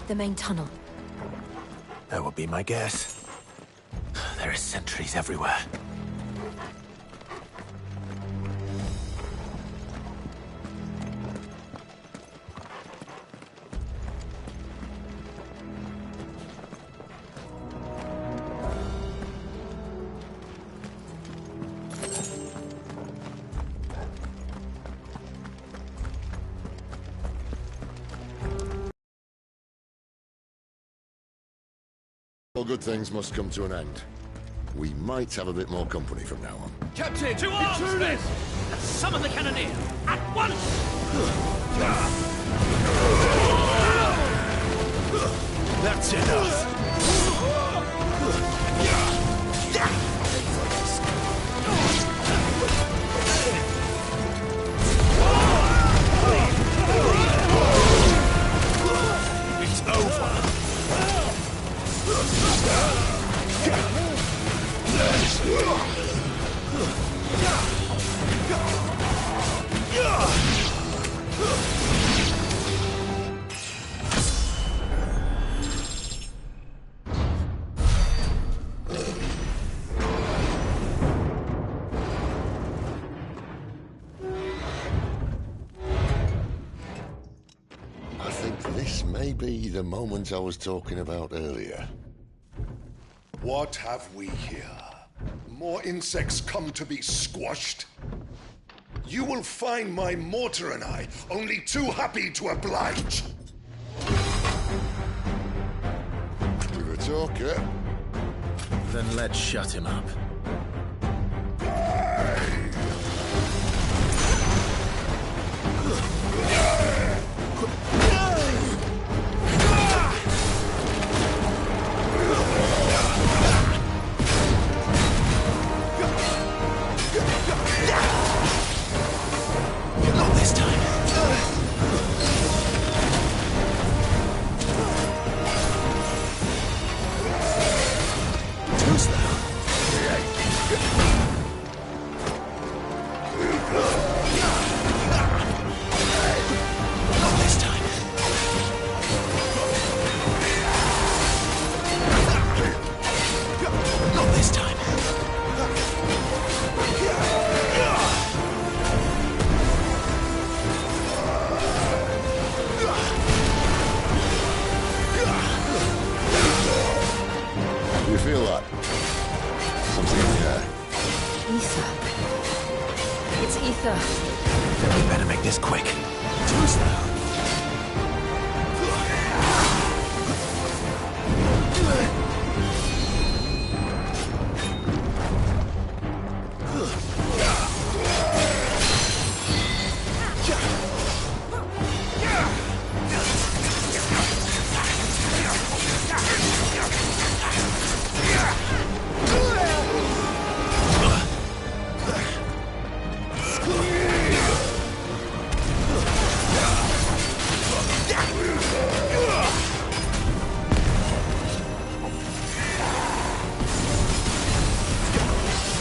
The main tunnel. That would be my guess. There are sentries everywhere. All good things must come to an end. We might have a bit more company from now on. Captain! To arms, men! And summon the cannoneer! At once! That's enough! It's over! I think this may be the moment I was talking about earlier. What have we here? More insects come to be squashed? You will find my mortar and I only too happy to oblige. You're a talker. Then let's shut him up. Not this time. Too slow. Not this time. Not this time. You feel that? Something in the air. Ether. It's ether. Then we better make this quick. Too slow.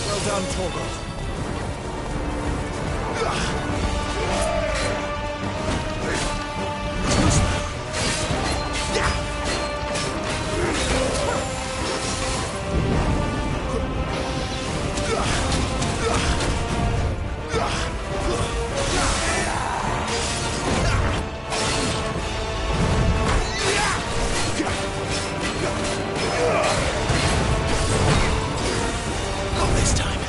Well done, Torgoth. Not this time.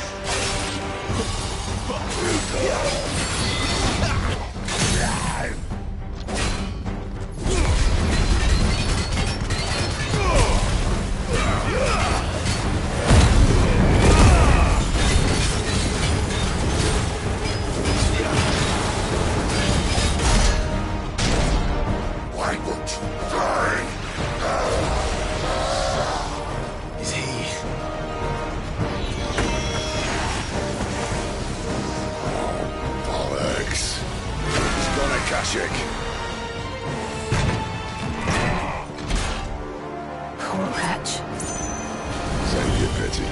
Why won't you die? Is he... Bollocks. He's gonna Kashyyyk. Poor wretch. Save your pity.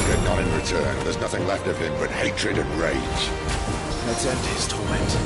Get none in return. There's nothing left of him but hatred and rage. Let's end his torment.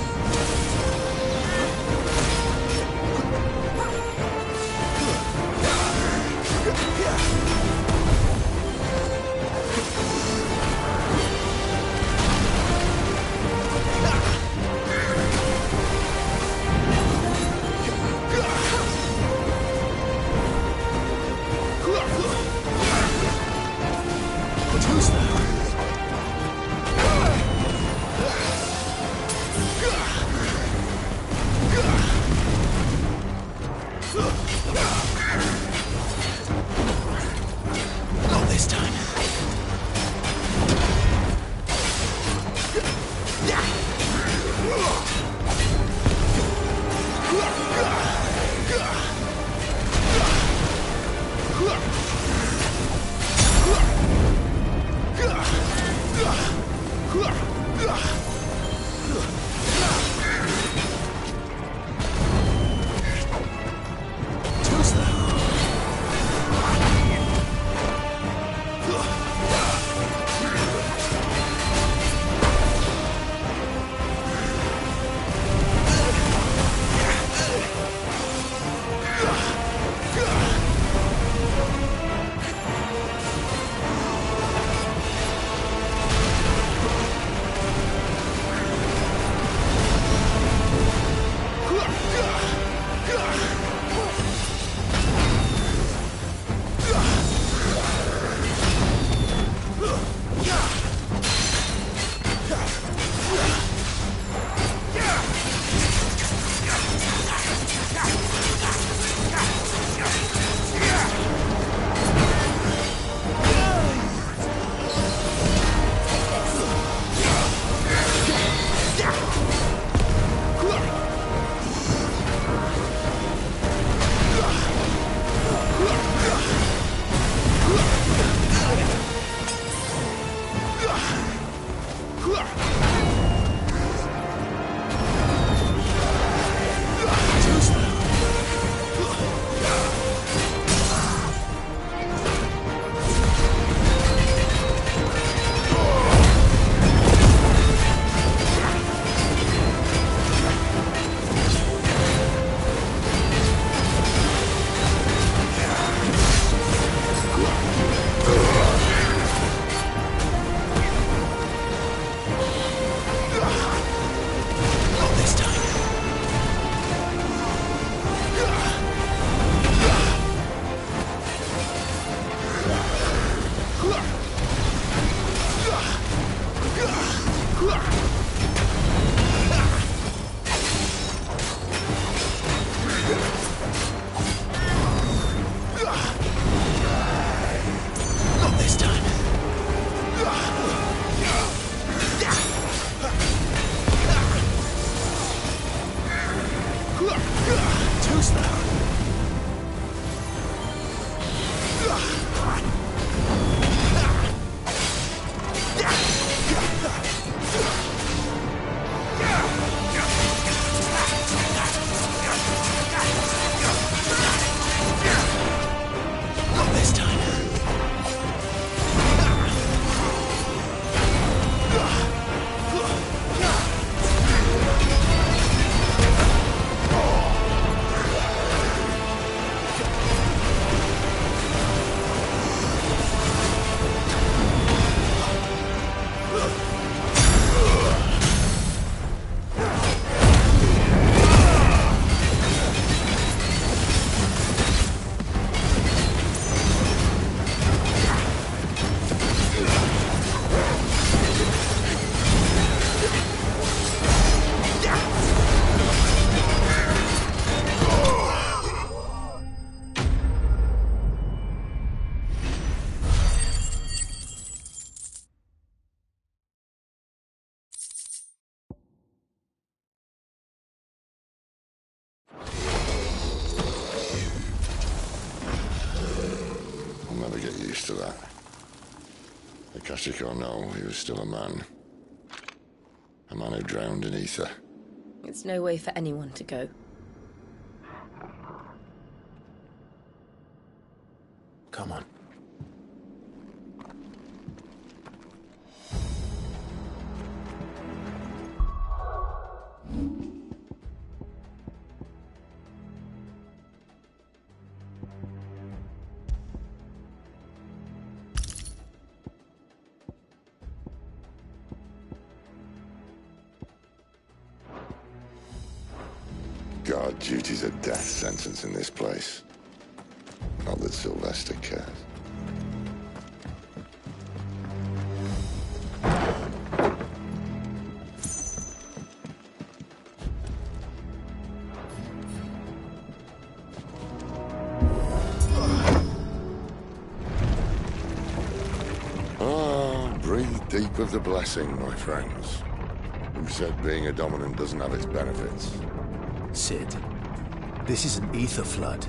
used to that. Akashic or no, he was still a man. A man who drowned in ether. It's no way for anyone to go. Come on. Guard duty's a death sentence in this place. Not that Sylvester cares. Breathe deep of the blessing, my friends. Who said being a dominant doesn't have its benefits? Sid, this is an ether flood.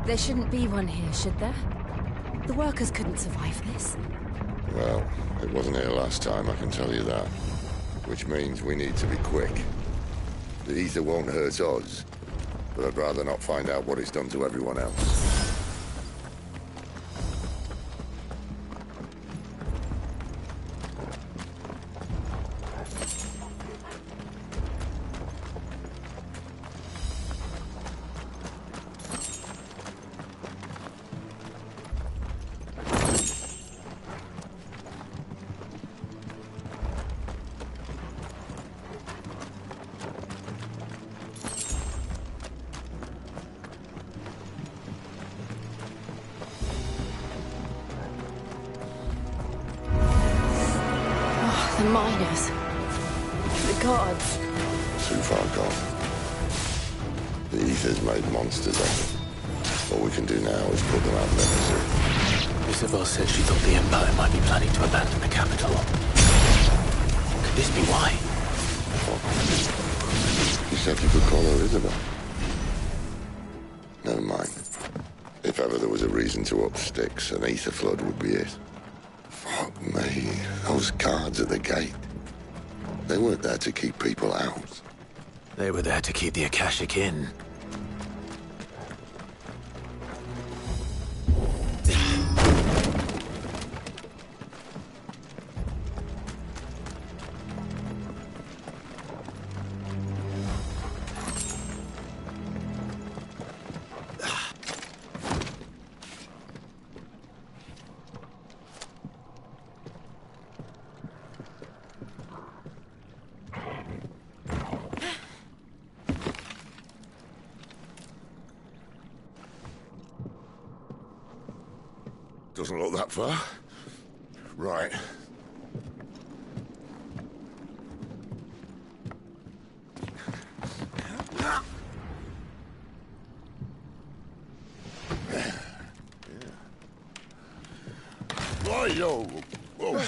There shouldn't be one here, should there? The workers couldn't survive this. Well, it wasn't here last time, I can tell you that. Which means we need to be quick. The ether won't hurt us, but I'd rather not find out what it's done to everyone else. The miners. The gods. Too far gone. The ether's made monsters of them. All we can do now is put them out of their misery. Isabel said she thought the Empire might be planning to abandon the capital. Could this be why? You said you could call her Isabel. Never mind. If ever there was a reason to up sticks, an ether flood would be it. Fuck me. Those guards at the gate. They weren't there to keep people out. They were there to keep the Akashic in. Doesn't look that far. Right. Right, yo. Whoa.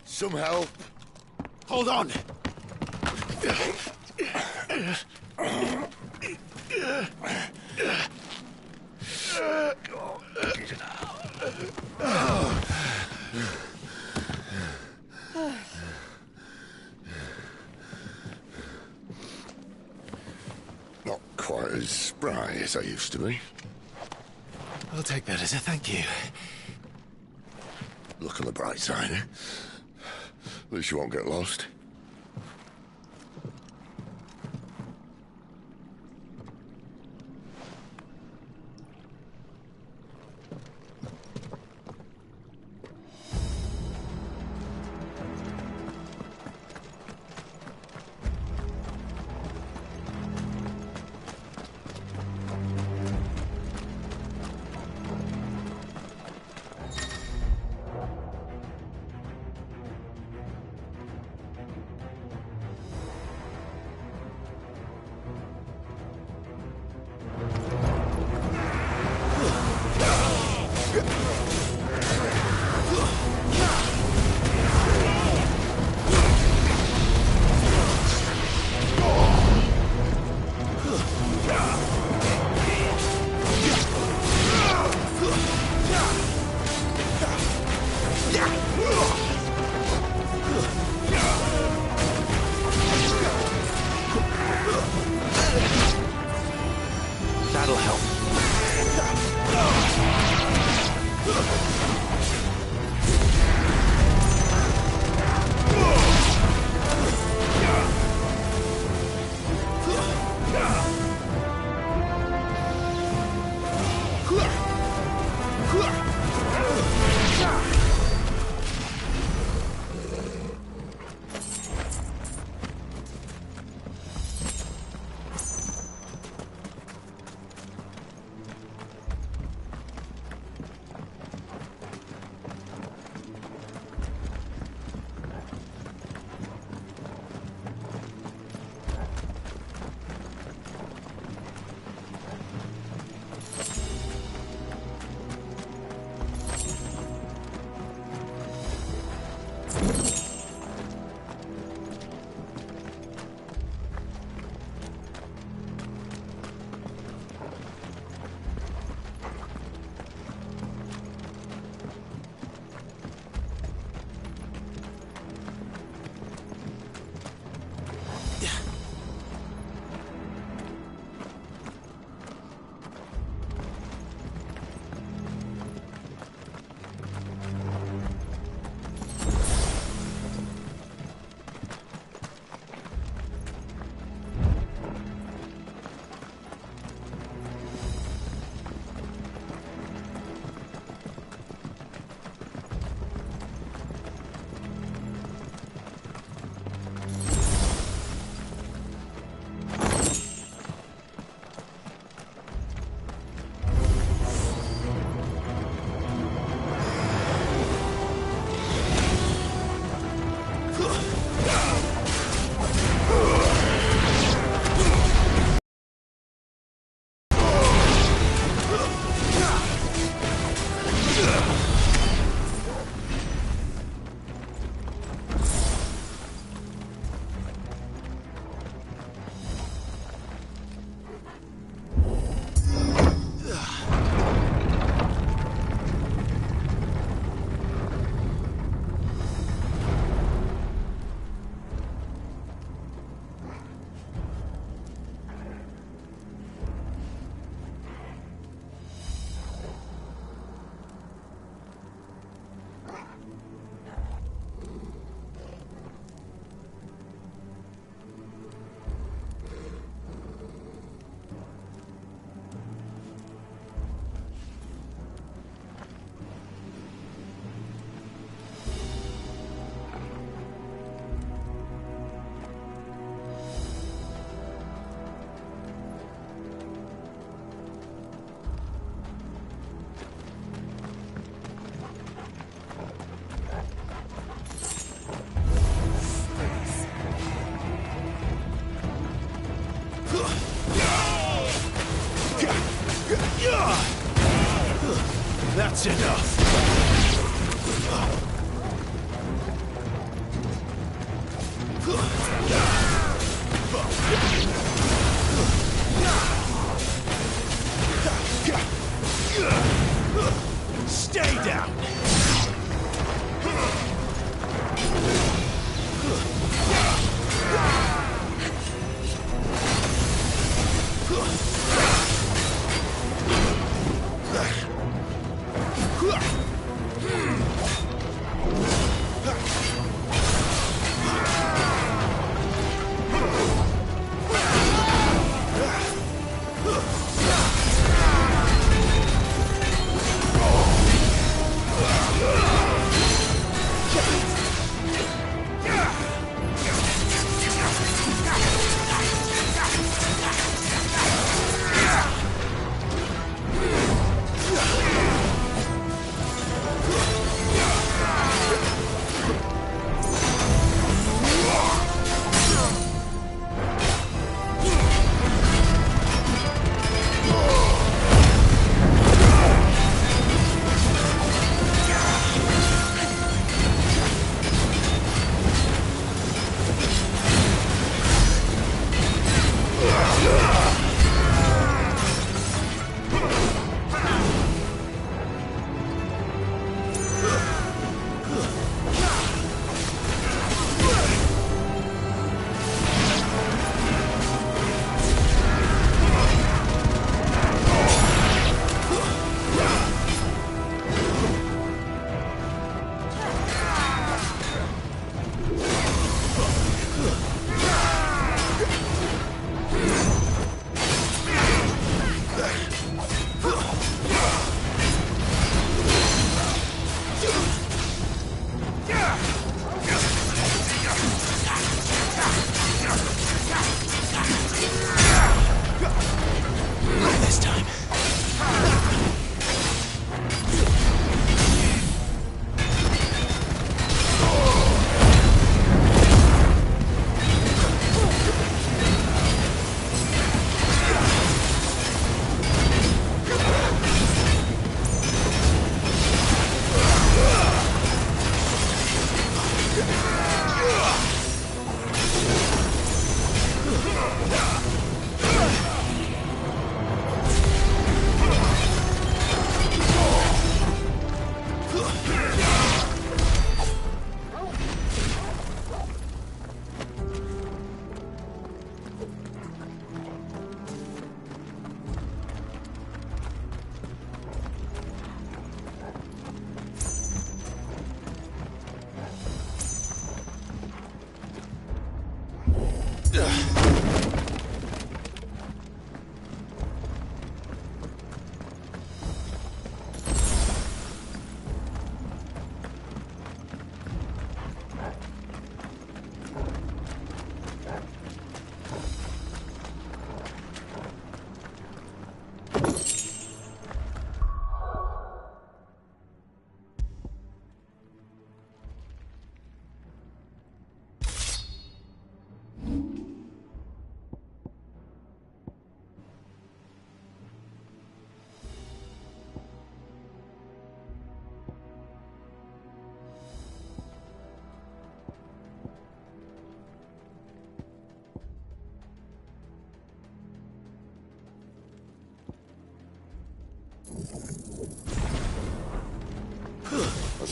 Some help. Hold on! Not quite as spry as I used to be. I'll take that as a thank you. Look on the bright side, eh? At least you won't get lost. That'll help.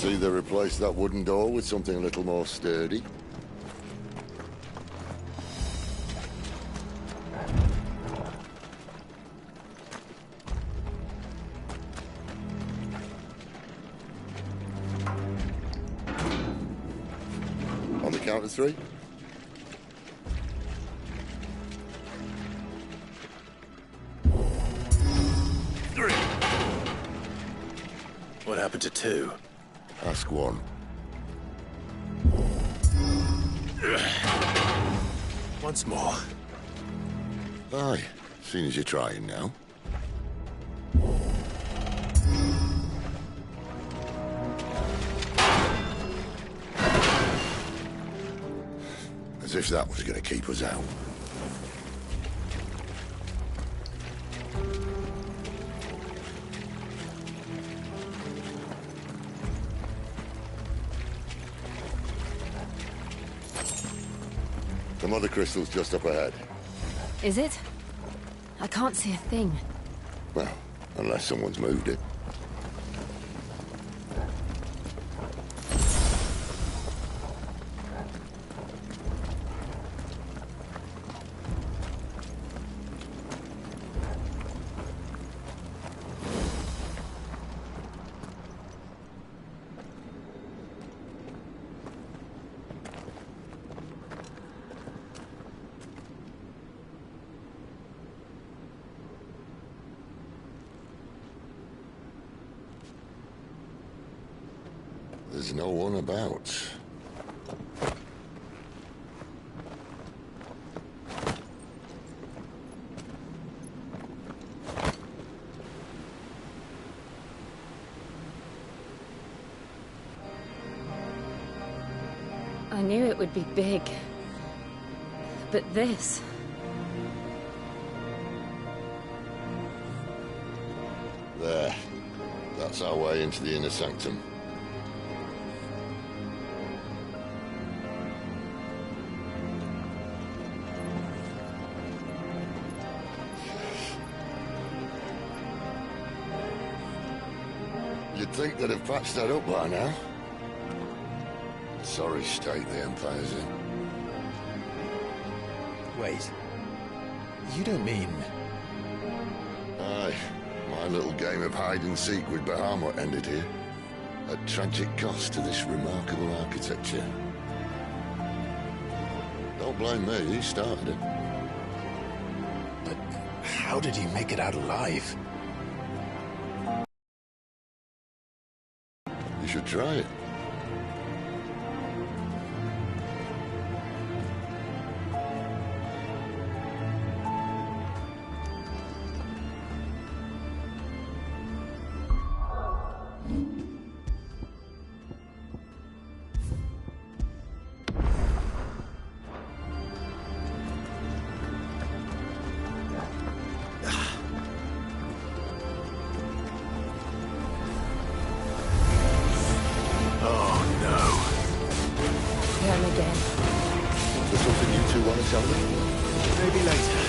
see they replaced that wooden door with something a little more sturdy. On the count of 3? What happened to 2? Ask 1. Once more. Aye, seeing as you're trying now. As if that was going to keep us out. The mother crystal's just up ahead. Is it? I can't see a thing. Well, unless someone's moved it. There's no one about. I knew it would be big. But this... There. That's our way into the inner sanctum. You'd think they'd have patched that up by now. Sorry state the Empire's in. Wait. You don't mean... Aye. My little game of hide-and-seek with Bahamut ended here. At tragic cost to this remarkable architecture. Don't blame me, he started it. But how did he make it out alive? You should try it. Is there something you two want to tell me? Maybe later.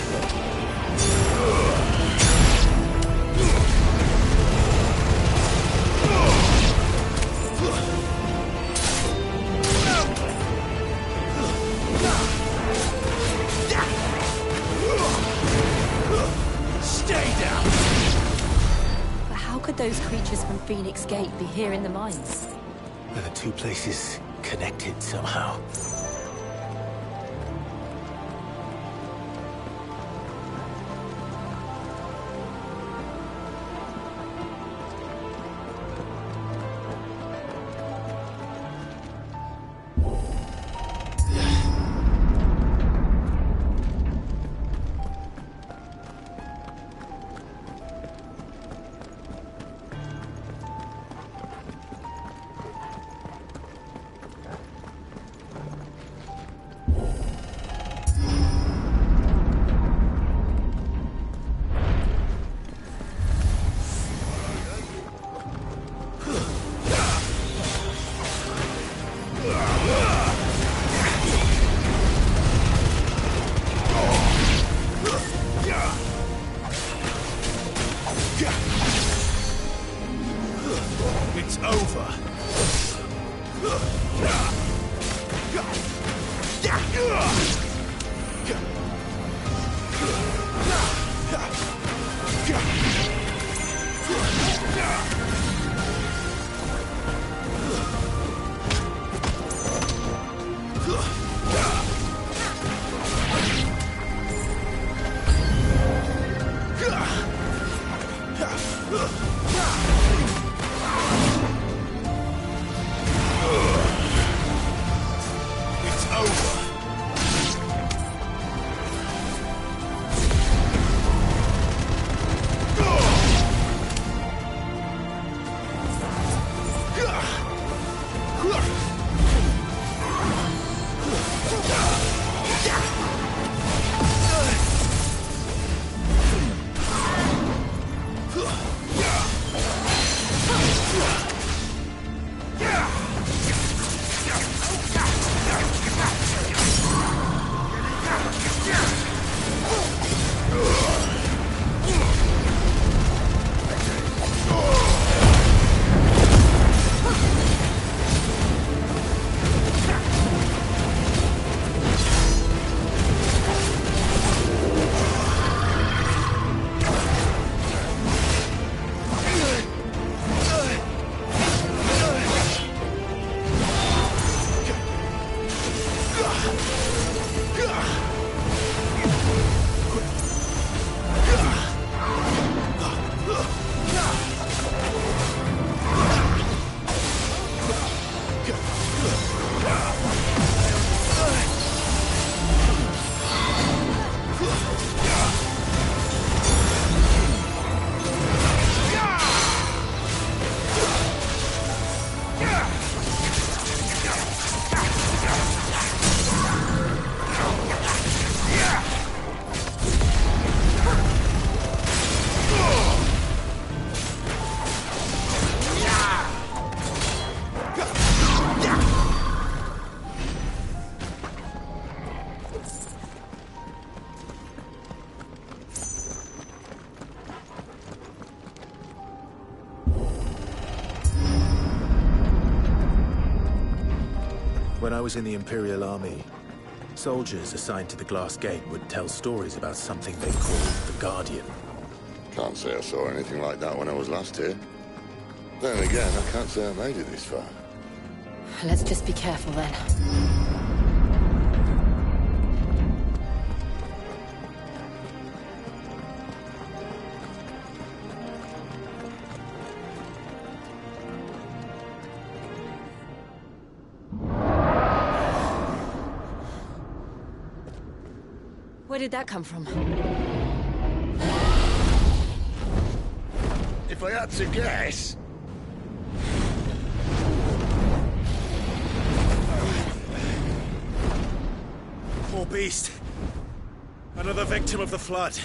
Stay down! But how could those creatures from Phoenix Gate be here in the mines? Are the two places connected somehow? When I was in the Imperial Army, soldiers assigned to the Glass Gate would tell stories about something they called the Guardian. Can't say I saw anything like that when I was last here. Then again, I can't say I made it this far. Let's just be careful then. Where did that come from? If I had to guess... Poor beast. Another victim of the Flood.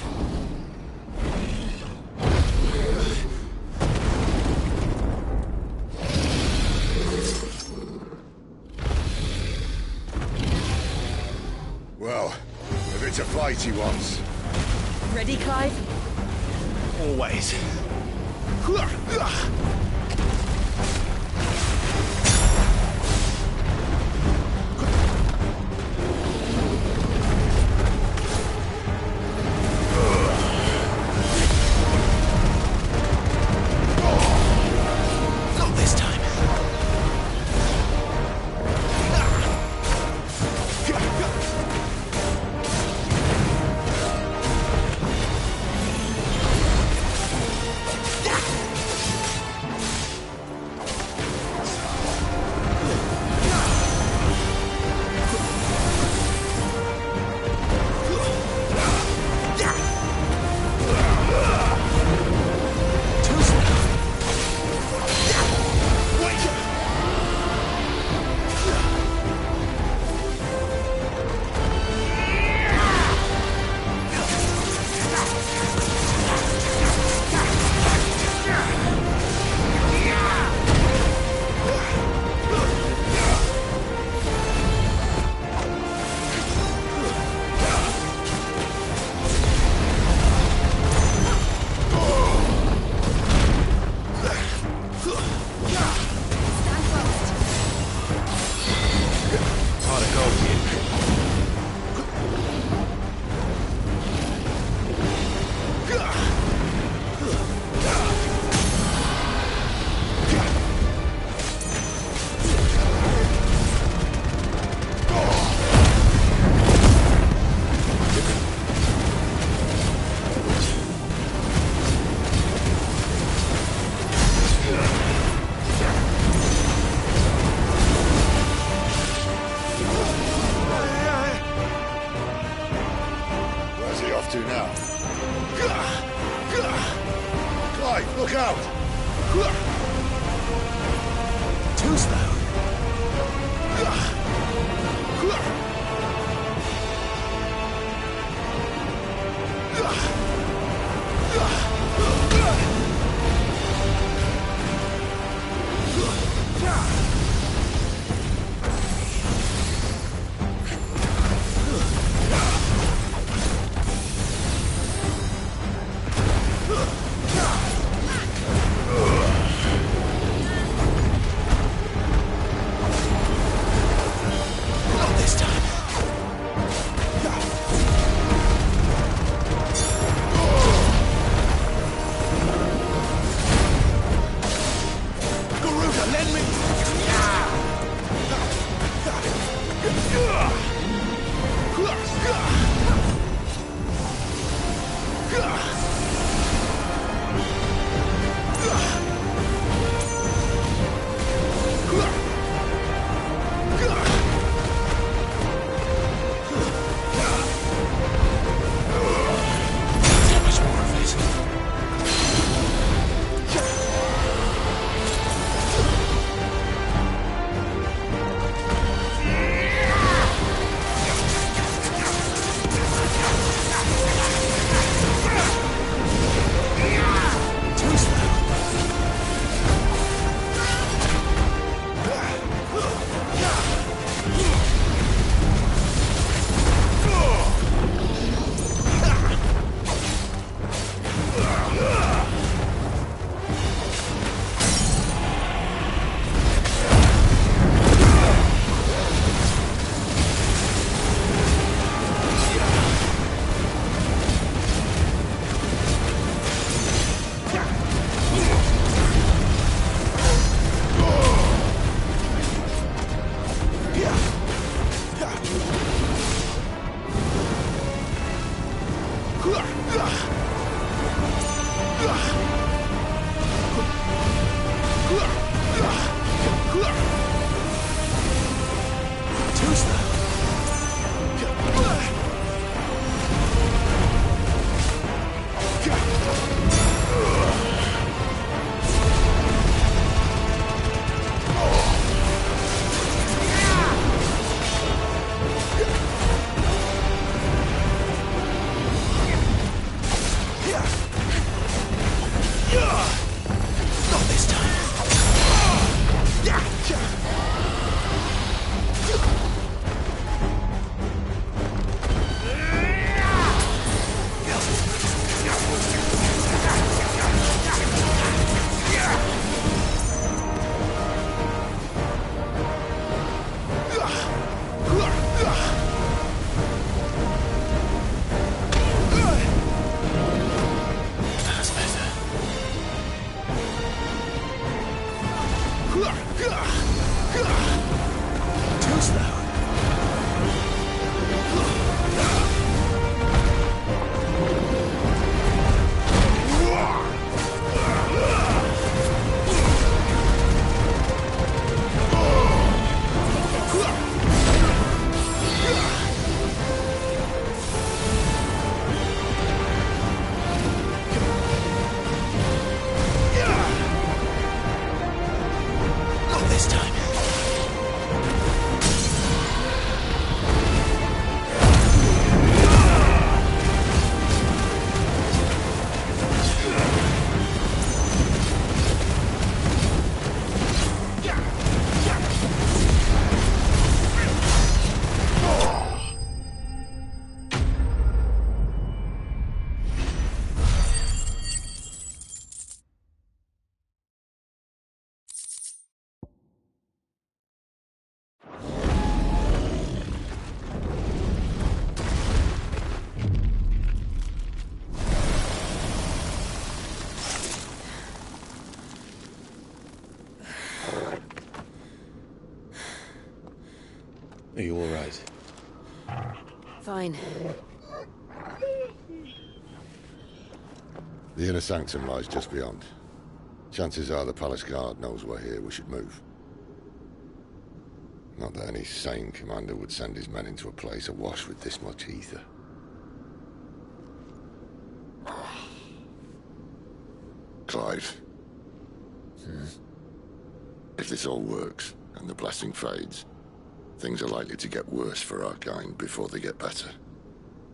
Well, if it's a fight he wants... Ready, Clive? Always. Not this time. To now. Clive, look out! Too slow. Are you all right? Fine. The inner sanctum lies just beyond. Chances are the palace guard knows we're here. We should move. Not that any sane commander would send his men into a place awash with this much ether. Clive. If this all works, and the blessing fades, things are likely to get worse for our kind before they get better.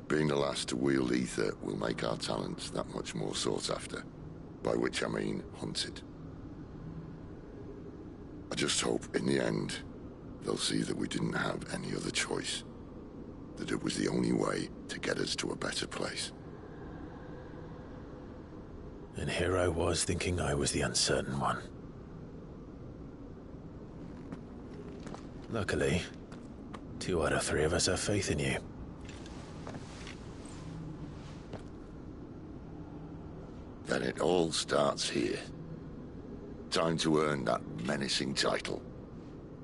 Being the last to wield ether will make our talents that much more sought after. By which I mean hunted. I just hope, in the end, they'll see that we didn't have any other choice. That it was the only way to get us to a better place. And here I was thinking I was the uncertain one. Luckily, 2 out of 3 of us have faith in you. Then it all starts here. Time to earn that menacing title.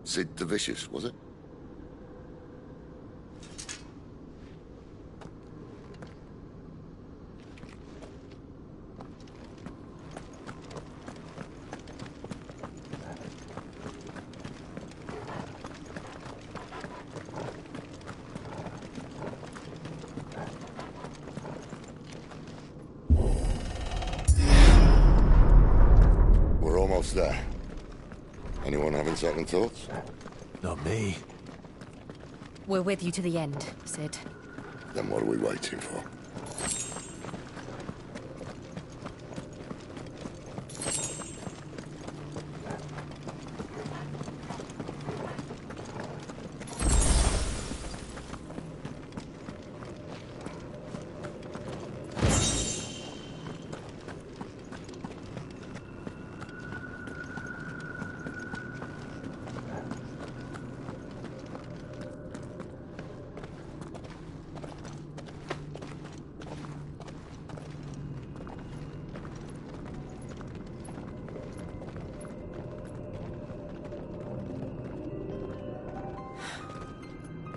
Sid the Vicious, was it? We're almost there. Anyone having second thoughts? Not me. We're with you to the end, Sid. Then what are we waiting for?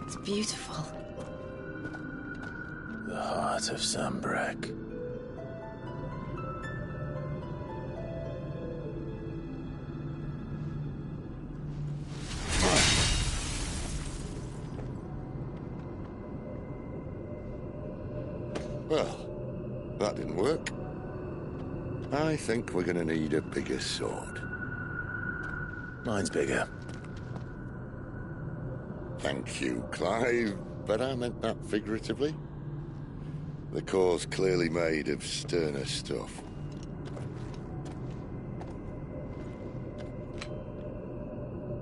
It's beautiful. The heart of Sambrek. Well, that didn't work. I think we're gonna need a bigger sword. Mine's bigger. Thank you, Clive, but I meant that figuratively. The core's clearly made of sterner stuff.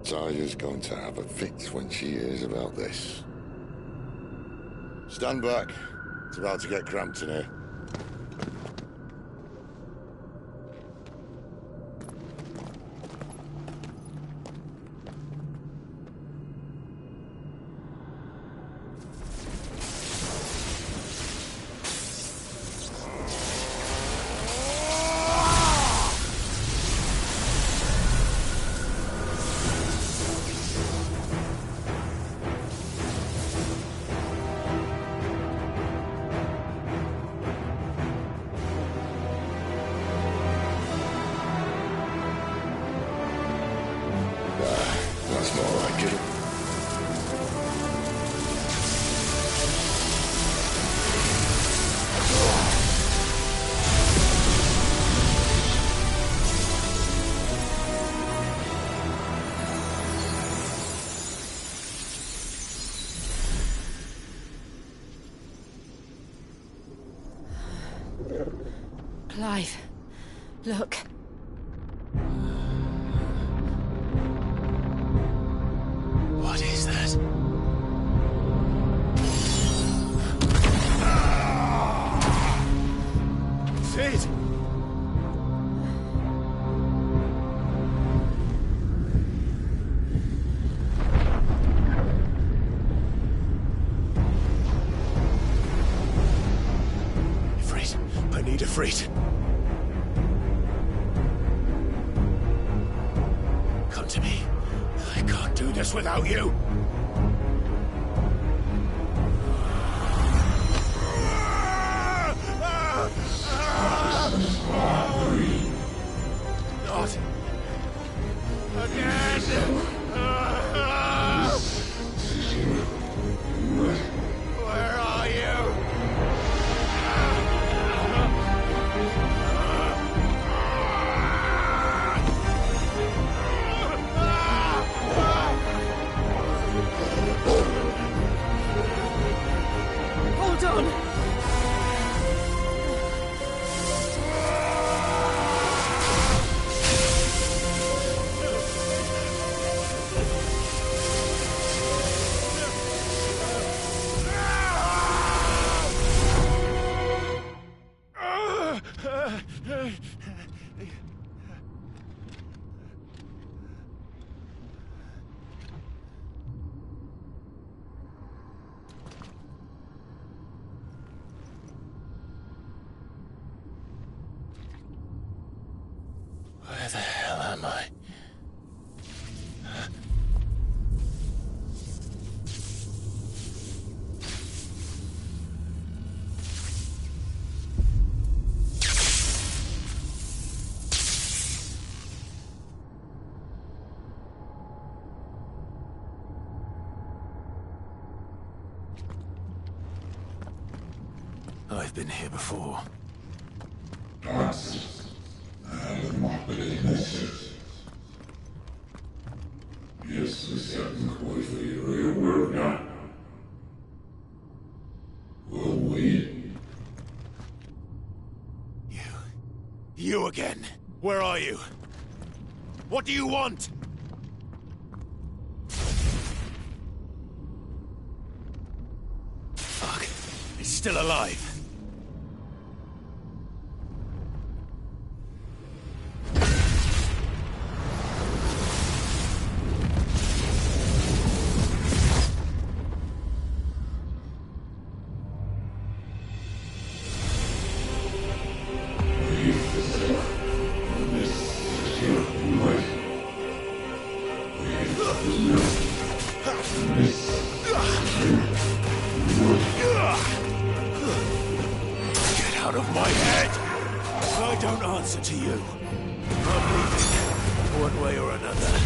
Saya's going to have a fit when she hears about this. Stand back. It's about to get cramped in here. That's more like it. Clive, look. What is that? Sid! Ifrit, I need Ifrit. Come to me. I can't do this without you. Not again. Where are you? Hold on! Where the hell am I? I've been here before. Если certain quickly real now. Will we? You again. Where are you? What do you want? Fuck. It's still alive. Get out of my head! I don't answer to you. I'm leaving, one way or another.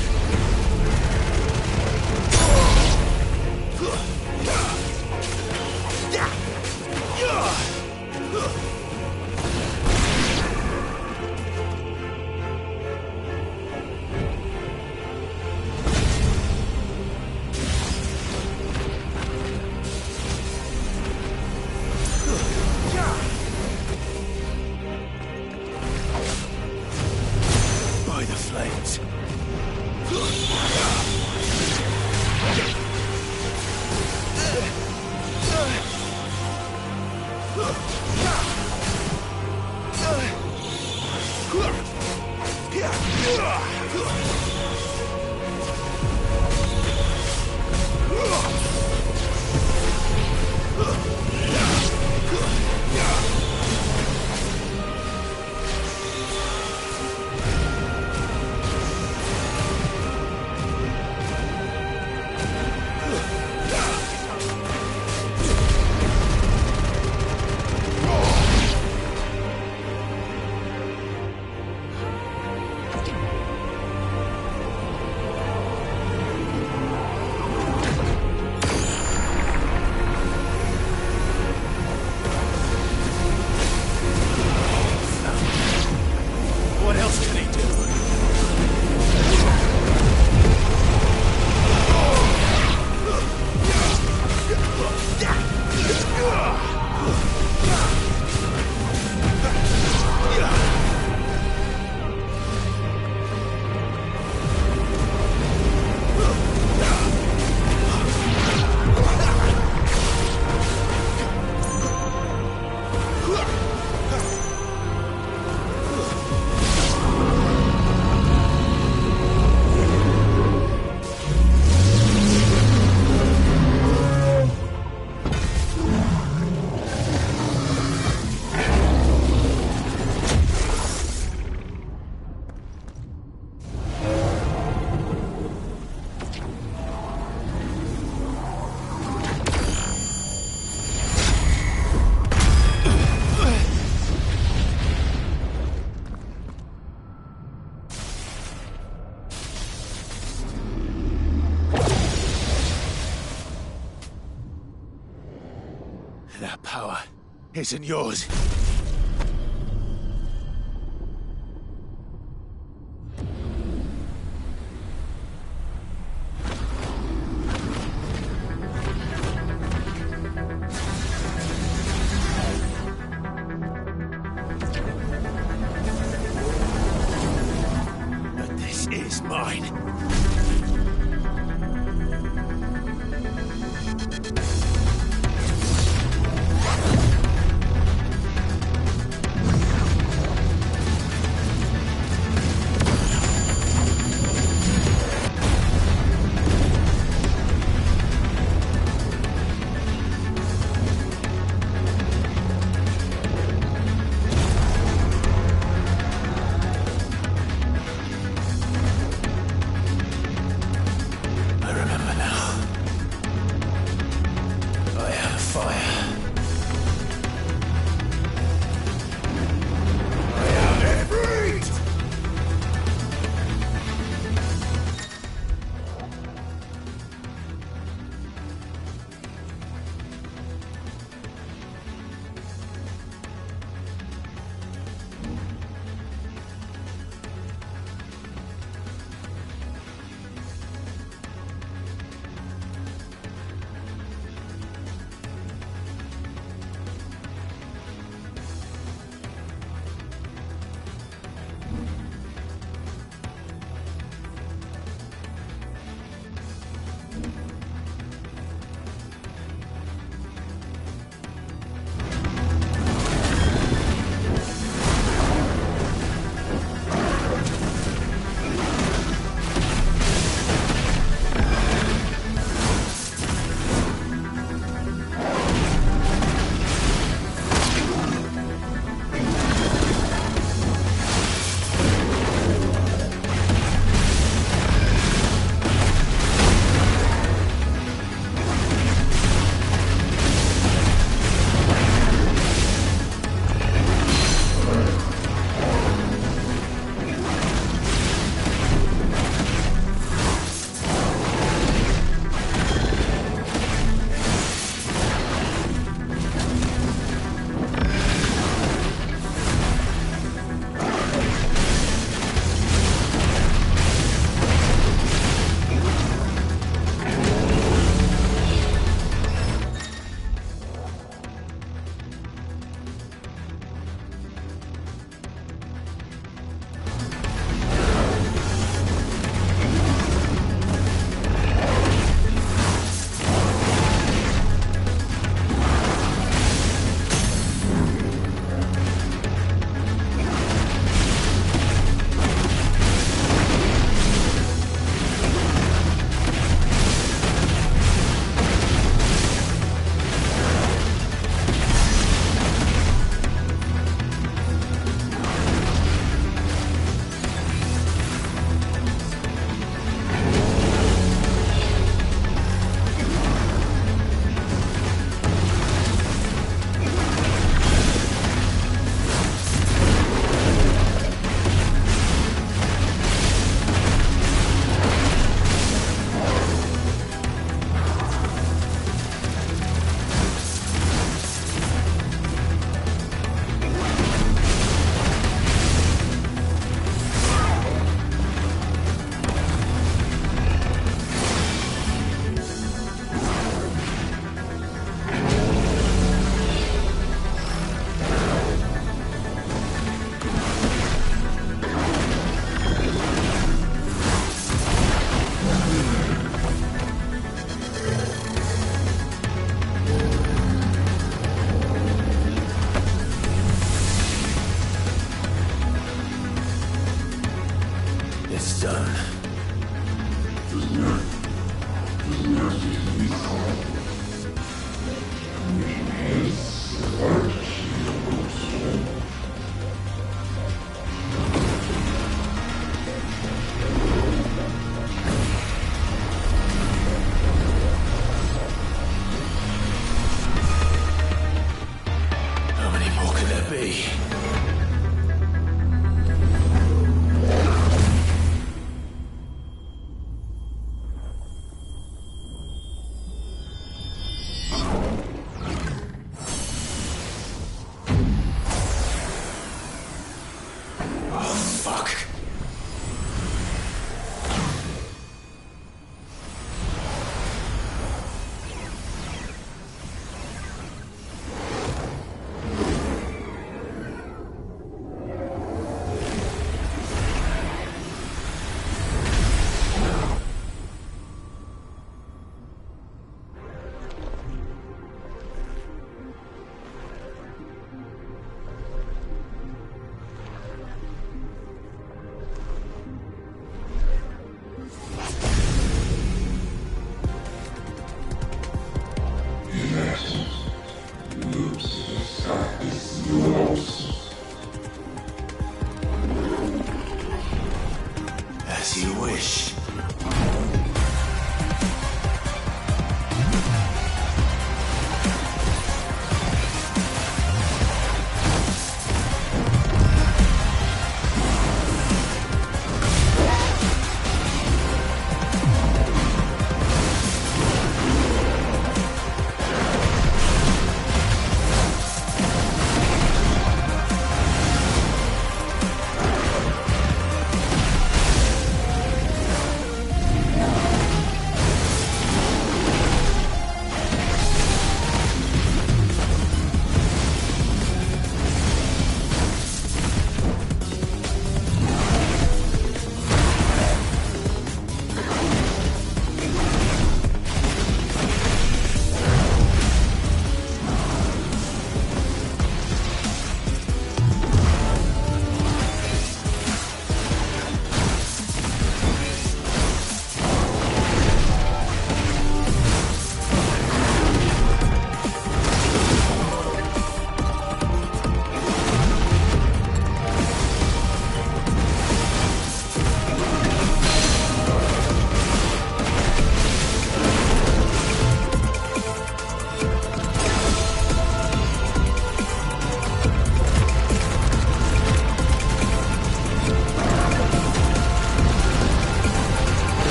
That power isn't yours. But this is mine.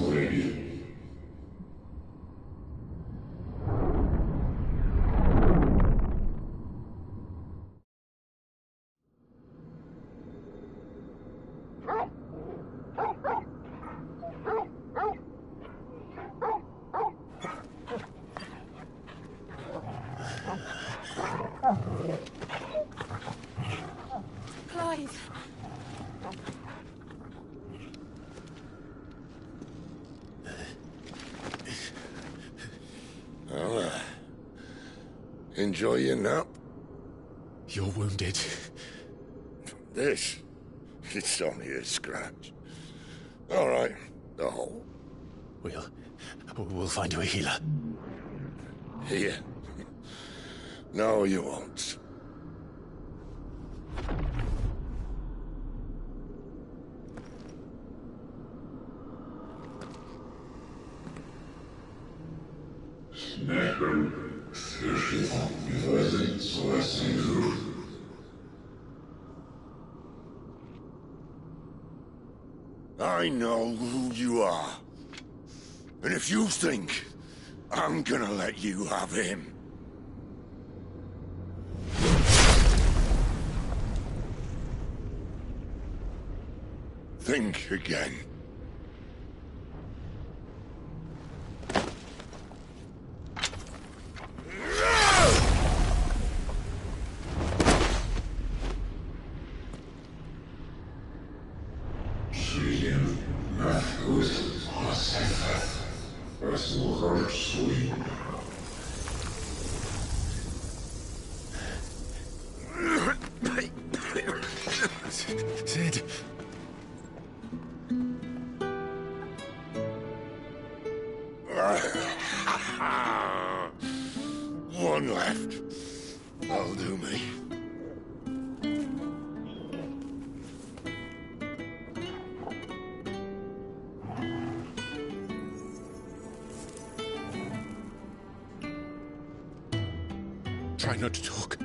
Lady. Clive! Well, enjoy your nap. You're wounded. This? It's only a scratch. All right, the hole. We'll find you a healer. Here. No, you won't. Snacker, слышит, вывозит свой дух. I know who you are. And if you think I'm gonna let you have him... think again. Sid. One left. That'll do me. Try not to talk.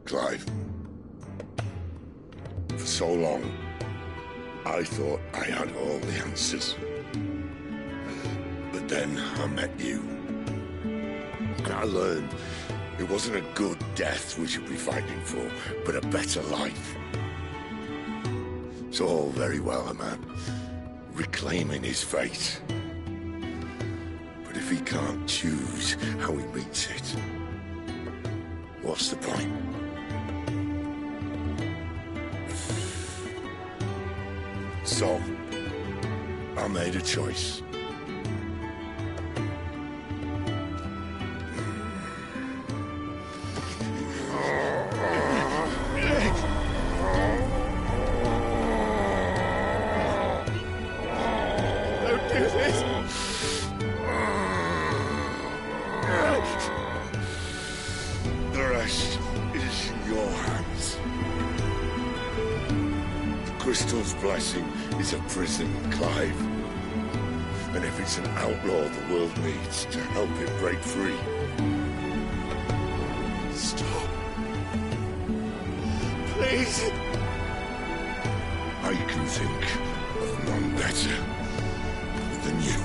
Clive. For so long, I thought I had all the answers. But then I met you. And I learned it wasn't a good death we should be fighting for, but a better life. It's all very well, a man reclaiming his fate. But if he can't choose how he meets it, what's the point? So, I made a choice. Don't do this! The rest is in your hands. The Crystal's blessing is a prison, Clive. And if it's an outlaw the world needs to help it break free. Stop. Please. I can think of none better than you.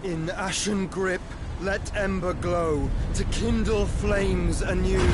In ashen grip, let ember glow, to kindle flames anew.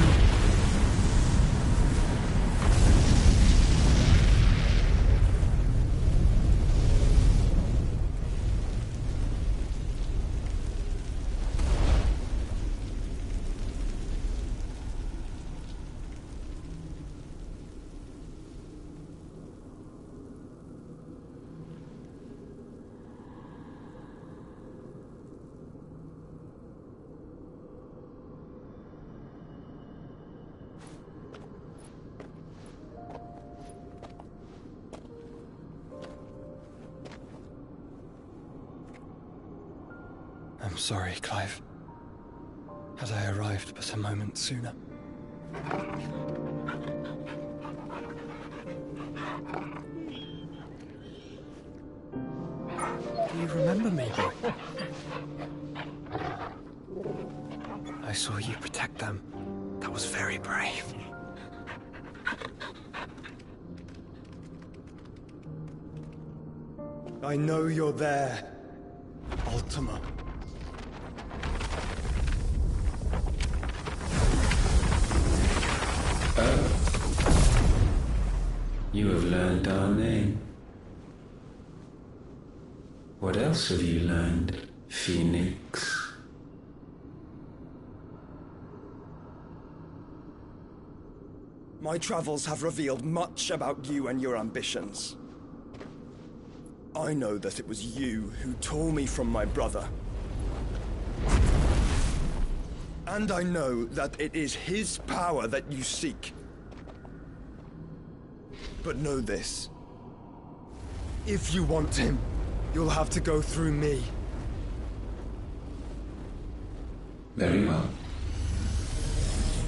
I'm sorry, Clive. Had I arrived but a moment sooner. Do you remember me, boy? I saw you protect them. That was very brave. I know you're there, Ultima. You have learned our name. What else have you learned, Phoenix? My travels have revealed much about you and your ambitions. I know that it was you who tore me from my brother. And I know that it is his power that you seek. But know this. If you want him, you'll have to go through me. Very well.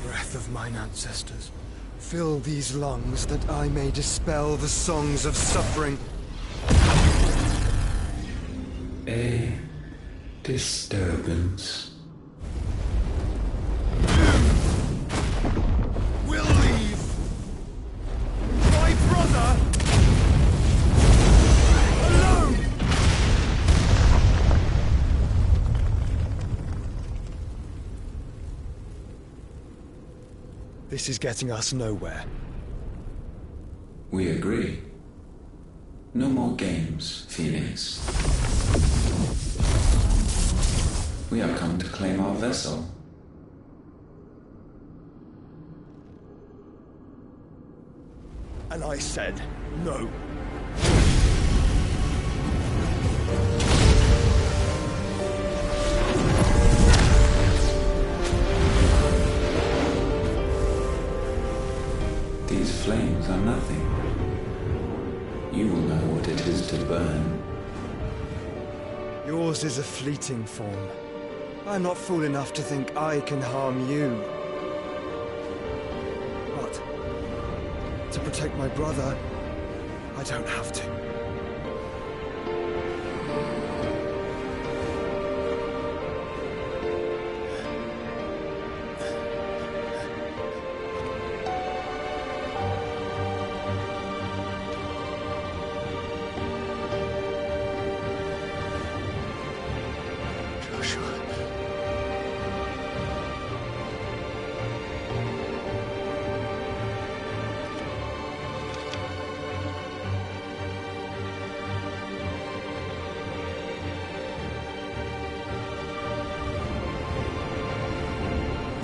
Breath of mine ancestors, fill these lungs that I may dispel the songs of suffering. A disturbance. We'll leave. My brother alone. This is getting us nowhere. We agree. No more games, Phoenix. We have come to claim our vessel. And I said no. These flames are nothing. You will know what it is to burn. Yours is a fleeting form. I'm not fool enough to think I can harm you. But to protect my brother, I don't have to.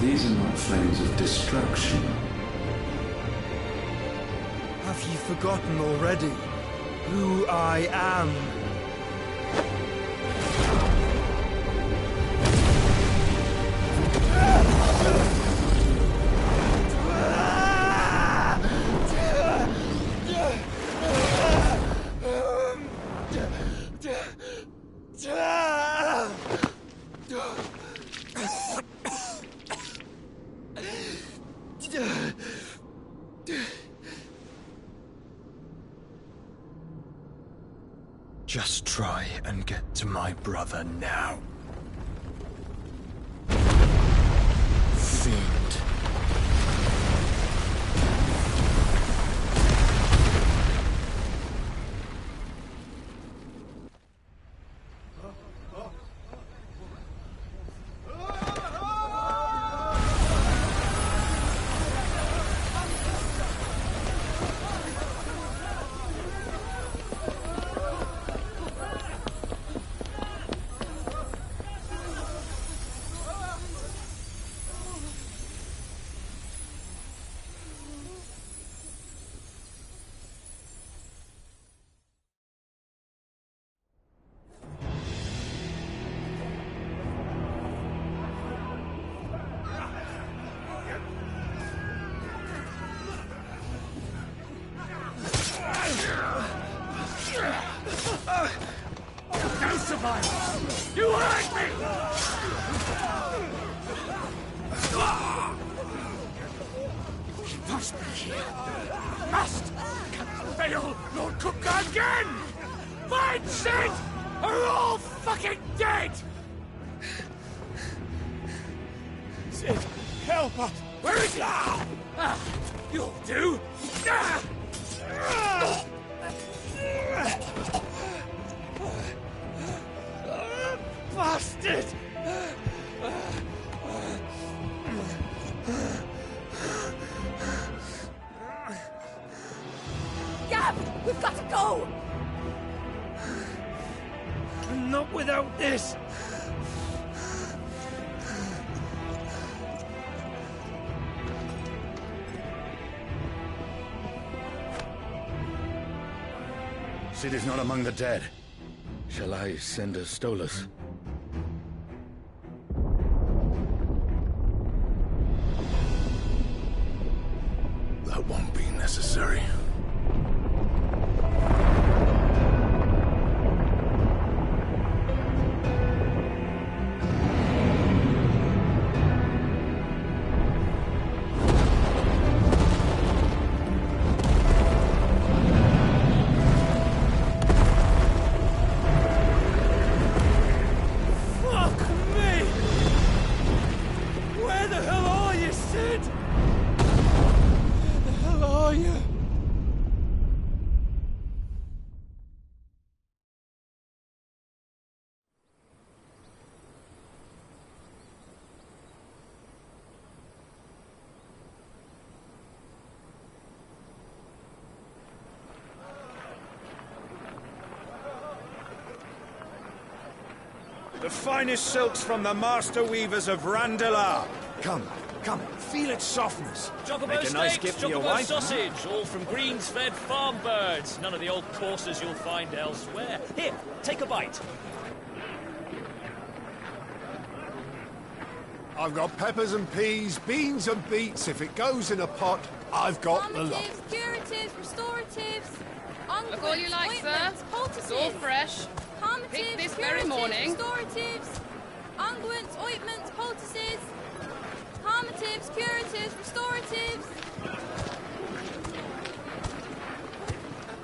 These are not flames of destruction. Have you forgotten already who I am? Just try and get to my brother now. Fiend. No survivors! You hurt me! He must be here. Must! Cannot fail Lord Cookgar again! Find Sid! Are all fucking dead! Sid, help us! Where is he? You'll do! Bastard! Gab! We've got to go! Not without this! Sid is not among the dead. Shall I send a Stolas? That won't be necessary. The finest silks from the master weavers of Randalar. Come, feel its softness. Chocobo Make a nice steaks, gift for your chocobo wife. sausage, all from greens-fed farm birds. None of the old courses you'll find elsewhere. Here, take a bite. I've got peppers and peas, beans and beets. If it goes in a pot, I've got the lot. Calmatives, curatives, restoratives, Look all you like, sir. It's all fresh. Picked this very morning. Restoratives, unguents, ointments, poultices. Calmatives, curatives, restoratives.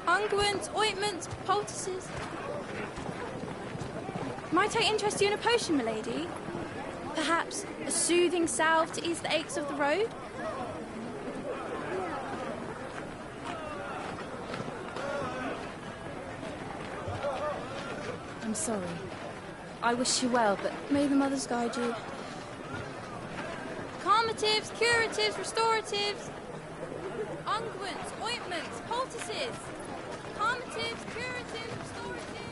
Unguents, ointments, poultices. Might I interest you in a potion, milady? Perhaps a soothing salve to ease the aches of the road? I'm sorry. I wish you well, but may the mothers guide you. Calmatives, curatives, restoratives. Unguents, ointments, poultices. Calmatives, curatives, restoratives.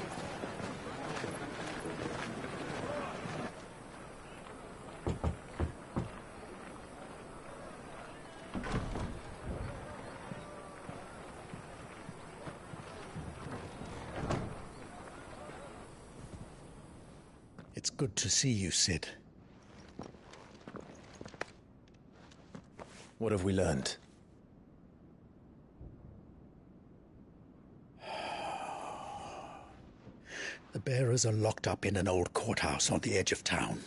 It's good to see you, Sid. What have we learned? The bearers are locked up in an old courthouse on the edge of town.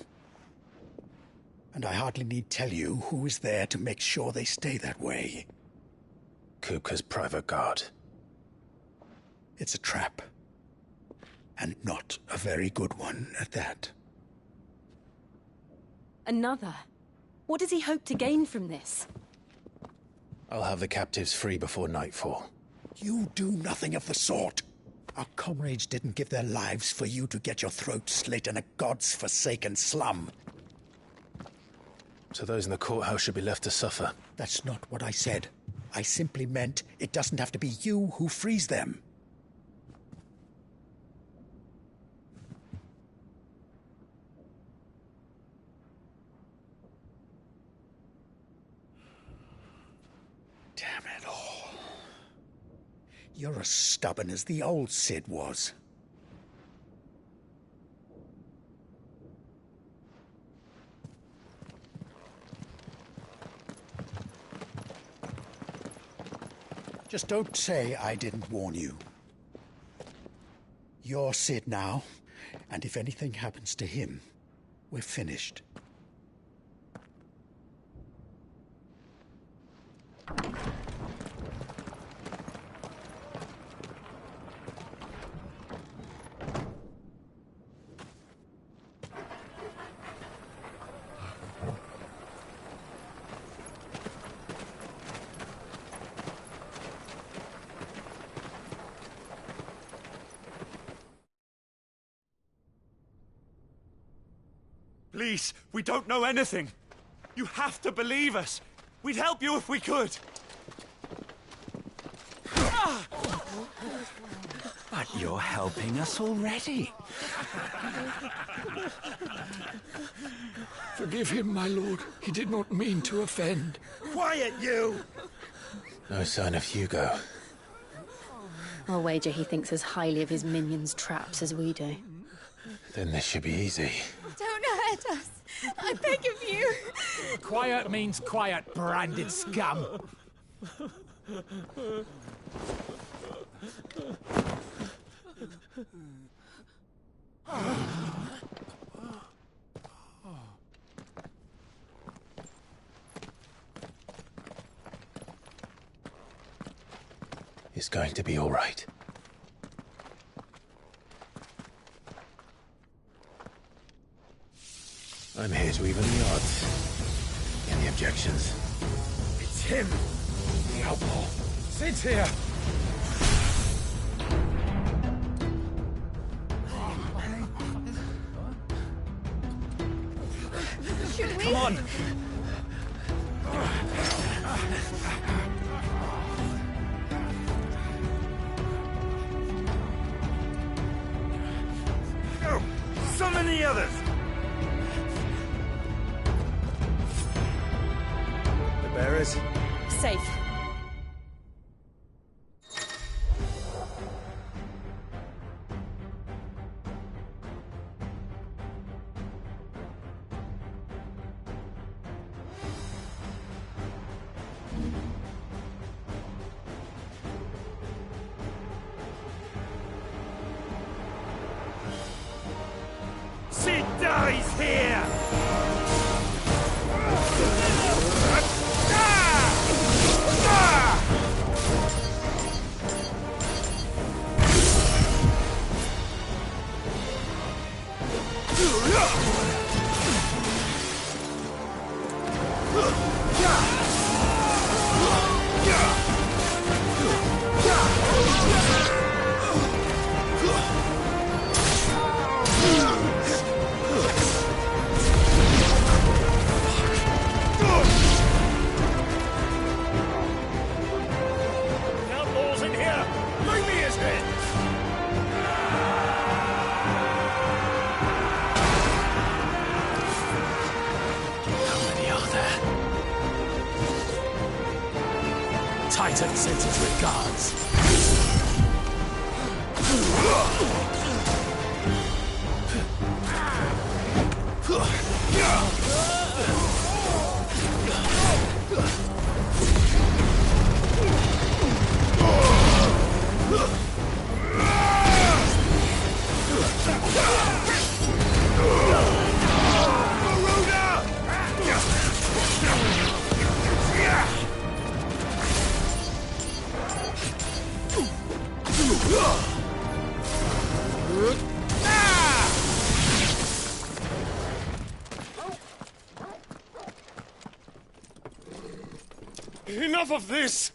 And I hardly need tell you who is there to make sure they stay that way. Kupka's private guard. It's a trap. And not a very good one at that. Another? What does he hope to gain from this? I'll have the captives free before nightfall. You do nothing of the sort. Our comrades didn't give their lives for you to get your throat slit in a god's forsaken slum. So those in the courthouse should be left to suffer. That's not what I said. I simply meant it doesn't have to be you who frees them. Damn it all. You're as stubborn as the old Sid was. Just don't say I didn't warn you. You're Sid now, and if anything happens to him, we're finished. Please, we don't know anything. You have to believe us. We'd help you if we could. But you're helping us already. Forgive him, my lord. He did not mean to offend. Quiet, you! No sign of Hugo. I'll wager he thinks as highly of his minions' traps as we do. Then this should be easy. Don't hurt us. I beg of you. Quiet means quiet, branded scum. It's going to be all right. I'm here to even the odds. Any objections? It's him, the outlaw. Sid's here. Should we? Come on. Go! Summon the others! The bearers? Safe. Sid dies here! Outlaws in here! Bring me his head! How many are there? Titan sends his regards. Enough of this!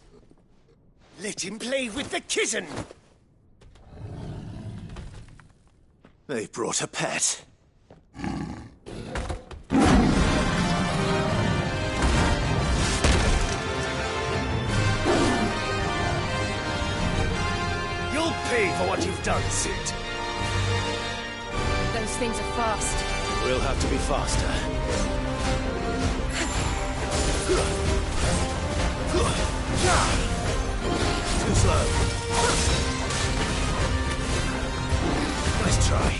Let him play with the kitten! They brought a pet. You'll pay for what you've done, Sid. Those things are fast. We'll have to be faster. Too slow. Nice try.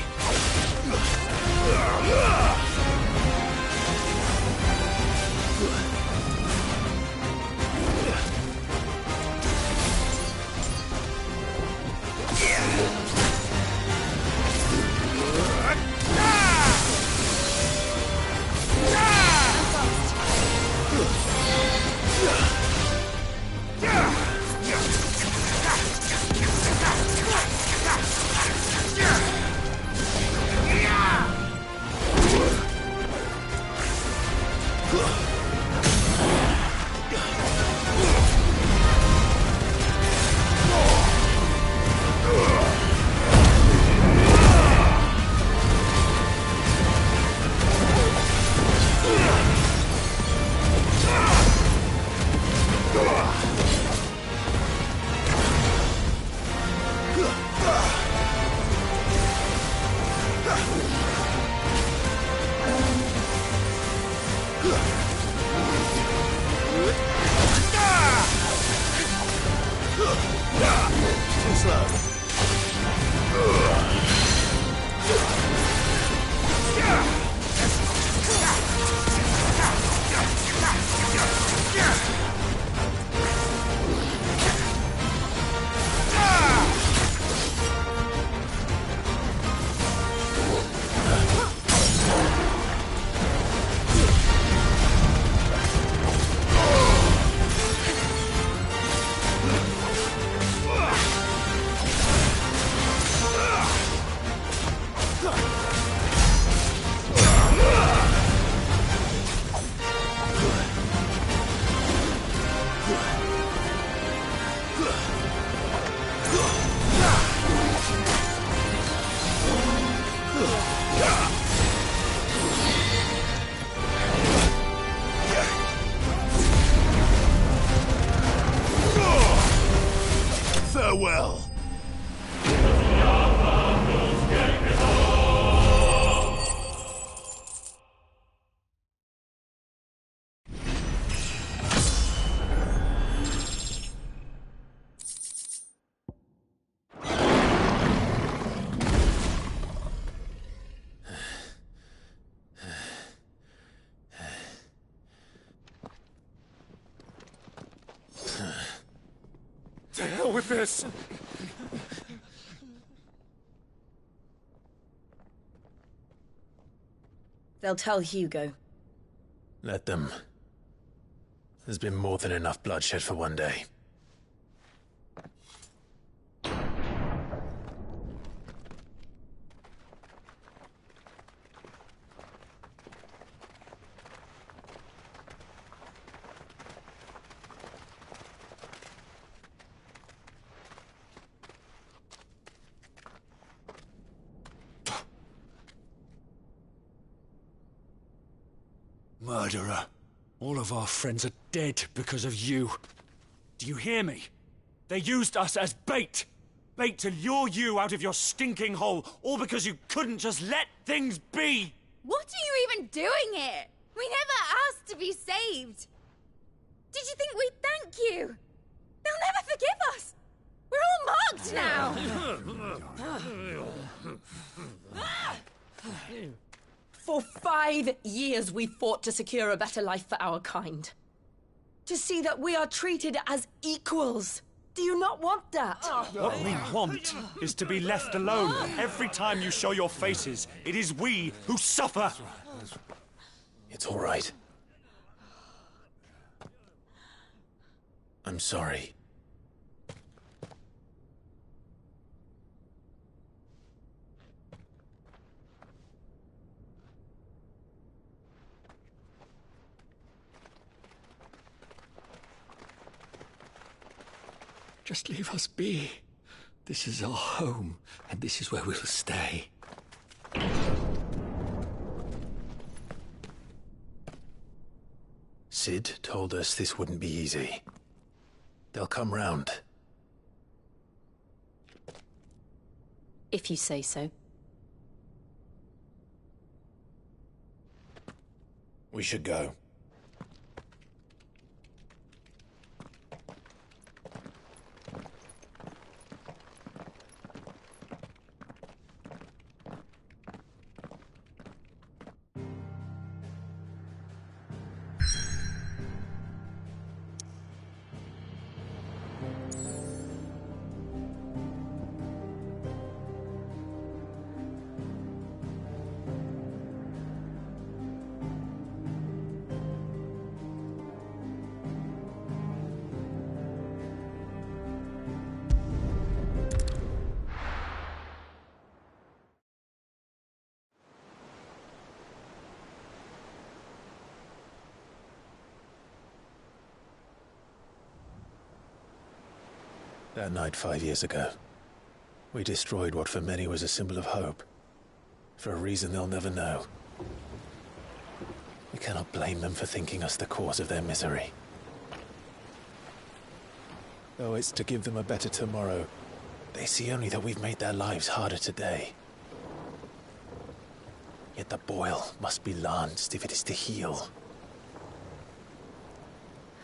slow. Farewell. To hell with this! They'll tell Hugo. Let them. There's been more than enough bloodshed for one day. Murderer. All of our friends are dead because of you. Do you hear me? They used us as bait. Bait to lure you out of your stinking hole, all because you couldn't just let things be. What are you even doing here? We never asked to be saved. Did you think we'd thank you? They'll never forgive us. We're all marked now. For 5 years we fought to secure a better life for our kind. To see that we are treated as equals. Do you not want that? What we want is to be left alone. Every time you show your faces, it is we who suffer. It's all right. I'm sorry. Just leave us be. This is our home, and this is where we'll stay. Sid told us this wouldn't be easy. They'll come round. If you say so. We should go. That night 5 years ago, we destroyed what for many was a symbol of hope. For a reason they'll never know. We cannot blame them for thinking us the cause of their misery. Though it's to give them a better tomorrow, they see only that we've made their lives harder today. Yet the boil must be lanced if it is to heal.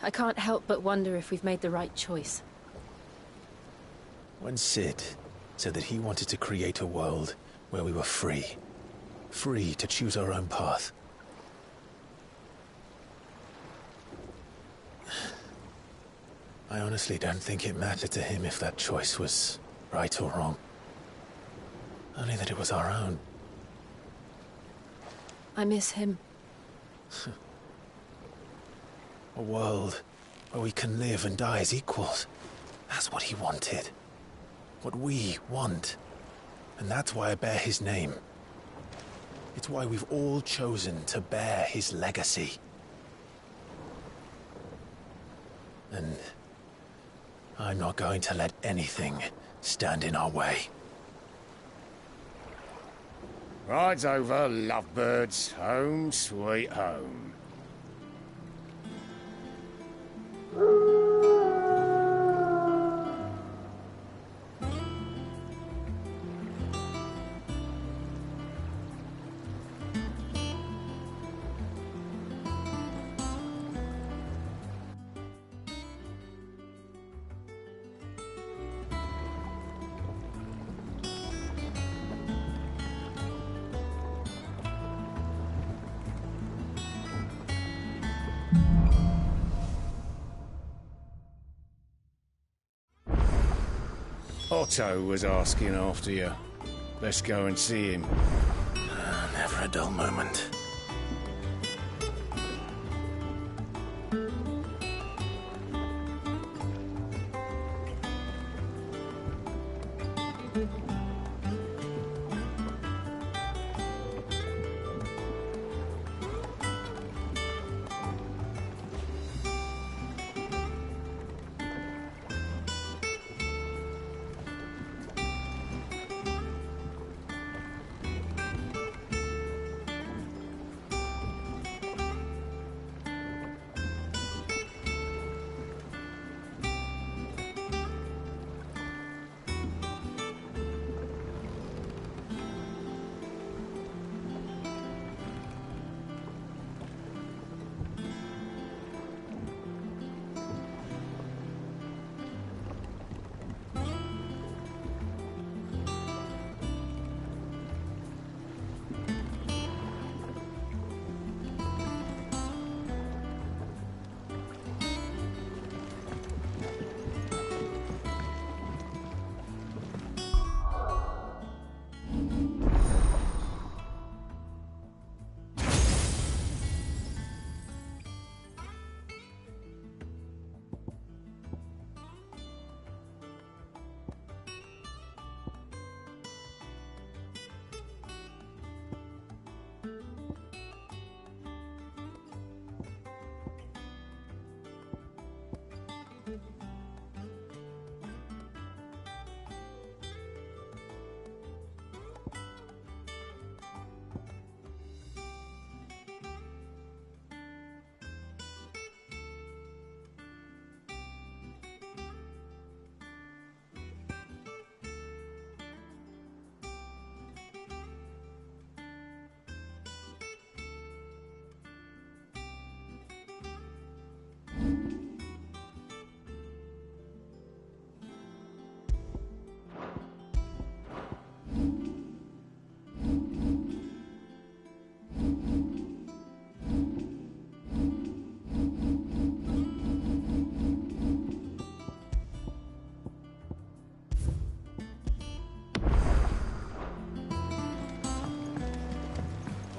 I can't help but wonder if we've made the right choice. When Sid said that he wanted to create a world where we were free. Free to choose our own path. I honestly don't think it mattered to him if that choice was right or wrong. Only that it was our own. I miss him. A world where we can live and die as equals. That's what he wanted. What we want. And that's why I bear his name. It's why we've all chosen to bear his legacy. And I'm not going to let anything stand in our way. Rides over, lovebirds. Home, sweet home. Otto was asking after you. Let's go and see him. Never a dull moment.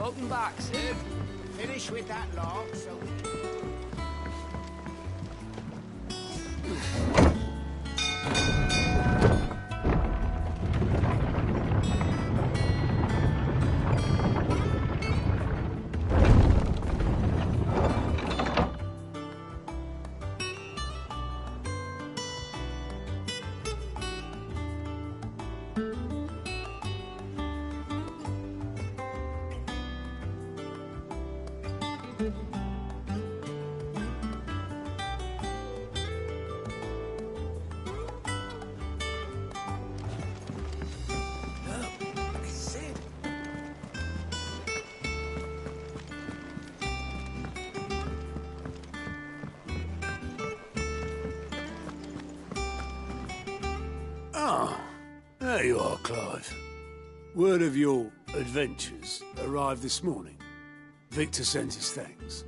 Welcome back, Sid. Finish with that log, so... There you are, Clive. Word of your adventures arrived this morning. Victor sends his thanks.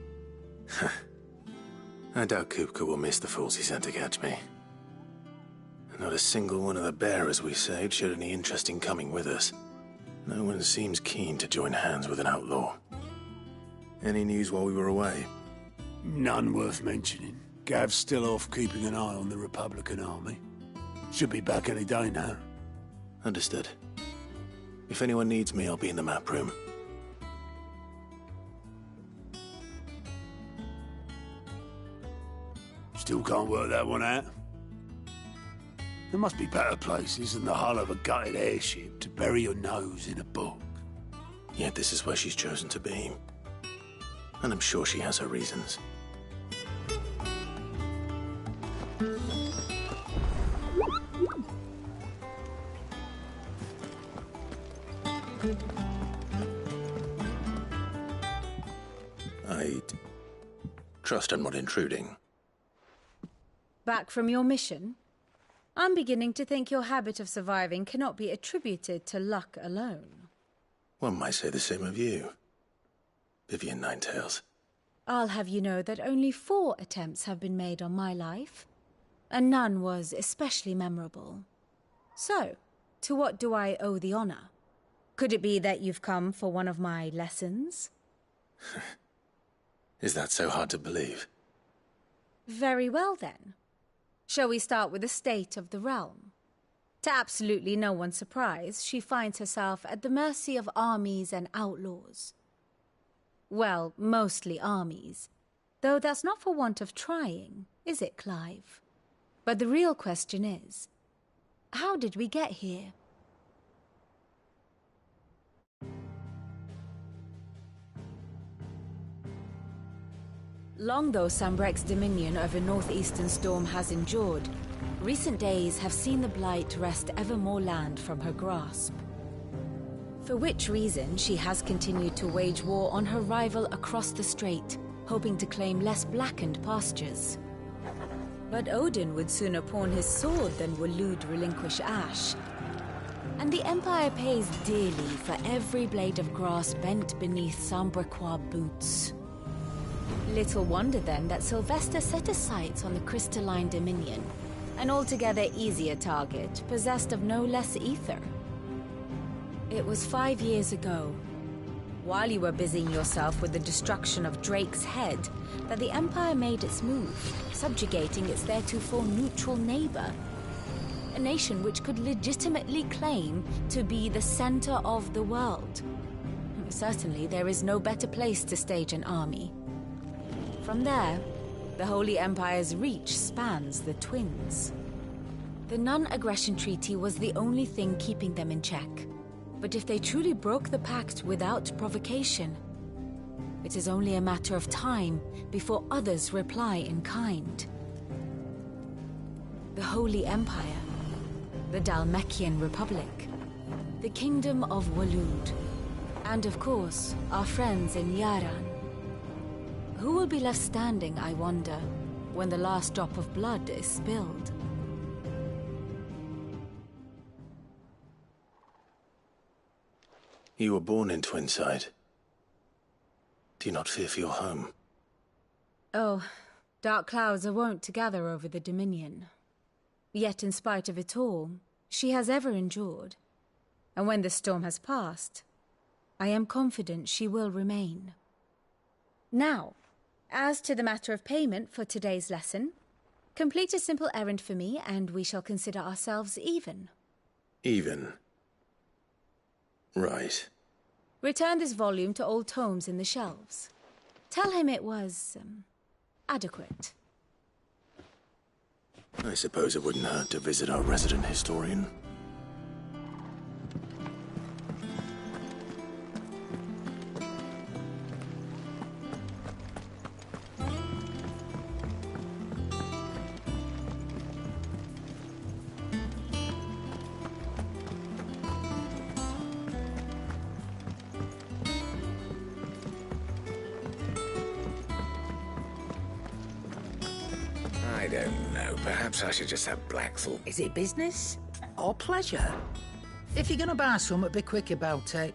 I doubt Kupka will miss the fools he sent to catch me. Not a single one of the bearers we saved showed any interest in coming with us. No one seems keen to join hands with an outlaw. Any news while we were away? None worth mentioning. Gav's still off keeping an eye on the Republican army. Should be back any day now. Understood. If anyone needs me, I'll be in the map room. Still can't work that one out. There must be better places than the hull of a gutted airship to bury your nose in a book. Yet this is where she's chosen to be. And I'm sure she has her reasons. I trust I'm not intruding. Back from your mission? I'm beginning to think your habit of surviving cannot be attributed to luck alone. One might say the same of you, Vivian Ninetails. I'll have you know that only 4 attempts have been made on my life, and none was especially memorable. So, to what do I owe the honor? Could it be that you've come for one of my lessons? Is that so hard to believe? Very well, then. Shall we start with the state of the realm? To absolutely no one's surprise, she finds herself at the mercy of armies and outlaws. Well, mostly armies. Though that's not for want of trying, is it, Clive? But the real question is, how did we get here? Long though Sambrek's dominion over northeastern Storm has endured, recent days have seen the Blight wrest ever more land from her grasp. For which reason she has continued to wage war on her rival across the strait, hoping to claim less blackened pastures. But Odin would sooner pawn his sword than Waloed relinquish Ash. And the Empire pays dearly for every blade of grass bent beneath Sambrequois boots. Little wonder then that Sylvester set his sights on the Crystalline Dominion, an altogether easier target, possessed of no less ether. It was 5 years ago, while you were busying yourself with the destruction of Drake's head, that the Empire made its move, subjugating its theretofore neutral neighbor. A nation which could legitimately claim to be the center of the world. Certainly, there is no better place to stage an army. From there, the Holy Empire's reach spans the Twins. The non-aggression treaty was the only thing keeping them in check. But if they truly broke the pact without provocation, it is only a matter of time before others reply in kind. The Holy Empire, the Dhalmekian Republic, the Kingdom of Waloed, and of course, our friends in Yaran. Who will be left standing, I wonder, when the last drop of blood is spilled? You were born in Twinside. Do you not fear for your home? Oh, dark clouds are wont to gather over the Dominion. Yet in spite of it all, she has ever endured. And when the storm has passed, I am confident she will remain. Now, as to the matter of payment for today's lesson, complete a simple errand for me and we shall consider ourselves even. Even? Right. Return this volume to old tomes in the shelves. Tell him it was, adequate. I suppose it wouldn't hurt to visit our resident historian. I don't know. Perhaps I should just have Blackthorn. Is it business or pleasure? If you're gonna buy some, be quick about it.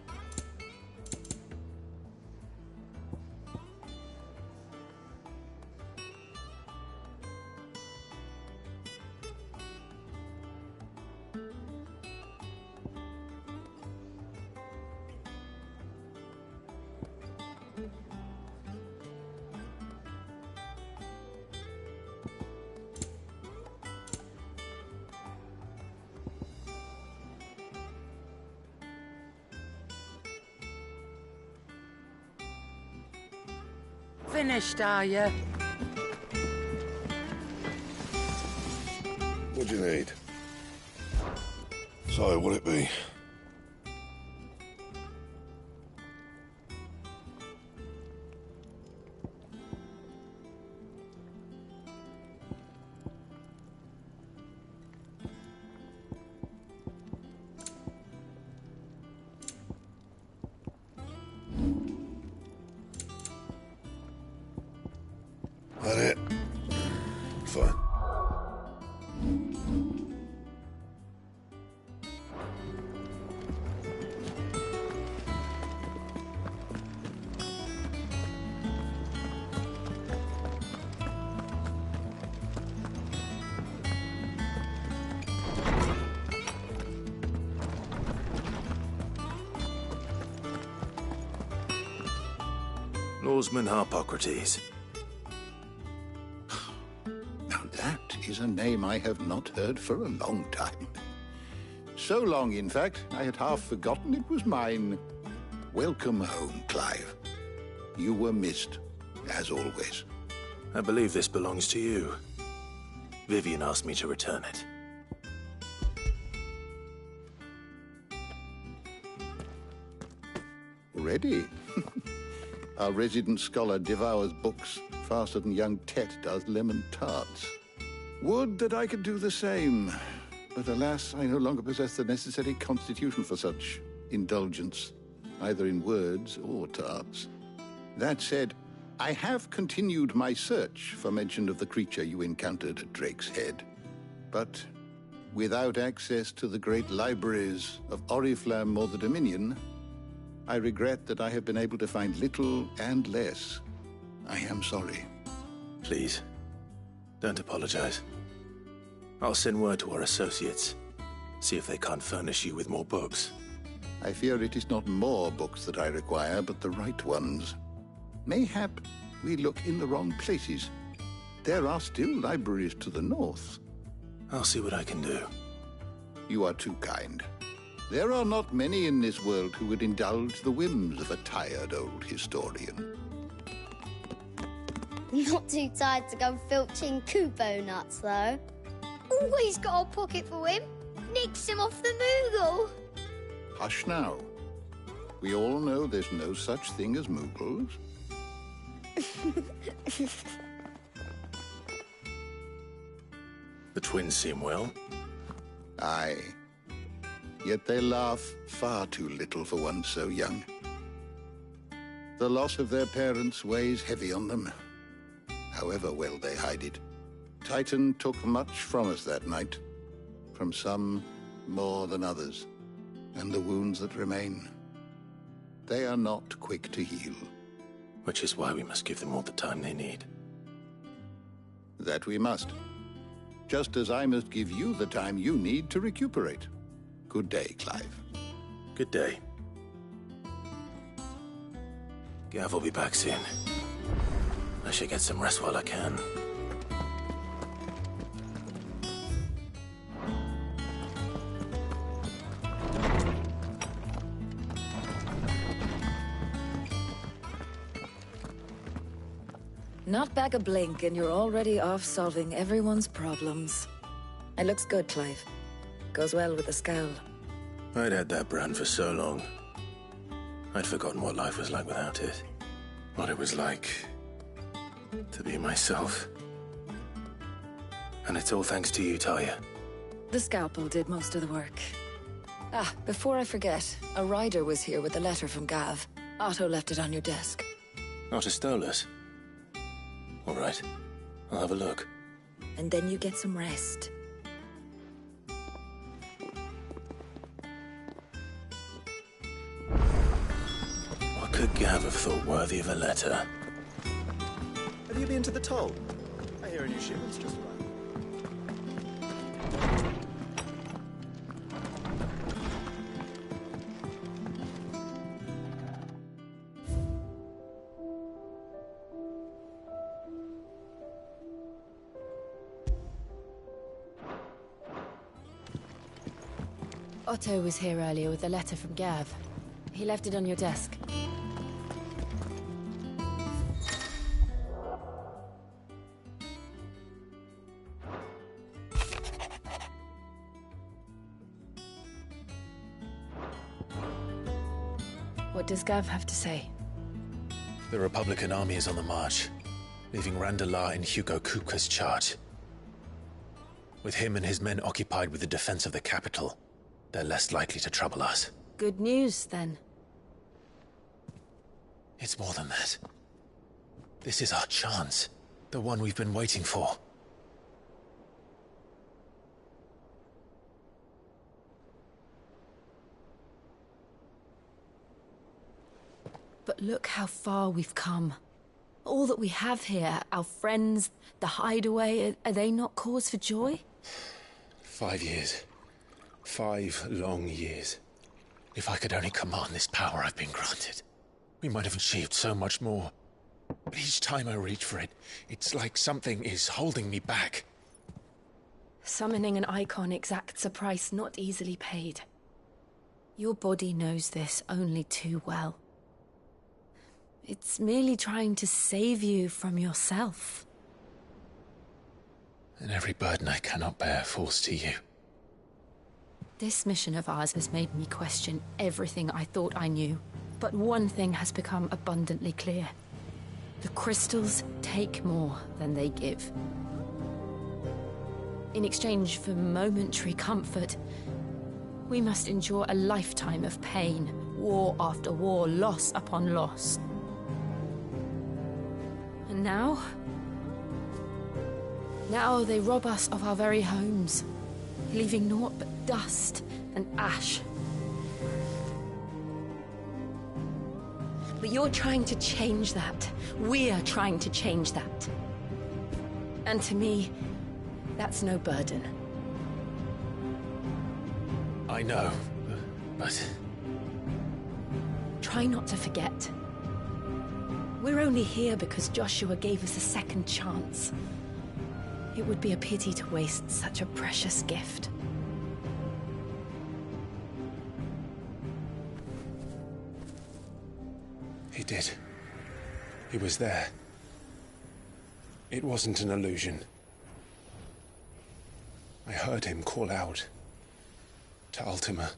Finished, are you? What do you need? Sorry, what'll it be? That it? Fine. Norseman Harpocrates. Now that is a name I have not heard for a long time. So long, in fact, I had half forgotten it was mine. Welcome home, Clive. You were missed, as always. I believe this belongs to you. Vivian asked me to return it. Ready? Our resident scholar devours books faster than young Tet does lemon tarts. Would that I could do the same. But alas, I no longer possess the necessary constitution for such indulgence, either in words or tarts. That said, I have continued my search for mention of the creature you encountered at Drake's Head. But without access to the great libraries of Oriflamme or the Dominion, I regret that I have been able to find little and less. I am sorry. Please, don't apologize. I'll send word to our associates. See if they can't furnish you with more books. I fear it is not more books that I require, but the right ones. Mayhap we look in the wrong places. There are still libraries to the north. I'll see what I can do. You are too kind. There are not many in this world who would indulge the whims of a tired old historian. Not too tired to go filching Kupo nuts, though. Always got a pocket for him. Nicks him off the Moogle. Hush now. We all know there's no such thing as Moogles. The twins seem well. Aye. Yet they laugh far too little for one so young. The loss of their parents weighs heavy on them, however well they hide it. Titan took much from us that night, from some more than others, and the wounds that remain, they are not quick to heal. Which is why we must give them all the time they need. That we must. Just as I must give you the time you need to recuperate. Good day, Clive. Good day. Gav will be back soon. I should get some rest while I can. Not back a blink and you're already off solving everyone's problems. It looks good, Clive. Goes well with the scowl. I'd had that brand for so long. I'd forgotten what life was like without it. What it was like to be myself. And it's all thanks to you, Talia. The scalpel did most of the work. Ah, before I forget, a rider was here with a letter from Gav. Otto left it on your desk. Otto stole us. All right, I'll have a look. And then you get some rest. could Gav have thought worthy of a letter? Have you been to the toll? I hear a new shipment's just arrived. Otto was here earlier with a letter from Gav. He left it on your desk. What does Gav have to say? The Republican army is on the march, leaving Randalar in Hugo Kupka's charge. With him and his men occupied with the defense of the capital, they're less likely to trouble us. Good news, then. It's more than that. This is our chance. The one we've been waiting for. But look how far we've come. All that we have here, our friends, the hideaway, are they not cause for joy? 5 years. 5 long years. If I could only command this power I've been granted, we might have achieved so much more. But each time I reach for it, it's like something is holding me back. Summoning an icon exacts a price not easily paid. Your body knows this only too well. It's merely trying to save you from yourself. And every burden I cannot bear falls to you. This mission of ours has made me question everything I thought I knew. But one thing has become abundantly clear. The crystals take more than they give. In exchange for momentary comfort, we must endure a lifetime of pain, war after war, loss upon loss. And now they rob us of our very homes, leaving naught but dust and ash. But you're trying to change that. We're trying to change that. And to me, that's no burden. I know, but... Try not to forget. We're only here because Joshua gave us a second chance. It would be a pity to waste such a precious gift. He did. He was there. It wasn't an illusion. I heard him call out to Ultima.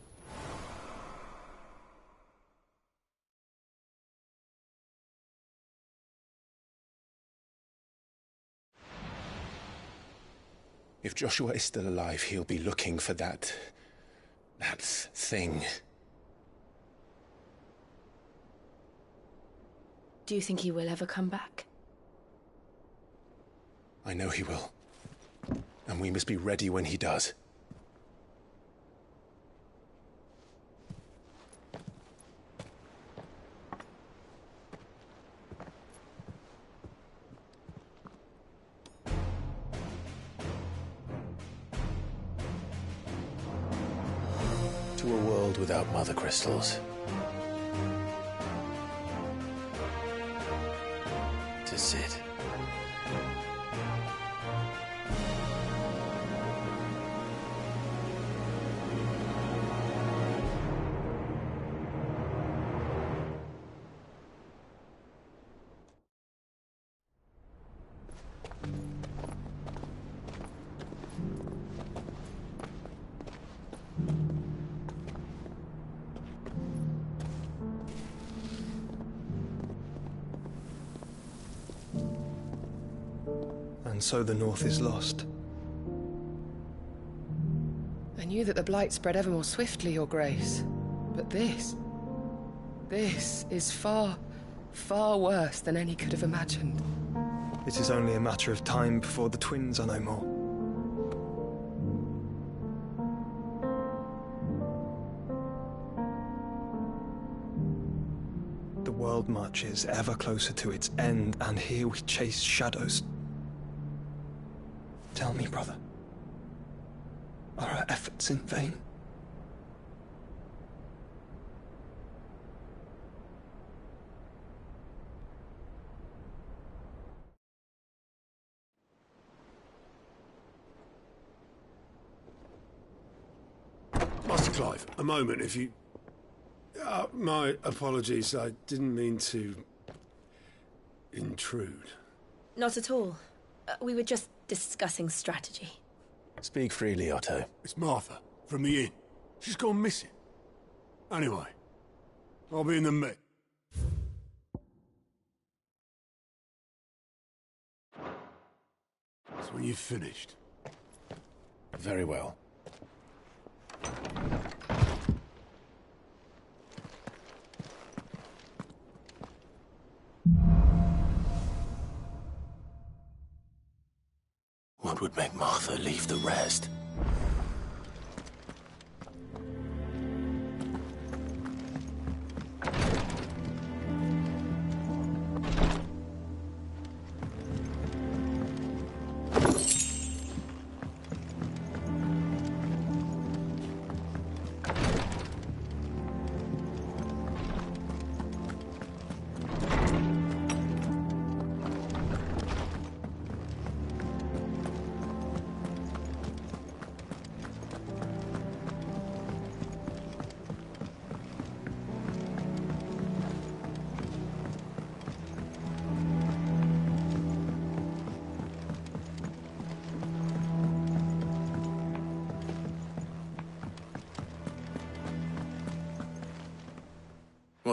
If Joshua is still alive, he'll be looking for that thing. Do you think he will ever come back? I know he will. And we must be ready when he does. To a world without mother crystals. To Sid. And so the North is lost. I knew that the Blight spread ever more swiftly, Your Grace. But this is far, far worse than any could have imagined. It is only a matter of time before the twins are no more. The The world marches ever closer to its end, and here we chase shadows. Tell me, brother, are our efforts in vain? Master Clive, a moment, if you... my apologies, I didn't mean to... intrude. Not at all. We were just discussing strategy. Speak freely, Otto. It's Martha, from the inn. She's gone missing. Anyway, I'll be in the Met. It's when you've finished. Very well. What would make Martha leave the rest?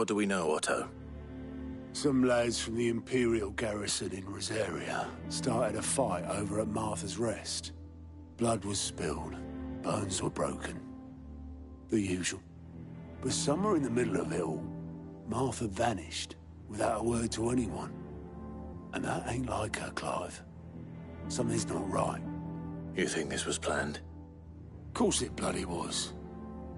What do we know, Otto? Some lads from the Imperial garrison in Rosaria started a fight over at Martha's Rest. Blood was spilled, bones were broken. The usual. But somewhere in the middle of it all, Martha vanished without a word to anyone. And that ain't like her, Clive. Something's not right. You think this was planned? Of course it bloody was.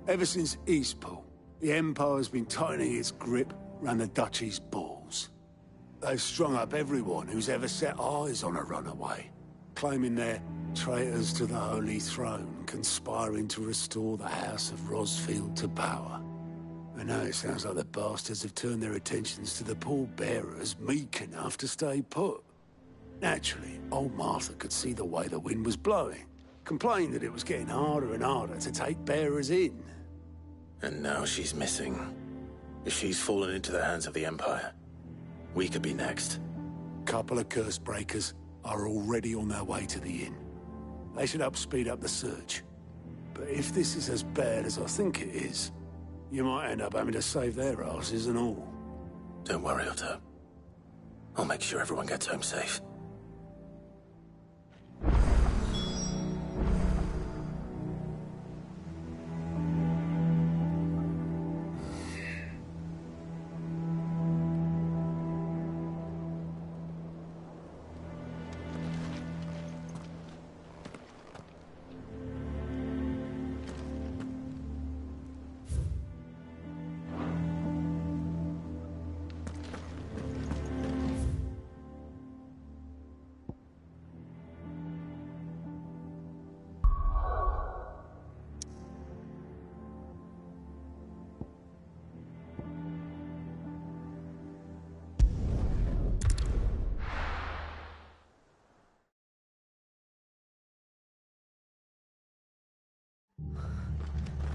Ever since Eastpool, the Empire's been tightening its grip round the Duchy's balls. They've strung up everyone who's ever set eyes on a runaway, claiming they're traitors to the Holy Throne, conspiring to restore the House of Rosfield to power. And now it sounds like the bastards have turned their attentions to the pallbearers meek enough to stay put. Naturally, old Martha could see the way the wind was blowing, complained that it was getting harder and harder to take bearers in. And now she's missing. If she's fallen into the hands of the Empire, we could be next. Couple of curse breakers are already on their way to the inn. They should help speed up the search. But if this is as bad as I think it is, you might end up having to save their asses and all. Don't worry, Otto. I'll make sure everyone gets home safe.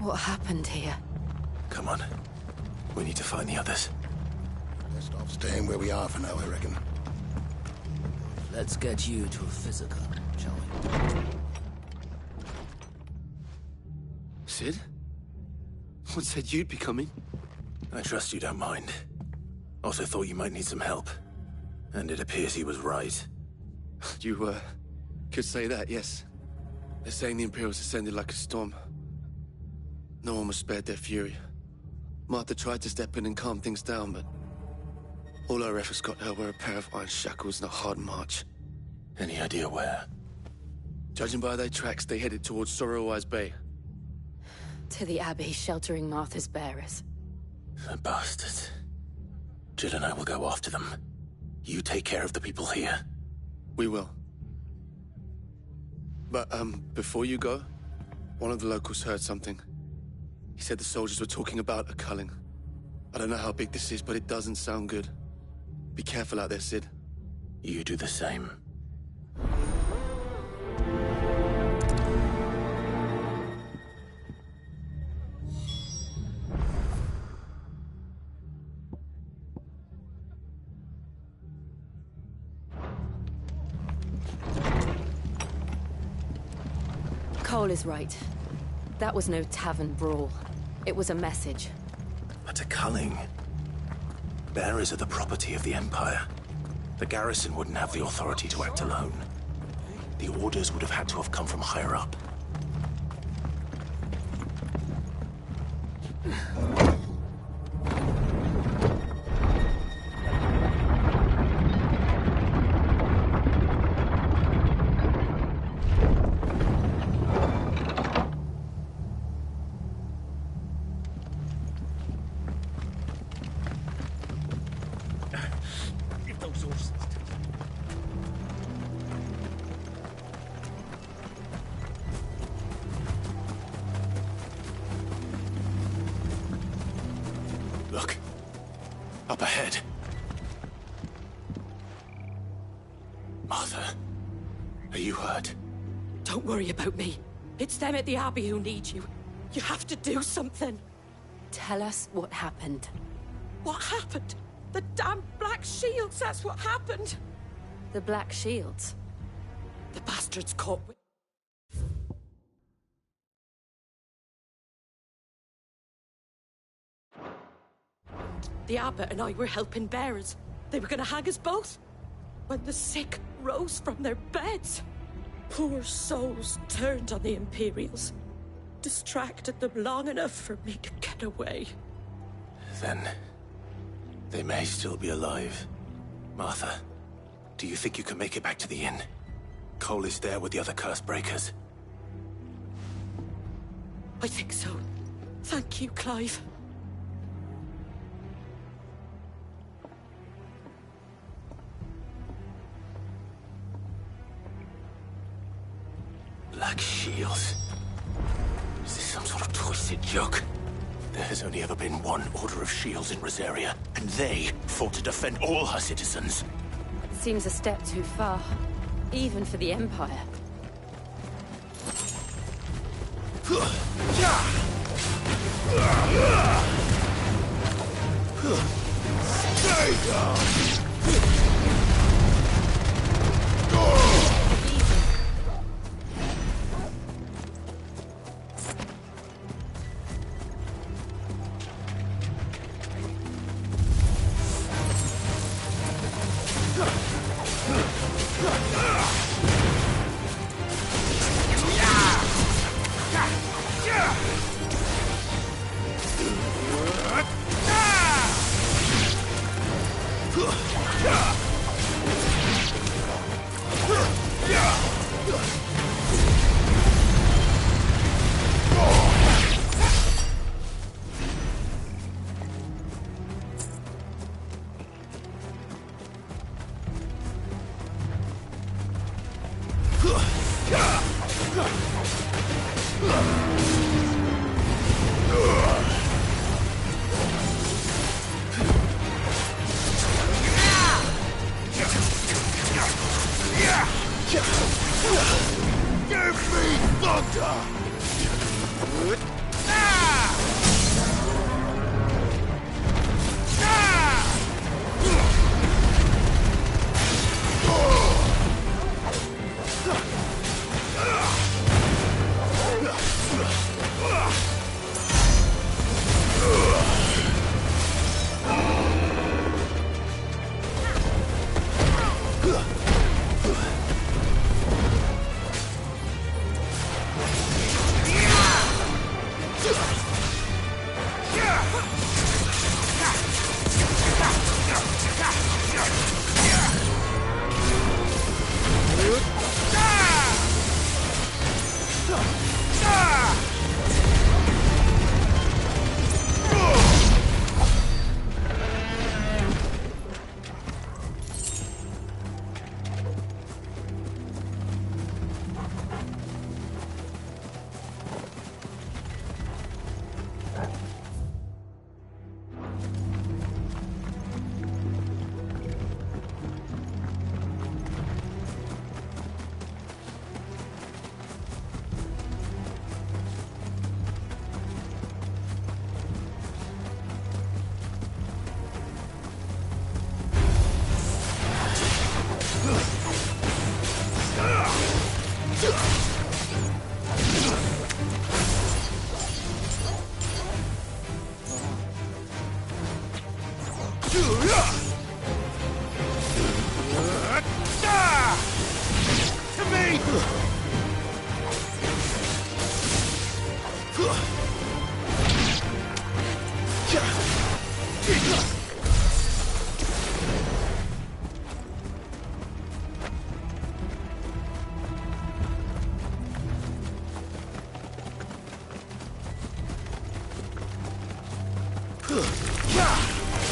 What happened here? Come on. We need to find the others. Best off staying where we are for now, I reckon. Let's get you to a physical, shall we? Sid? What said you'd be coming? I trust you don't mind. Also thought you might need some help. And it appears he was right. You, could say that, yes. They're saying the Imperials ascended like a storm. No one was spared their fury. Martha tried to step in and calm things down, but all our efforts got her were a pair of iron shackles and a hard march. Any idea where? Judging by their tracks, they headed towards Sorrowwise Bay. To the Abbey sheltering Martha's bearers. The bastards. Jill and I will go after them. You take care of the people here. We will. But, before you go, one of the locals heard something. He said the soldiers were talking about a culling. I don't know how big this is, but it doesn't sound good. Be careful out there, Sid. You do the same. Cole is right. That was no tavern brawl. It was a message. But a culling. Bearers are the property of the Empire. The garrison wouldn't have the authority to act alone. The orders would have had to have come from higher up. Look. Up ahead. Martha, are you hurt? Don't worry about me. It's them at the Abbey who need you. You have to do something. Tell us what happened. What happened? The damn Black Shields, that's what happened. The Black Shields? The bastards caught with... The abbot and I were helping bearers. They were gonna hang us both. When the sick rose from their beds, poor souls turned on the Imperials. Distracted them long enough for me to get away. Then... they may still be alive. Martha, do you think you can make it back to the inn? Cole is there with the other curse breakers. I think so. Thank you, Clive. Black Shields. Is this some sort of twisted joke? There has only ever been one Order of Shields in Rosaria, and they fought to defend all her citizens. Seems a step too far, even for the Empire. Stay down!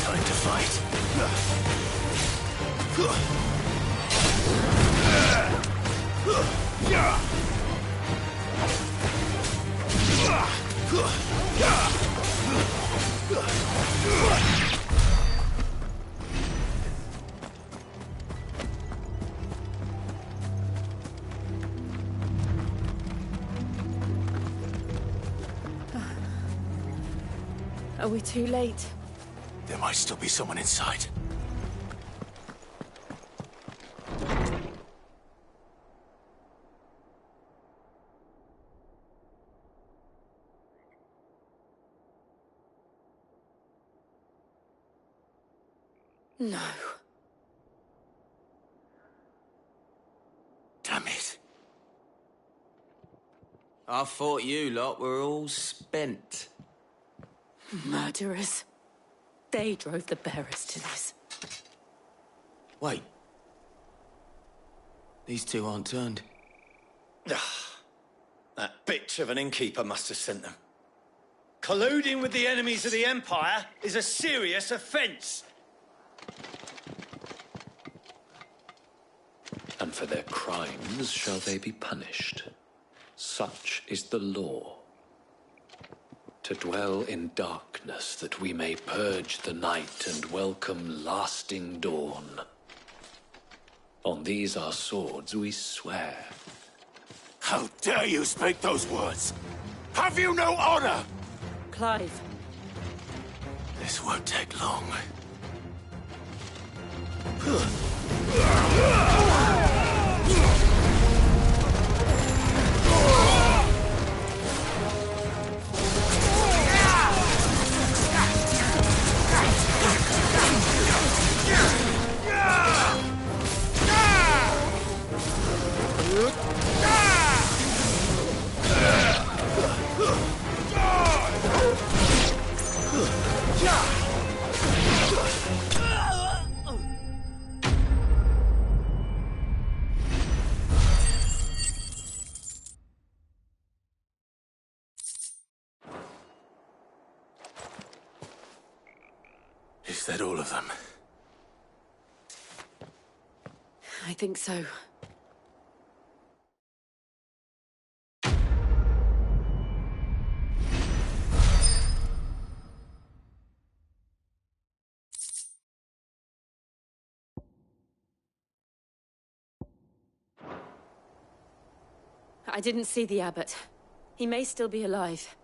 Time to fight. Are we too late? There might still be someone inside. No. Damn it. I thought you lot were all spent. Murderers. They drove the bearers to this. Wait. These two aren't turned. That bitch of an innkeeper must have sent them. Colluding with the enemies of the Empire is a serious offence. And for their crimes shall they be punished. Such is the law. To dwell in darkness that we may purge the night and welcome lasting dawn. On these our swords we swear. How dare you speak those words? Have you no honor? Clive. This won't take long. Is that all of them? I think so. I didn't see the abbot. He may still be alive.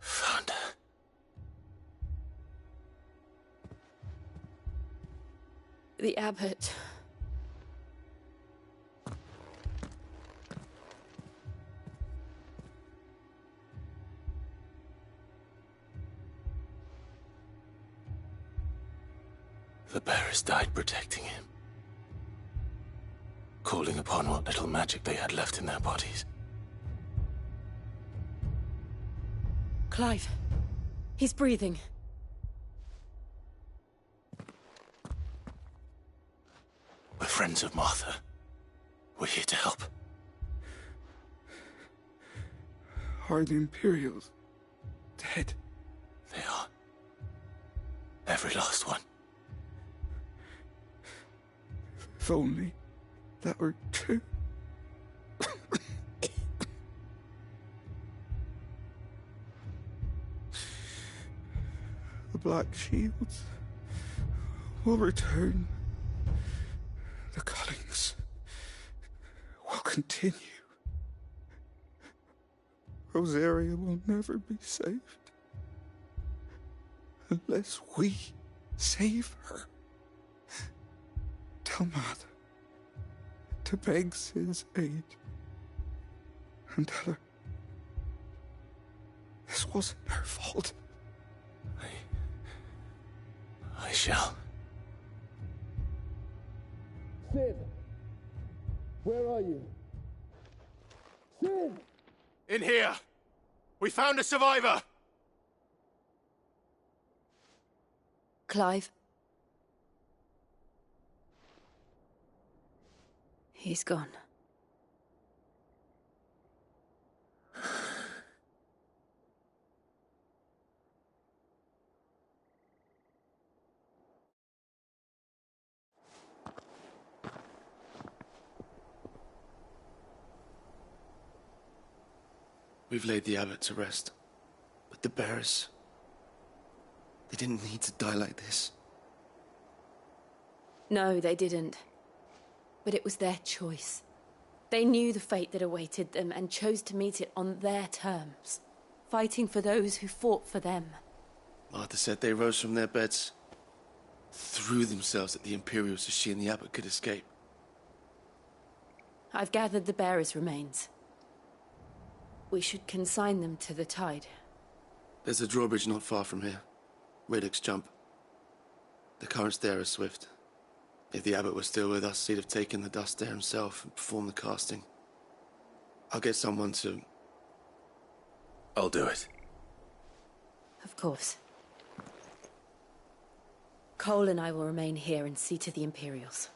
Found her. The abbot. The bearers died protecting him. Calling upon what little magic they had left in their bodies. Clive. He's breathing. We're friends of Martha. We're here to help. Are the Imperials dead? They are. Every last one. If only that were true. The Black Shields will return. The Cullings will continue. Rosaria will never be saved unless we save her. Tell Mother to beg his aid and tell her this wasn't her fault. I shall. Sid! Where are you? Sid! In here! We found a survivor! Clive. He's gone. We've laid the abbot to rest. But the bearers... they didn't need to die like this. No, they didn't. But it was their choice. They knew the fate that awaited them and chose to meet it on their terms, fighting for those who fought for them. Martha said they rose from their beds, threw themselves at the Imperials so she and the abbot could escape. I've gathered the bearers' remains. We should consign them to the tide. There's a drawbridge not far from here. Radix Jump. The currents there are swift. If the abbot was still with us, he'd have taken the dust there himself and performed the casting. I'll get someone to... I'll do it. Of course. Cole and I will remain here and see to the Imperials.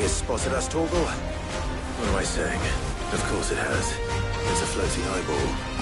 Spotted us, Torgal? What am I saying? Of course it has. It's a floating eyeball.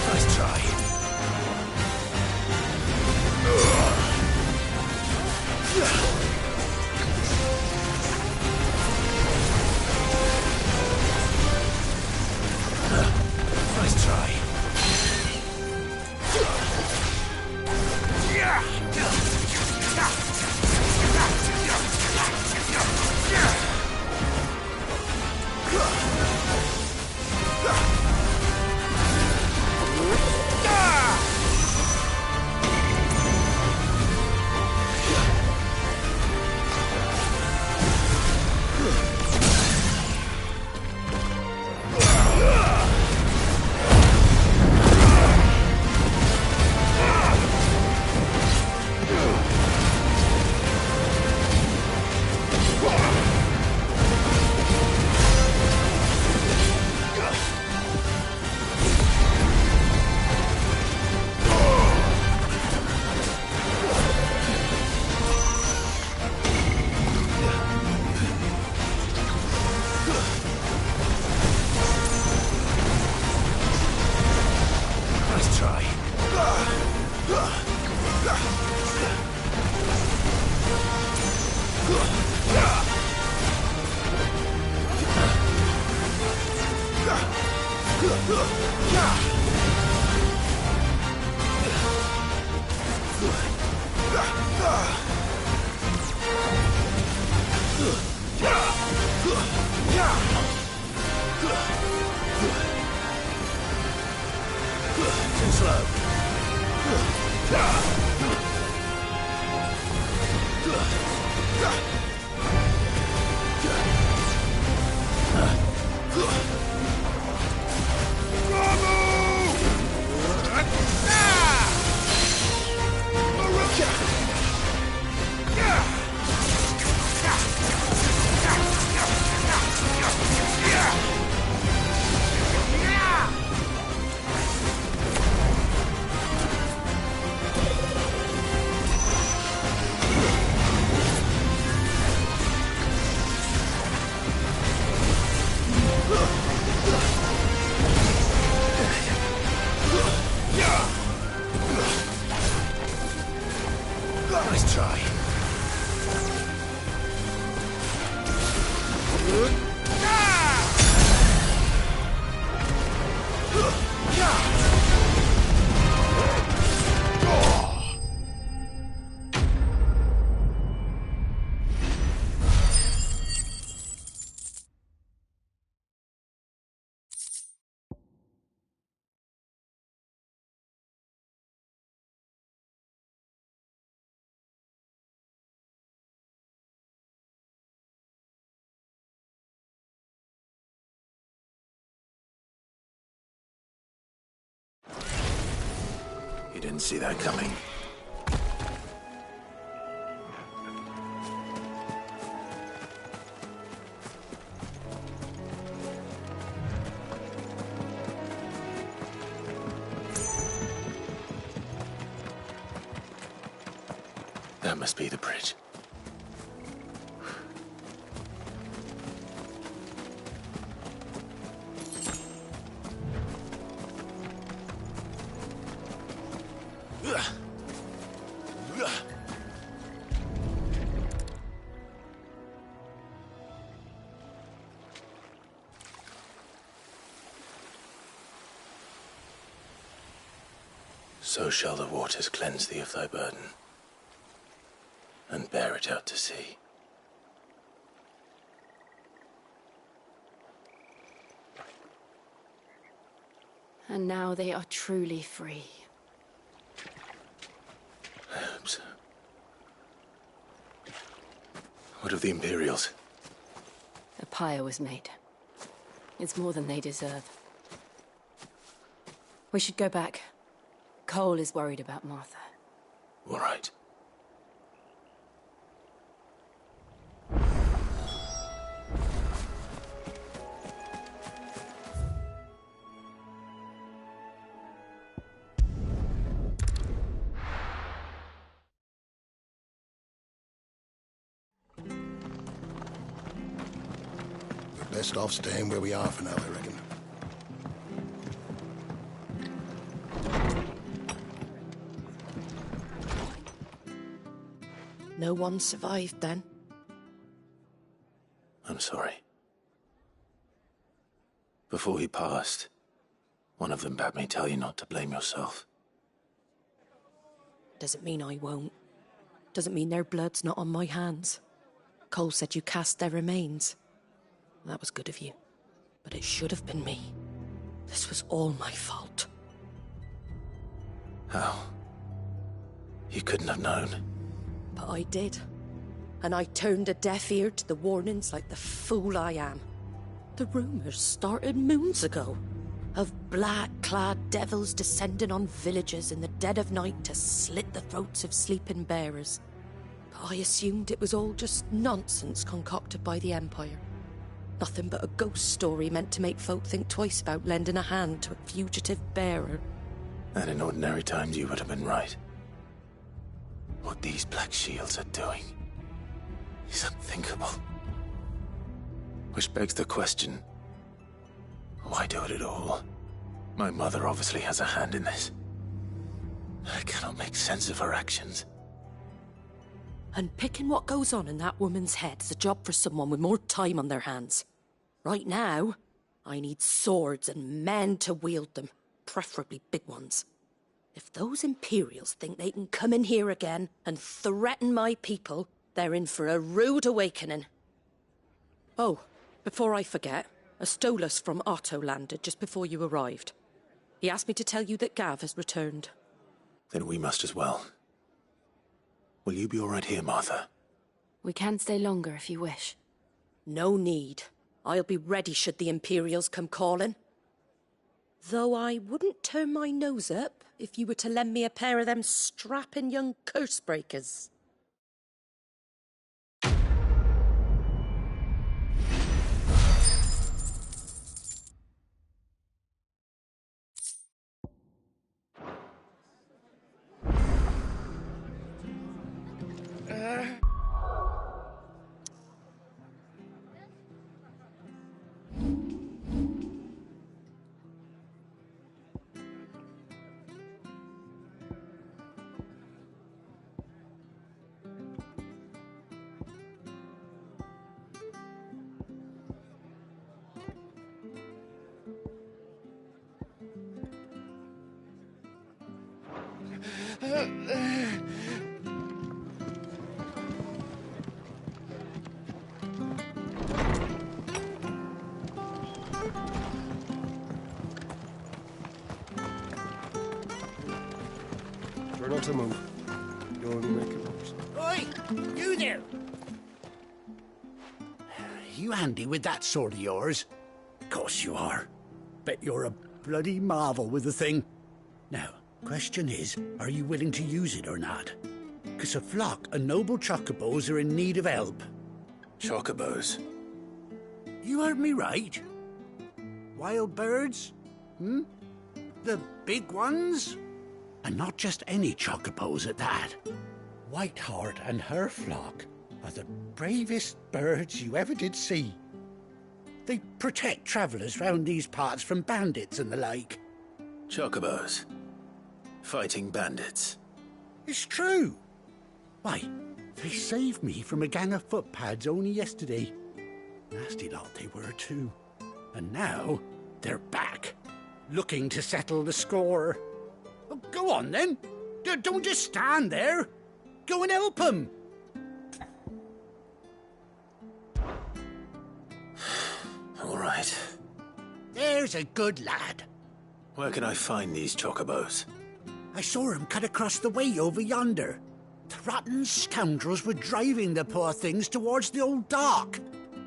Nice try. Nice try. Nice try. Too slow. Nice try. You didn't see that coming. That must be the bridge. So shall the waters cleanse thee of thy burden, and bear it out to sea. And now they are truly free. I hope so. What of the Imperials? A pyre was made. It's more than they deserve. We should go back. Cole is worried about Martha. All right. Best off staying where we are for now, I reckon. No one survived then? I'm sorry. Before he passed, one of them bade me tell you not to blame yourself. Doesn't mean I won't. Doesn't mean their blood's not on my hands. Cole said you cast their remains. That was good of you. But it should have been me. This was all my fault. How? You couldn't have known. But I did. And I turned a deaf ear to the warnings like the fool I am. The rumours started moons ago. Of black-clad devils descending on villages in the dead of night to slit the throats of sleeping bearers. But I assumed it was all just nonsense concocted by the Empire. Nothing but a ghost story meant to make folk think twice about lending a hand to a fugitive bearer. And in ordinary times you would have been right. What these Black Shields are doing is unthinkable. Which begs the question, why do it at all? My mother obviously has a hand in this. I cannot make sense of her actions. And picking what goes on in that woman's head is a job for someone with more time on their hands. Right now, I need swords and men to wield them, preferably big ones. If those Imperials think they can come in here again and threaten my people, they're in for a rude awakening. Oh, before I forget, a Stolas from Otto landed just before you arrived. He asked me to tell you that Gav has returned. Then we must as well. Will you be all right here, Martha? We can stay longer if you wish. No need. I'll be ready should the Imperials come calling. Though I wouldn't turn my nose up if you were to lend me a pair of them strapping young curse-breakers. Try not to move. Don't make a noise. Oi! You there! You handy with that sword of yours? Of course you are. Bet you're a bloody marvel with the thing. Now, question is, are you willing to use it or not? 'Cause a flock of noble chocobos are in need of help. Chocobos? You heard me right. Wild birds? Hmm? The big ones? And not just any chocobos at that. Whiteheart and her flock are the bravest birds you ever did see. They protect travellers round these parts from bandits and the like. Chocobos? Fighting bandits? It's true. Why, they saved me from a gang of footpads only yesterday. Nasty lot they were too. And now they're back, looking to settle the score. Well, go on then. Don't just stand there. Go and help them. All right. There's a good lad. Where can I find these chocobos? I saw him cut across the way over yonder. The rotten scoundrels were driving the poor things towards the old dock.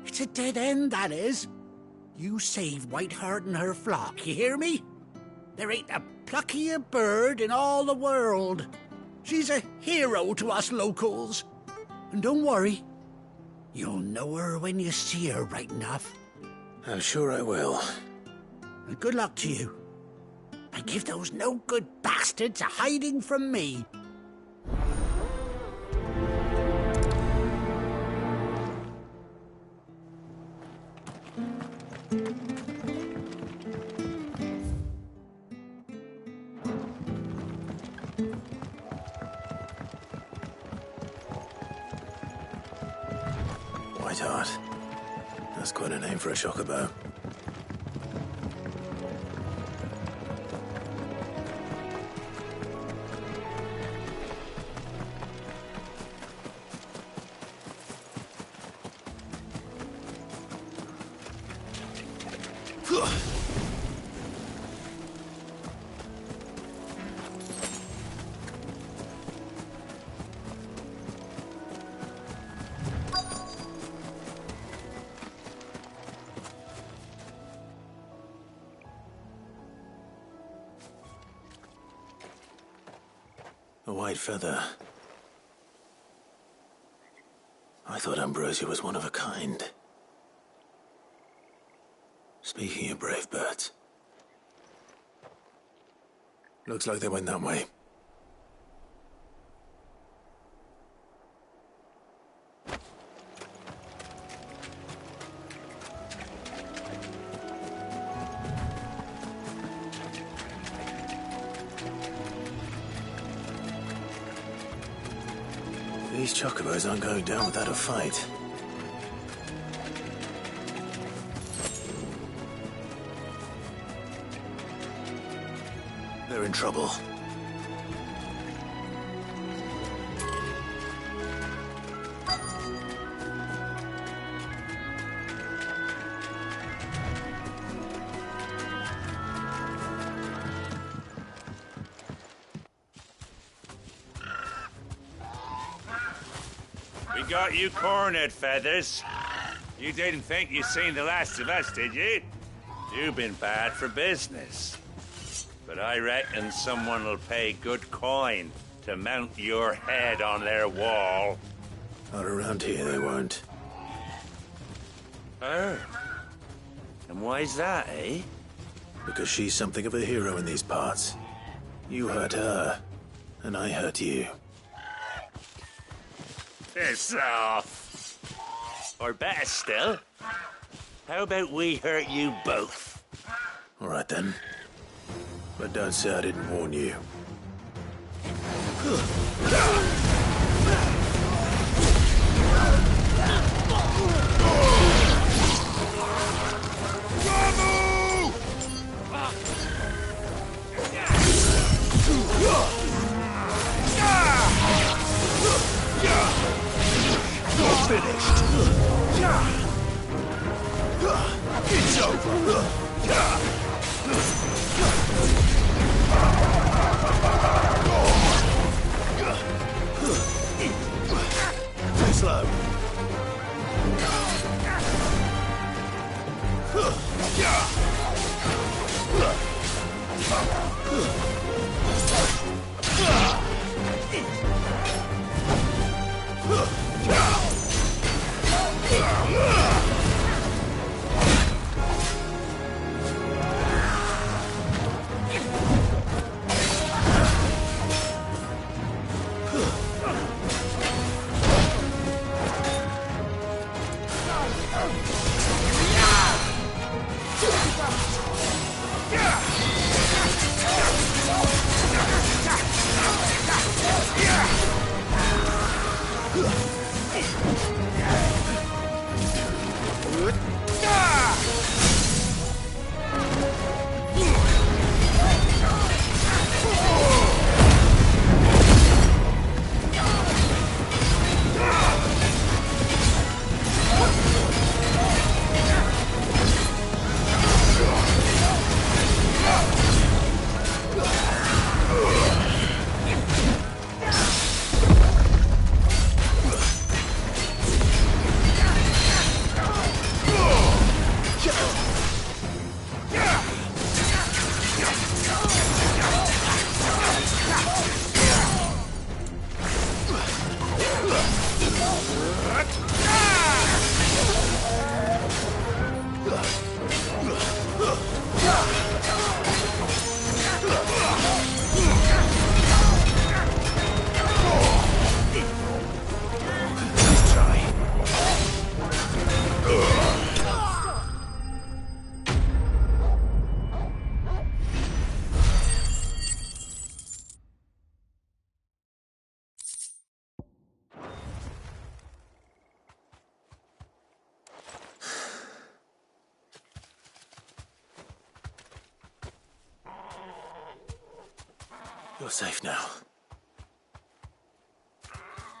It's a dead end, that is. You save Whiteheart and her flock, you hear me? There ain't a pluckier bird in all the world. She's a hero to us locals. And don't worry, you'll know her when you see her right enough. I'm sure I will. And good luck to you. And give those no-good bastards a hiding from me. Whiteheart. That's quite a name for a chocobo. A white feather. I thought Ambrosia was one of a kind. Speaking of brave birds. Looks like they went that way. These chocobos aren't going down without a fight. They're in trouble. We got you cornered, Feathers. You didn't think you'd seen the last of us, did you? You've been bad for business. But I reckon someone will pay good coin to mount your head on their wall. Not around here, they won't. Oh. And why's that, eh? Because she's something of a hero in these parts. You hurt her, and I hurt you. Piss off. Or better still, how about we hurt you both? All right, then. But don't say I didn't warn you. You're finished. It's over. Too slow. You're safe now.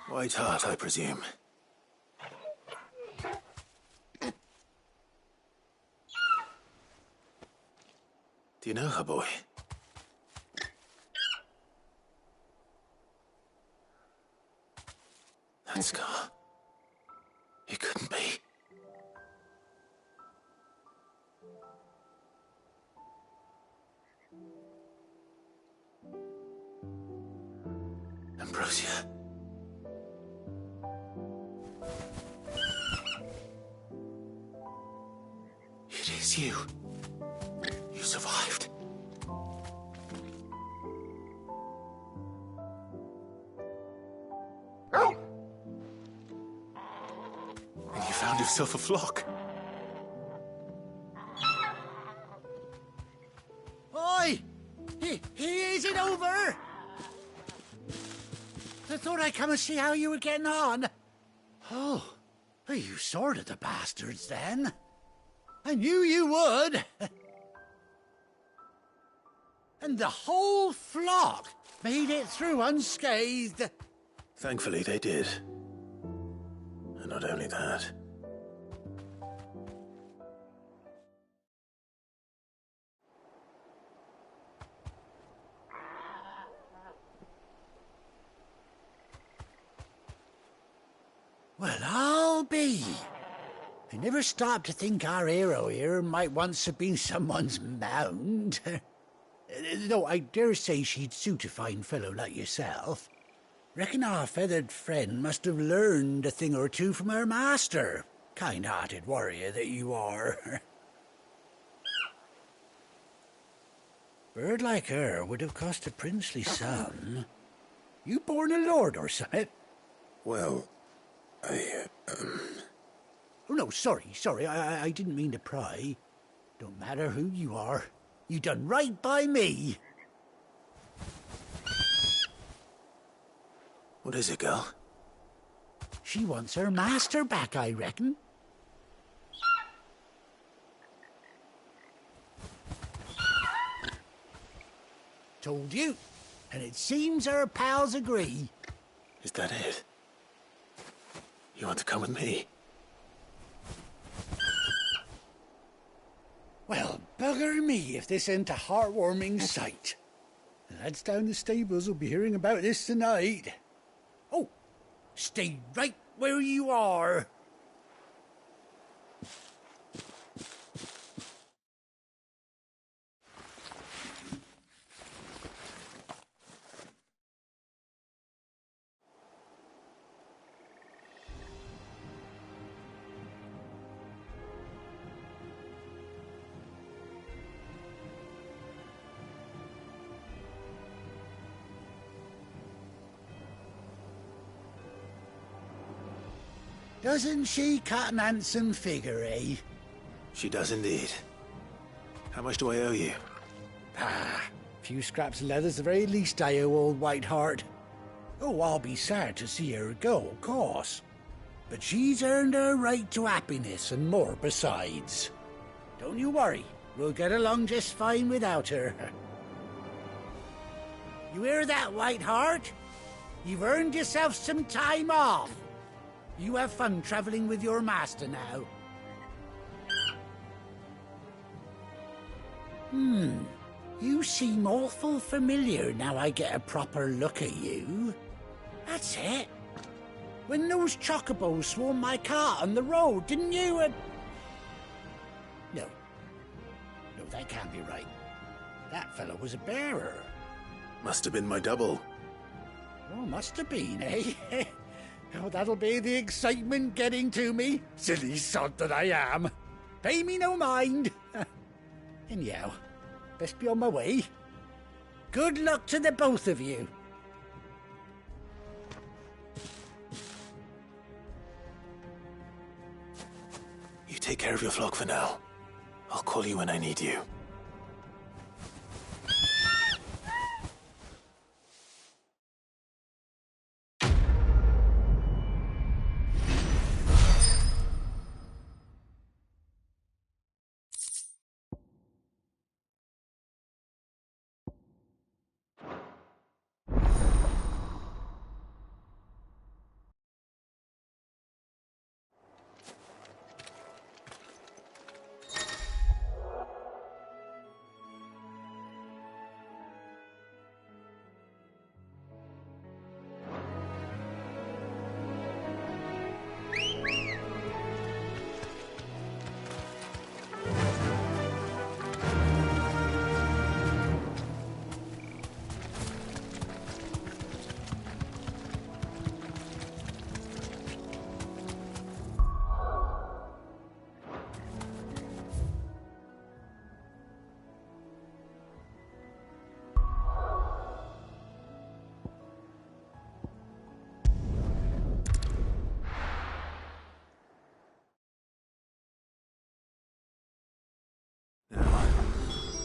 White Hart, I presume. Do you know her, boy? That scar. It couldn't be. Ambrosia. It is you. You survived. And you found yourself a flock. Oi! Is it over? I thought I'd come and see how you were getting on. Oh, well, you sorted the bastards then. I knew you would. And the whole flock made it through unscathed. Thankfully, they did. And not only that. Well, I'll be. I never stopped to think our hero here might once have been someone's mount. Though I dare say she'd suit a fine fellow like yourself. Reckon our feathered friend must have learned a thing or two from her master. Kind-hearted warrior that you are. Bird like her would have cost a princely sum. You born a lord or something? Well, Oh, no, sorry. I didn't mean to pry. Don't matter who you are. You done right by me. What is it, girl? She wants her master back, I reckon. Told you. And it seems her pals agree. Is that it? You want to come with me? Well, bugger me if this ain't a heartwarming sight. The lads down the stables will be hearing about this tonight. Oh, stay right where you are. Doesn't she cut an handsome figure, eh? She does indeed. How much do I owe you? A few scraps of leather's the very least I owe old White Hart. Oh, I'll be sad to see her go, of course. But she's earned her right to happiness and more besides. Don't you worry, we'll get along just fine without her. You hear that, White Hart? You've earned yourself some time off. You have fun traveling with your master now. You seem awful familiar now I get a proper look at you. That's it. When those chocobos swarmed my cart on the road, didn't you? No, that can't be right. That fellow was a bearer. Must have been my double. Oh, must have been, eh? Oh, that'll be the excitement getting to me. Silly sod that I am. Pay me no mind. Anyhow, best be on my way. Good luck to the both of you. You take care of your flock for now. I'll call you when I need you.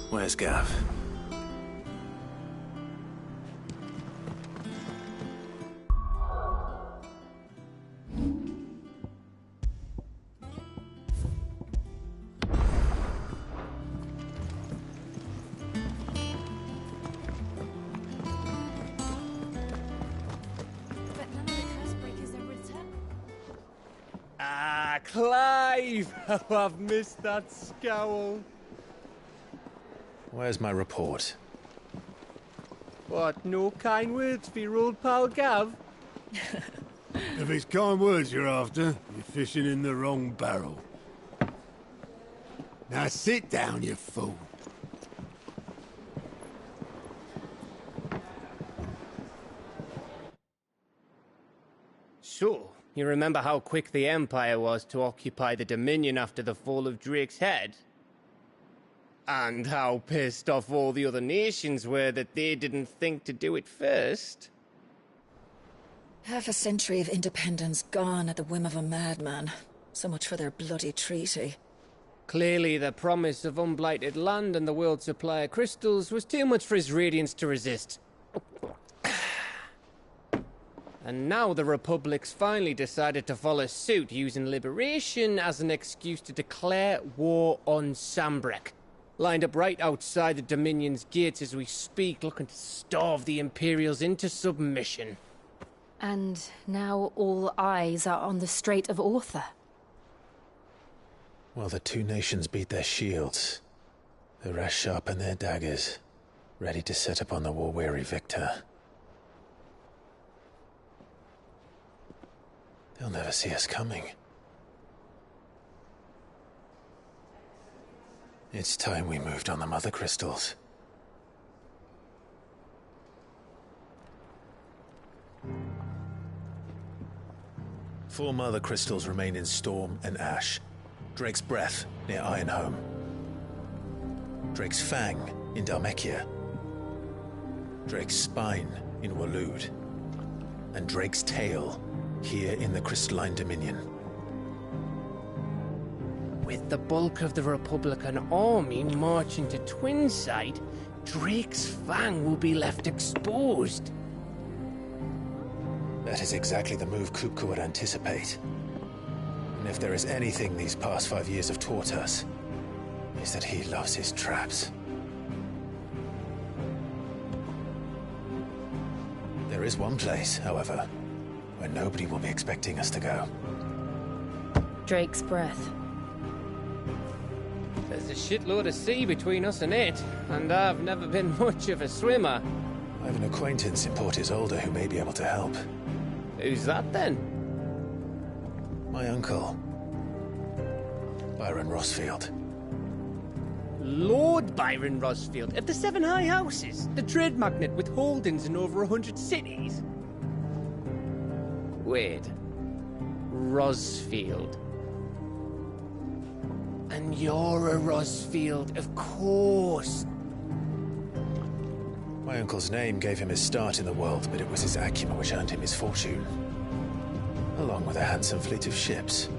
Where's Gav? Ah, Clive! Oh, I've missed that scowl. Where's my report? What, no kind words for your old pal Gav? If it's kind words you're after, you're fishing in the wrong barrel. Now sit down, you fool. So, you remember how quick the Empire was to occupy the Dominion after the fall of Drake's head? And how pissed off all the other nations were that they didn't think to do it first? Half a century of independence gone at the whim of a madman. So much for their bloody treaty. Clearly, the promise of unblighted land and the world's supply of crystals was too much for his radiance to resist. And now the Republic's finally decided to follow suit, using liberation as an excuse to declare war on Sambrek. Lined up right outside the Dominion's gates as we speak, looking to starve the Imperials into submission. And now all eyes are on the Strait of Author. Well, the two nations beat their shields. The rest sharpen their daggers, ready to set upon the war-weary victor. They'll never see us coming. It's time we moved on the Mother Crystals. Four Mother Crystals remain in Storm and Ash. Drake's Breath near Ironhome. Drake's Fang in Dhalmekia. Drake's Spine in Waloed. And Drake's Tail here in the Crystalline Dominion. With the bulk of the Republican army marching to Twinside, Drake's Fang will be left exposed. That is exactly the move Kupka would anticipate. And if there is anything these past 5 years have taught us, is that he loves his traps. There is one place, however, where nobody will be expecting us to go. Drake's Breath. There's a shitload of sea between us and it, and I've never been much of a swimmer. I have an acquaintance in Port Isolde who may be able to help. Who's that then? My uncle, Byron Rossfield. Lord Byron Rossfield of the Seven High Houses, the trade magnate with holdings in over 100 cities. Wait, Rossfield. And you're a Rossfield, of course. My uncle's name gave him his start in the world, but it was his acumen which earned him his fortune. Along with a handsome fleet of ships.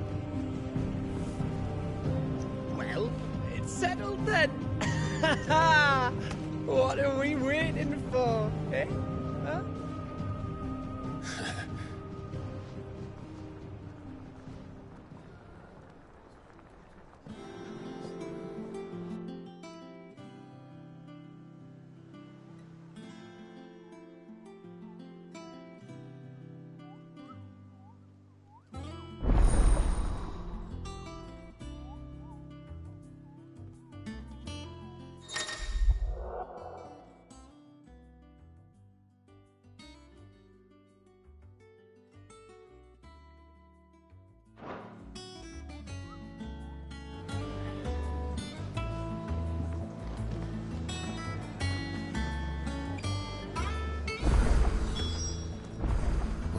Well, it's settled then. What are we waiting for, eh? Huh?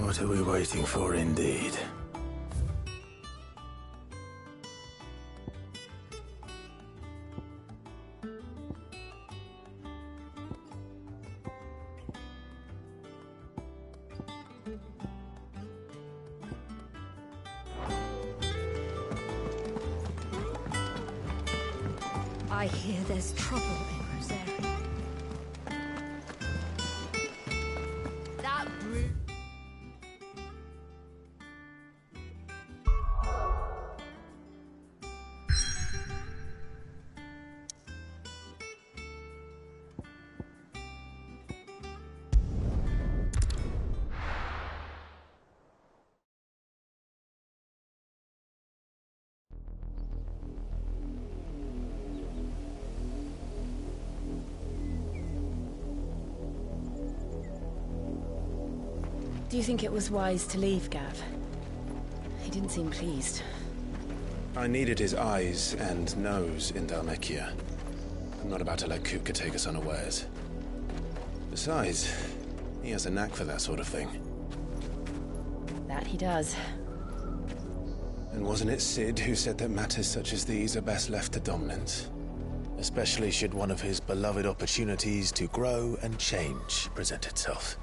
What are we waiting for, indeed? I hear there's trouble in Rosaria. That brute. Do you think it was wise to leave, Gav? He didn't seem pleased. I needed his eyes and nose in Dhalmekia. I'm not about to let Kupka take us unawares. Besides, he has a knack for that sort of thing. That he does. And wasn't it Sid who said that matters such as these are best left to dominance? Especially should one of his beloved opportunities to grow and change present itself.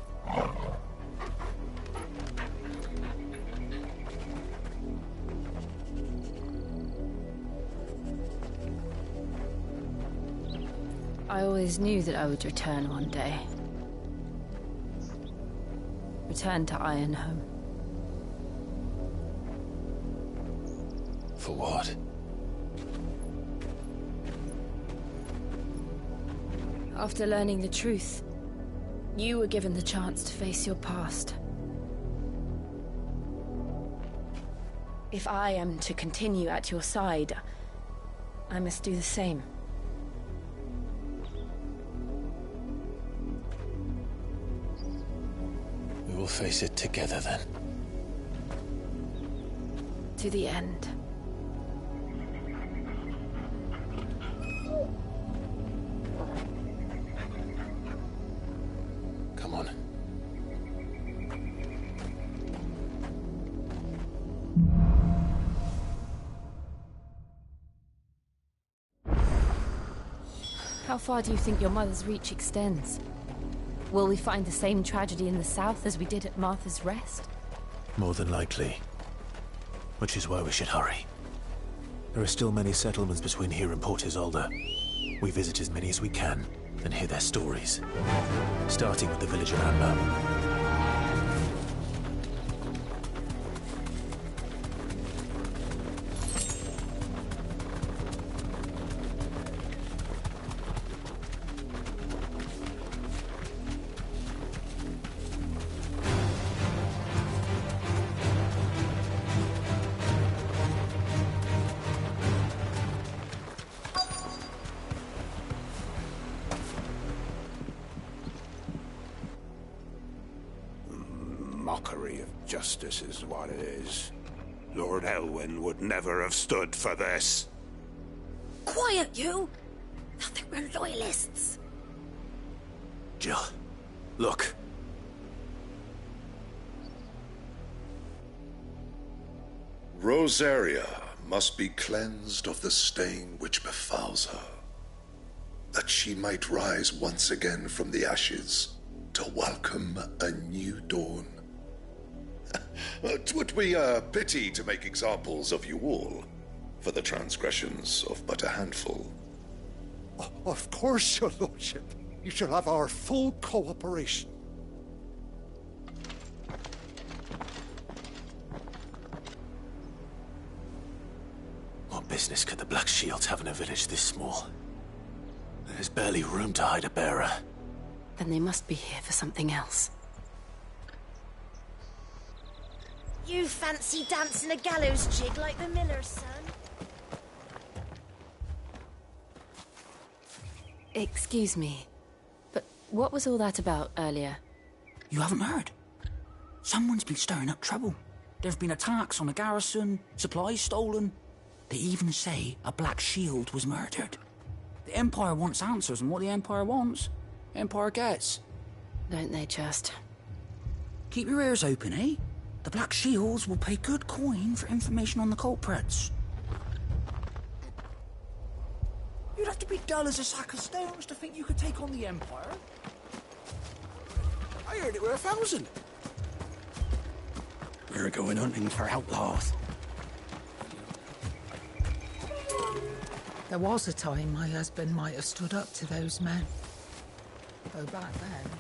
I always knew that I would return one day. Return to Ironhome. For what? After learning the truth, you were given the chance to face your past. If I am to continue at your side, I must do the same. We will face it together then. To the end. Come on. How far do you think your mother's reach extends? Will we find the same tragedy in the south as we did at Martha's Rest? More than likely. Which is why we should hurry. There are still many settlements between here and Port Isolde. We visit as many as we can, and hear their stories. Starting with the village of Amber. Mockery of justice is what it is. Lord Elwyn would never have stood for this. Quiet, you! Thought they were loyalists. Jill, look. Rosaria must be cleansed of the stain which befouls her, that she might rise once again from the ashes to welcome a new dawn. 'Twould be a pity to make examples of you all, for the transgressions of but a handful. Of course, your lordship. You shall have our full cooperation. What business could the Black Shields have in a village this small? There's barely room to hide a bearer. Then they must be here for something else. You fancy dancing a gallows jig like the miller's son? Excuse me, but what was all that about earlier? You haven't heard? Someone's been stirring up trouble. There've been attacks on the garrison, supplies stolen. They even say a Black Shield was murdered. The Empire wants answers, and what the Empire wants, Empire gets. Don't they just? Keep your ears open, eh? The Black Shields will pay good coin for information on the culprits. You'd have to be dull as a sack of stones to think you could take on the Empire. I heard it were 1,000. We're going hunting for outlaws. There was a time my husband might have stood up to those men. Though back then...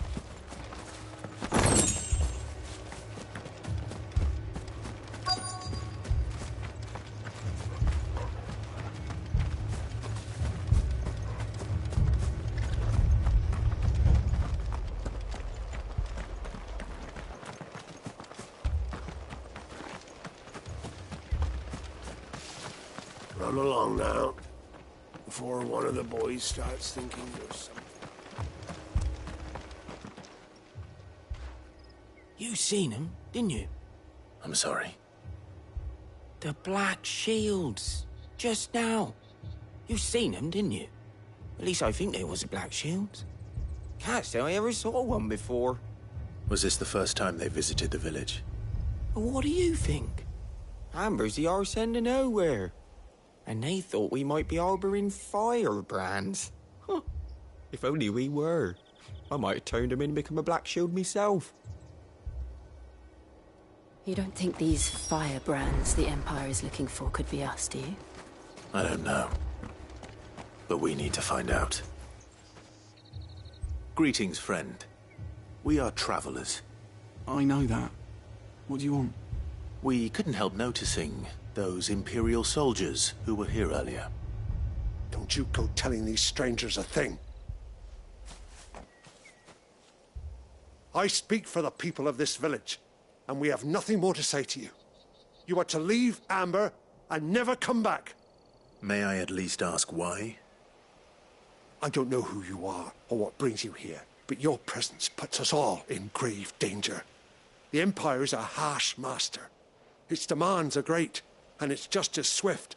Run along now, before one of the boys starts thinking you're something. You seen him, didn't you? I'm sorry. The Black Shields. Just now. You seen them, didn't you? At least I think they was the Black Shields. Can't say I ever saw one before. Was this the first time they visited the village? What do you think? Amber's the arse end of nowhere. And they thought we might be harbouring firebrands. Huh. If only we were. I might have turned them in and become a Black Shield myself. You don't think these firebrands the Empire is looking for could be us, do you? I don't know. But we need to find out. Greetings, friend. We are travelers. I know that. What do you want? We couldn't help noticing those Imperial soldiers who were here earlier. Don't you go telling these strangers a thing. I speak for the people of this village, and we have nothing more to say to you. You are to leave Amber and never come back. May I at least ask why? I don't know who you are or what brings you here, but your presence puts us all in grave danger. The Empire is a harsh master. Its demands are great, and its justice swift.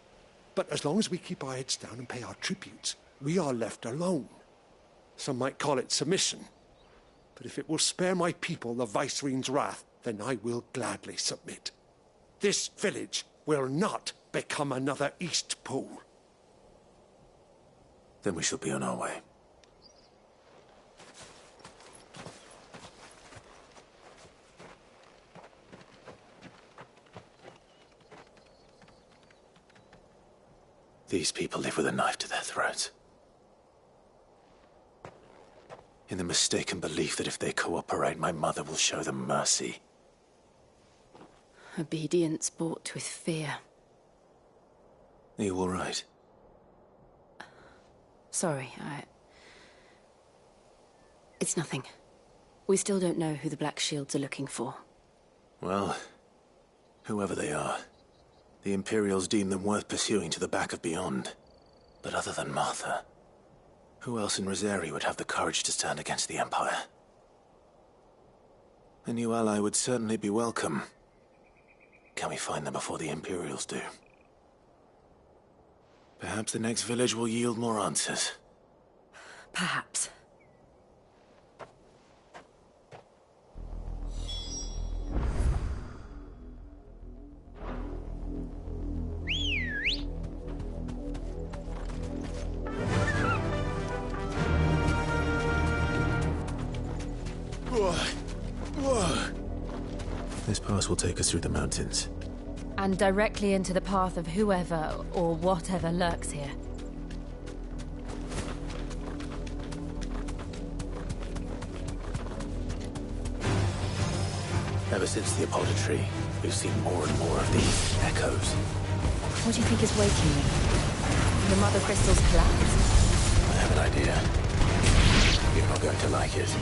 But as long as we keep our heads down and pay our tributes, we are left alone. Some might call it submission. But if it will spare my people the Viceroy's wrath, then I will gladly submit. This village will not become another East Pool. Then we shall be on our way. These people live with a knife to their throats. In the mistaken belief that if they cooperate, my mother will show them mercy. Obedience bought with fear. Are you all right? Sorry, It's nothing. We still don't know who the Black Shields are looking for. Well, whoever they are, the Imperials deem them worth pursuing to the back of beyond. But other than Martha, who else in Rosari would have the courage to stand against the Empire? A new ally would certainly be welcome. Can we find them before the Imperials do? Perhaps the next village will yield more answers. Perhaps. This pass will take us through the mountains. And directly into the path of whoever or whatever lurks here. Ever since the Apollo tree, we've seen more and more of these echoes. What do you think is waking them? The Mother Crystal's collapse? I have an idea. You're not going to like it.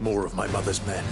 More of my mother's men.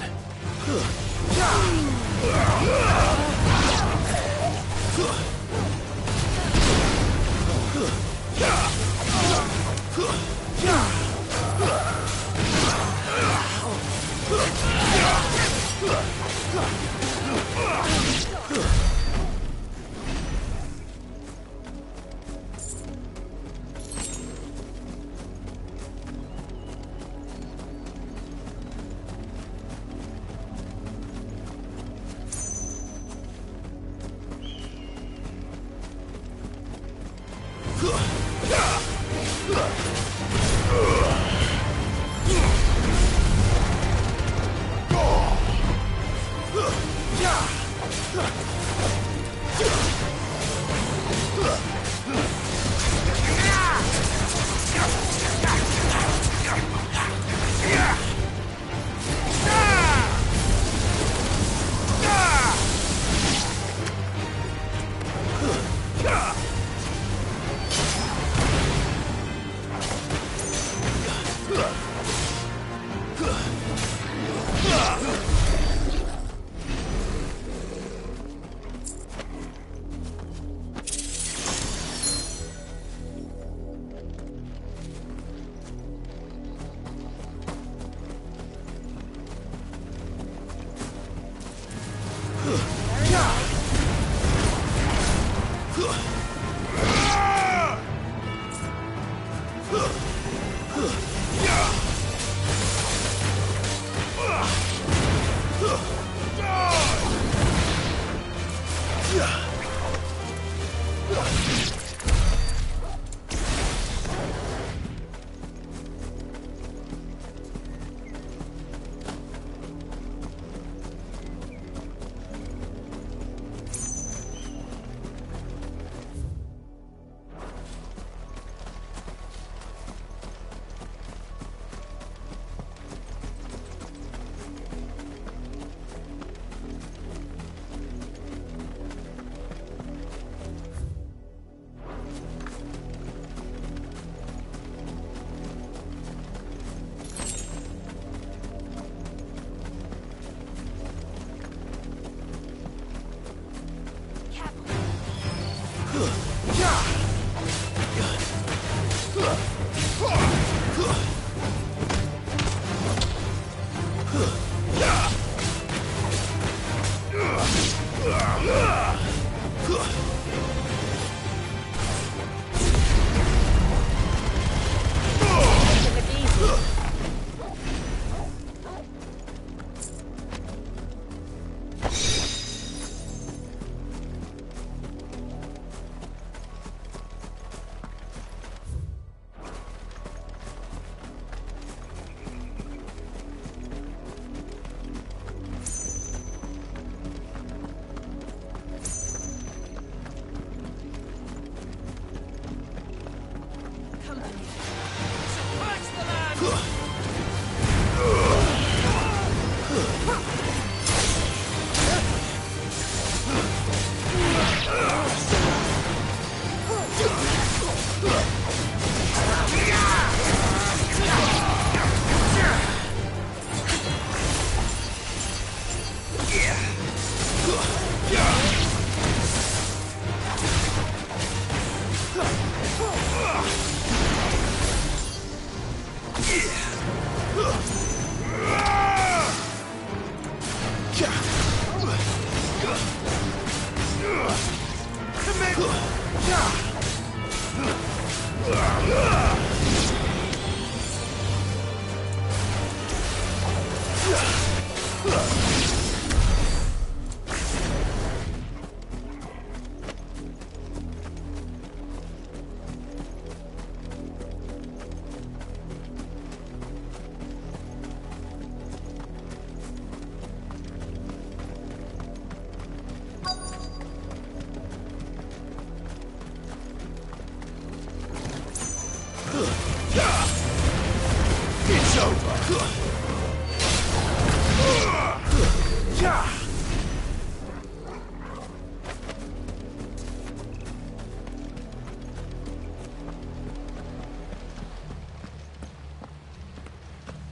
It's over.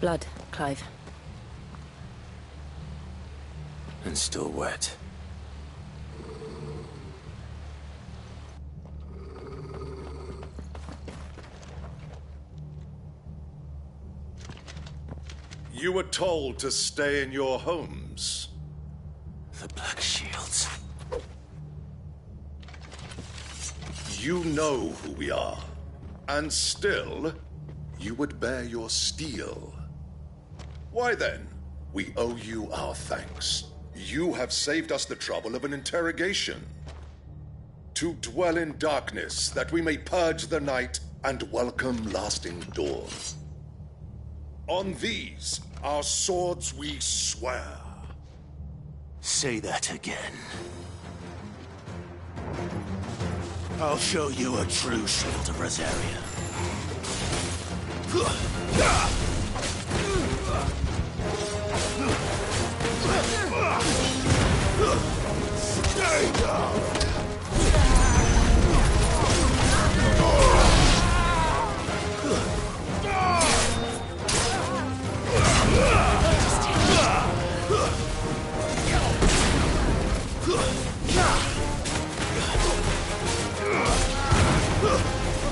Blood, Clive. And still wet. You were told to stay in your homes. The Black Shields. You know who we are. And still, you would bear your steel. Why then, we owe you our thanks. You have saved us the trouble of an interrogation. To dwell in darkness, that we may purge the night and welcome lasting dawn. On these, our swords we swear. Say that again. I'll show you a true shield of Rosaria. Stay down!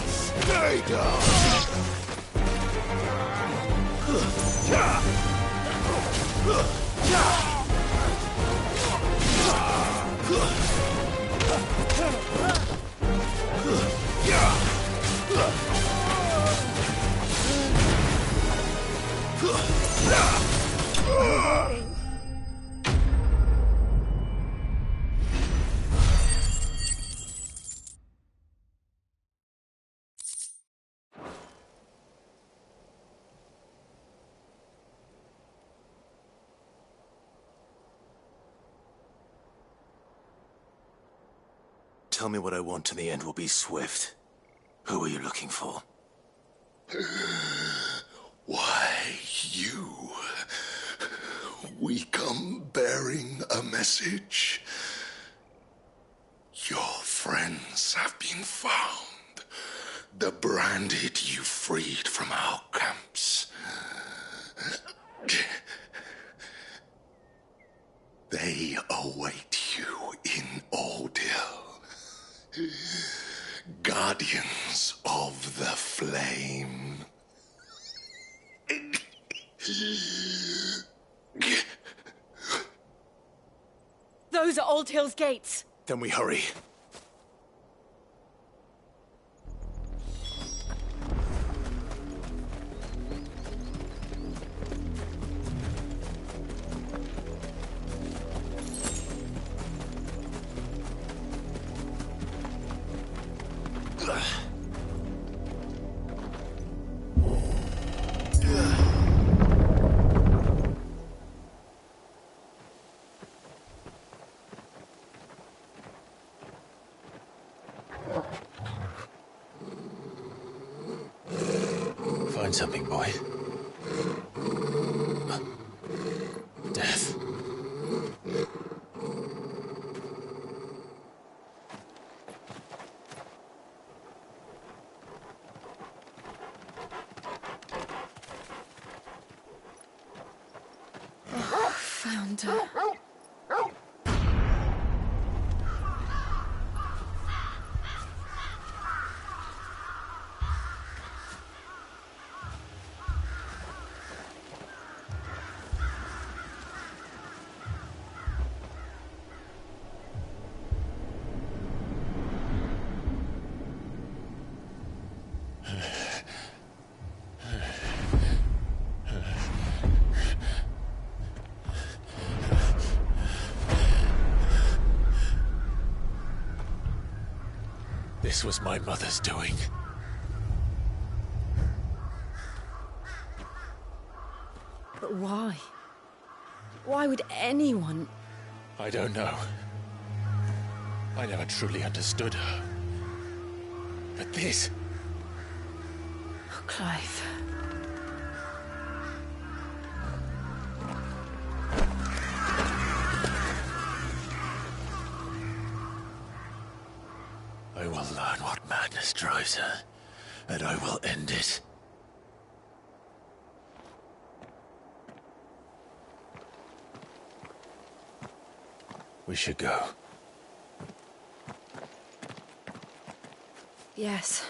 Stay down! Tell me what I want and the end will be swift. Who are you looking for? Why, you. We come bearing a message. Your friends have been found. The branded you freed from our camps. They await you in Ordeal. Guardians of the Flame. Those are Old Hill's gates. Then we hurry. Find something, boy. Death. Found her. This was my mother's doing. But why? Why would anyone? I don't know. I never truly understood her. But this... Oh, Clive. I will learn what madness drives her, and I will end it. We should go. Yes.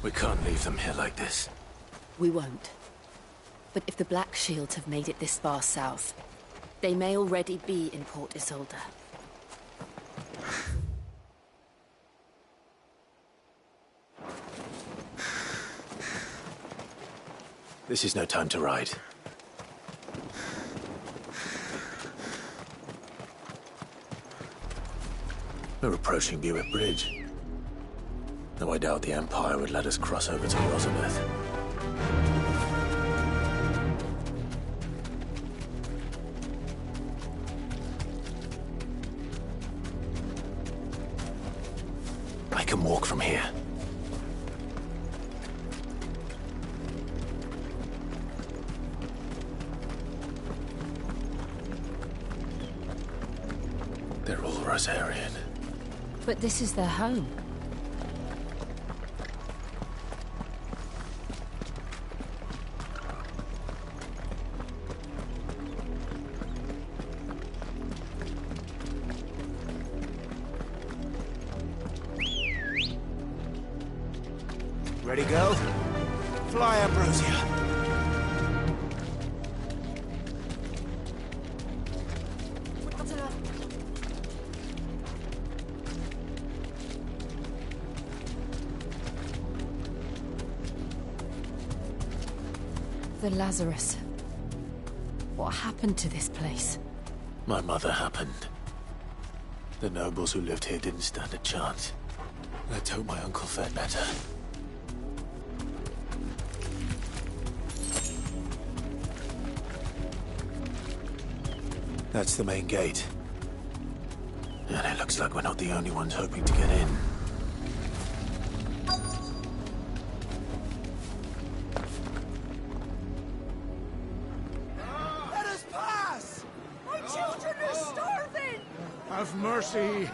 We can't leave them here like this. We won't. But if the Black Shields have made it this far south, they may already be in Port Isolde. This is no time to ride. We're approaching Buick Bridge. Though I doubt the Empire would let us cross over to Rosabeth. I can walk from here. They're all Rosarian. But this is their home. Ready, go? Fly, Ambrosia. The Lazarus. What happened to this place? My mother happened. The nobles who lived here didn't stand a chance. Let's hope my uncle fared better. That's the main gate. And it looks like we're not the only ones hoping to get in. Let us pass! My children are starving! Have mercy.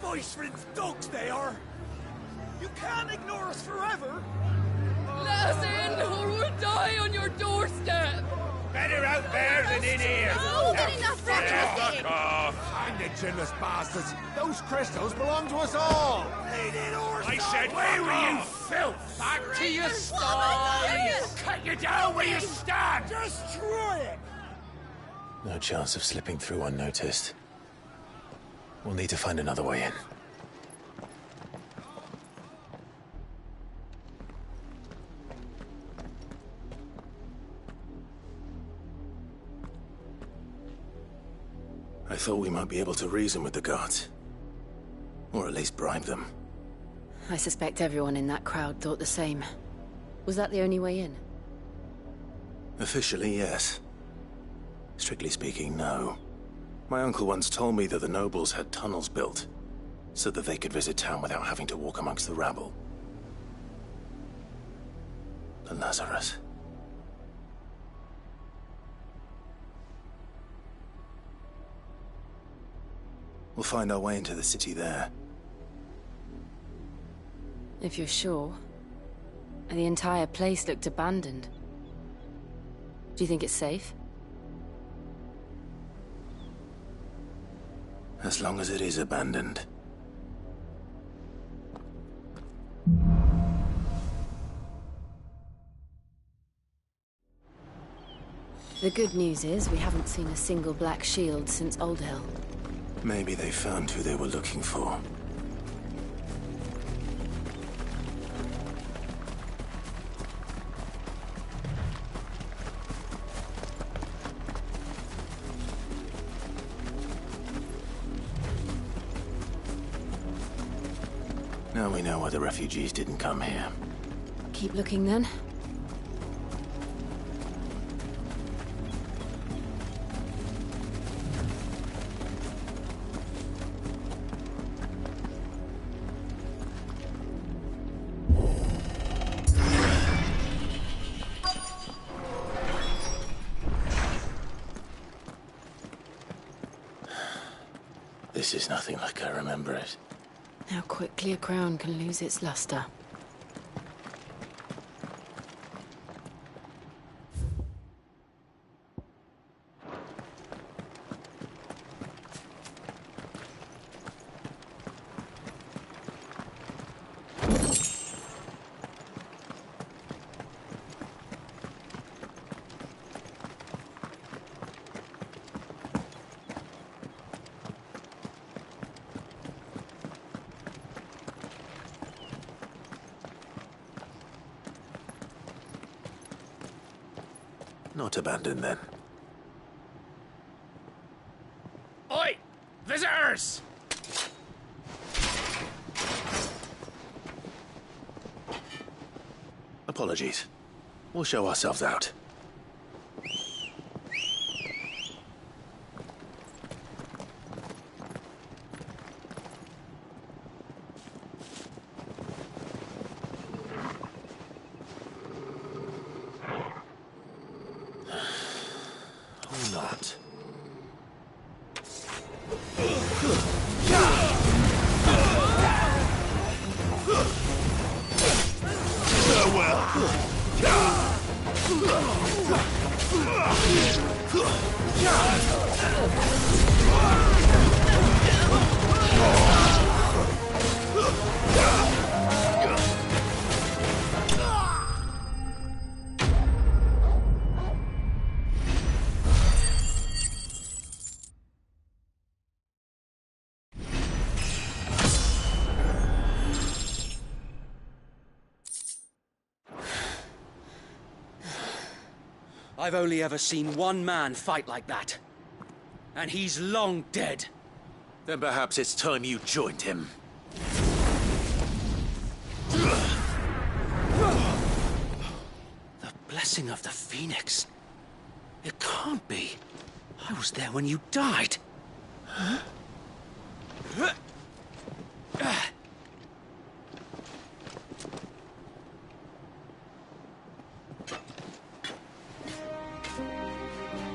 Viceland's dogs they are! You can't ignore us forever! Let us in, or we'll die on your doorstep! Better out there than in here! No, get enough Fuck off! Find the chinless bastards. Those crystals belong to us all. I said, where were you, filth? Back to your sties! Cut you down where you stand! Destroy it! No chance of slipping through unnoticed. We'll need to find another way in. I thought we might be able to reason with the guards. Or at least bribe them. I suspect everyone in that crowd thought the same. Was that the only way in? Officially, yes. Strictly speaking, no. My uncle once told me that the nobles had tunnels built, so that they could visit town without having to walk amongst the rabble. The Lazarus. We'll find our way into the city there. If you're sure. The entire place looked abandoned. Do you think it's safe? As long as it is abandoned. The good news is we haven't seen a single Black Shield since Oldhill. Maybe they found who they were looking for. Now we know why the refugees didn't come here. Keep looking then. This is nothing like I remember it. How quickly a crown can lose its luster. Not abandoned, then. Oi! Visitors! Apologies. We'll show ourselves out. Or not. I've only ever seen one man fight like that. And he's long dead. Then perhaps it's time you joined him. The blessing of the Phoenix. It can't be. I was there when you died. Huh?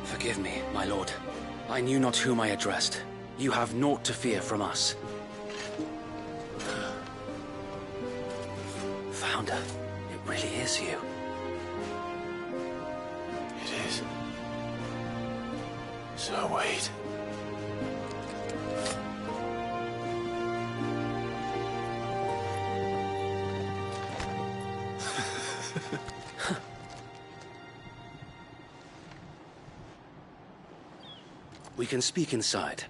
Forgive me, my lord. I knew not whom I addressed. You have naught to fear from us. Founder, it really is you. It is. So wait. We can speak inside.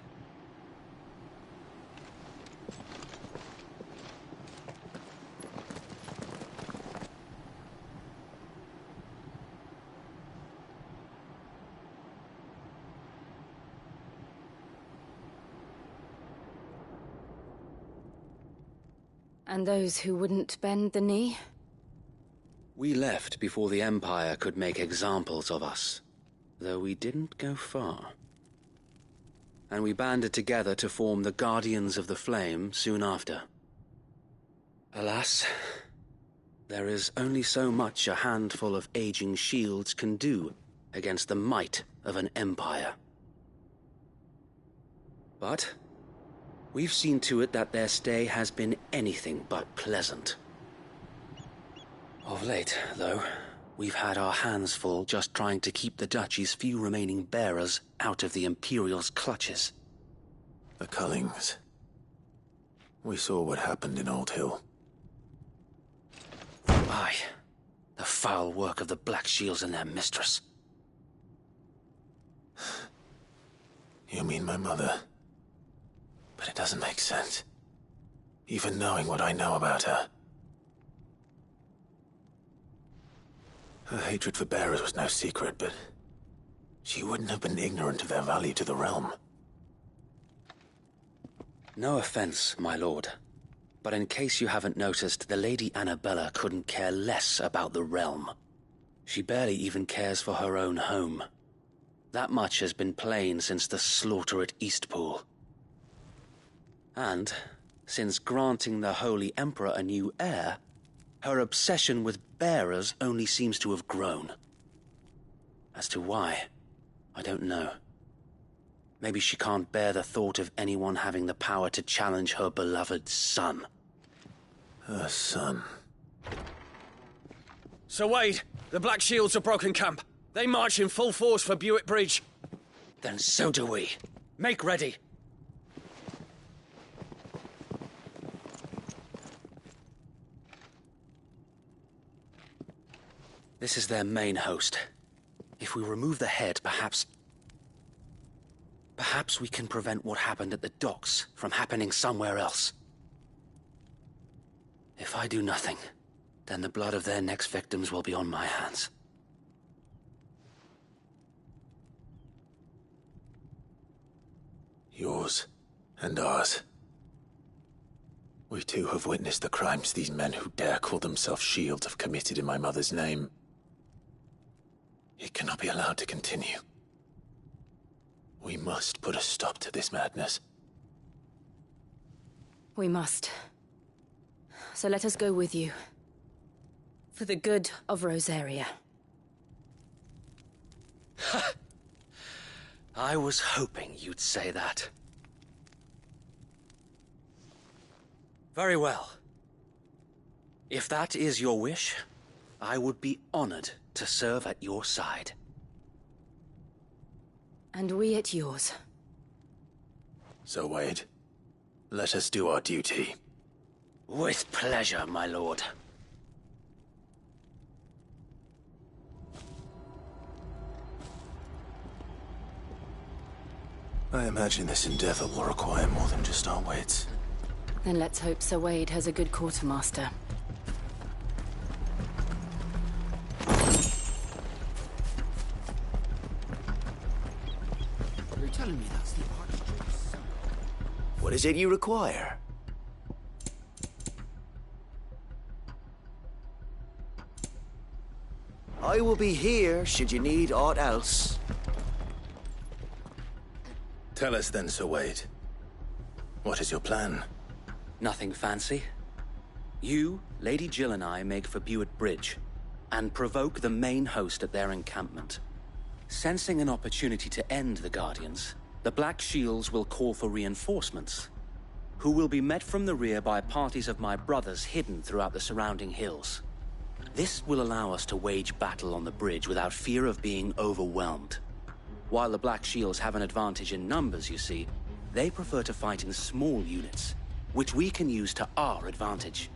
And those who wouldn't bend the knee? We left before the Empire could make examples of us, though we didn't go far. And we banded together to form the Guardians of the Flame soon after. Alas, there is only so much a handful of aging shields can do against the might of an empire. But we've seen to it that their stay has been anything but pleasant. Of late, though, we've had our hands full just trying to keep the Duchy's few remaining bearers out of the Imperial's clutches. The Cullings. We saw what happened in Old Hill. Aye. The foul work of the Black Shields and their mistress. You mean my mother? But it doesn't make sense. Even knowing what I know about her. Her hatred for bearers was no secret, but she wouldn't have been ignorant of their value to the realm. No offense, my lord, but in case you haven't noticed, the Lady Annabella couldn't care less about the realm. She barely even cares for her own home. That much has been plain since the slaughter at Eastpool. And, since granting the Holy Emperor a new heir, her obsession with bearers only seems to have grown. As to why, I don't know. Maybe she can't bear the thought of anyone having the power to challenge her beloved son. Her son. Sir Wade, the Black Shields have broken camp. They march in full force for Buick Bridge. Then so do we. Make ready. This is their main host. If we remove the head, perhaps we can prevent what happened at the docks from happening somewhere else. If I do nothing, then the blood of their next victims will be on my hands. Yours and ours. We too have witnessed the crimes these men who dare call themselves Shields have committed in my mother's name. It cannot be allowed to continue. We must put a stop to this madness. We must. So let us go with you. For the good of Rosaria. I was hoping you'd say that. Very well. If that is your wish, I would be honored to serve at your side. And we at yours. So, Wade, let us do our duty. With pleasure, my lord. I imagine this endeavor will require more than just our wits. Then let's hope Sir Wade has a good quartermaster. You're telling me that's the Archduke's... What is it you require? I will be here should you need aught else. Tell us then, Sir Wade. What is your plan? Nothing fancy. You, Lady Jill and I make for Buick Bridge, and provoke the main host at their encampment. Sensing an opportunity to end the Guardians, the Black Shields will call for reinforcements, who will be met from the rear by parties of my brothers hidden throughout the surrounding hills. This will allow us to wage battle on the bridge without fear of being overwhelmed. While the Black Shields have an advantage in numbers, you see, they prefer to fight in small units, which we can use to our advantage.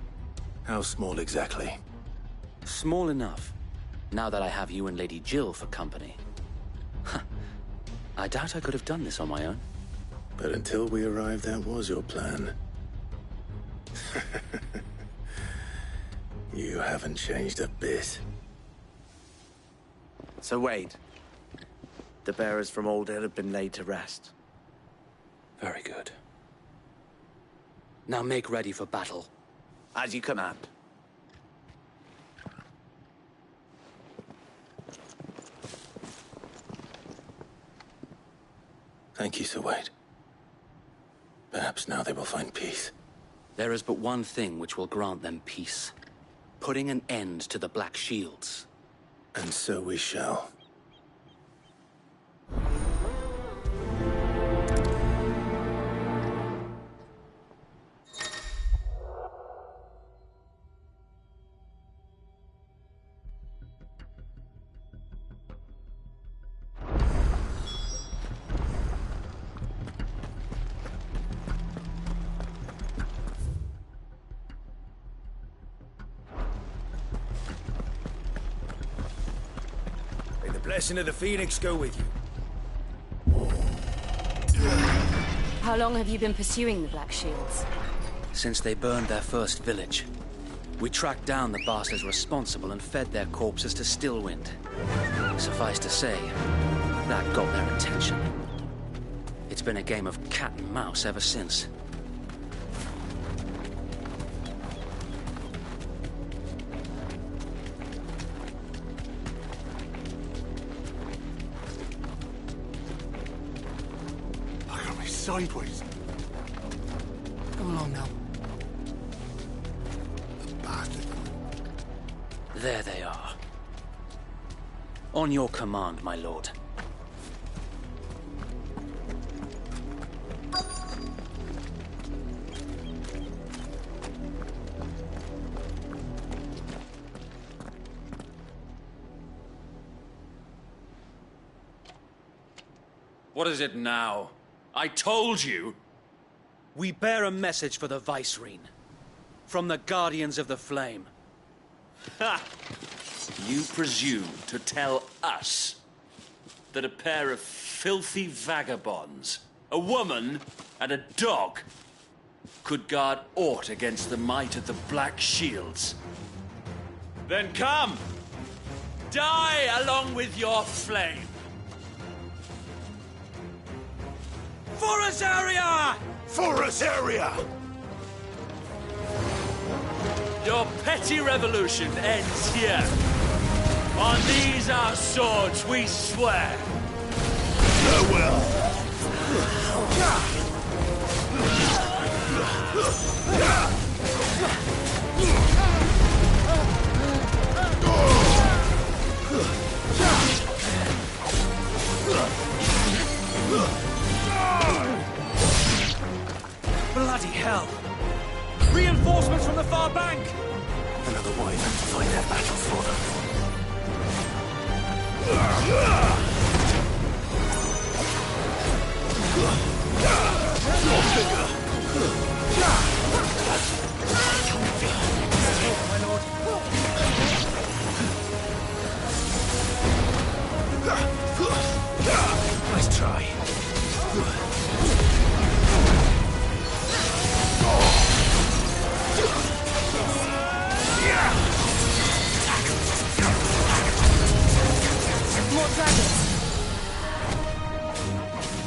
How small exactly? Small enough, now that I have you and Lady Jill for company. I doubt I could have done this on my own. But until we arrived, that was your plan. You haven't changed a bit. So Wade, the bearers from Old Hill have been laid to rest. Very good. Now make ready for battle. As you command. Thank you, Sir Wade. Perhaps now they will find peace. There is but one thing which will grant them peace. Putting an end to the Black Shields. And so we shall. Blessing of the Phoenix go with you. How long have you been pursuing the Black Shields? Since they burned their first village. We tracked down the bastards responsible and fed their corpses to Stillwind. Suffice to say, that got their attention. It's been a game of cat and mouse ever since. Sideways. Come along now. The bastard. There they are. On your command, my lord. What is it now? I told you! We bear a message for the Vicereine. From the Guardians of the Flame. Ha! You presume to tell us that a pair of filthy vagabonds, a woman and a dog, could guard aught against the might of the Black Shields? Then come! Die along with your flame! For Azaria! For Azaria! Your petty revolution ends here. On these our swords we swear. Farewell! Bloody hell! Reinforcements from the far bank! Another way to fight that battle for them. My lord. Nice try. More dragons!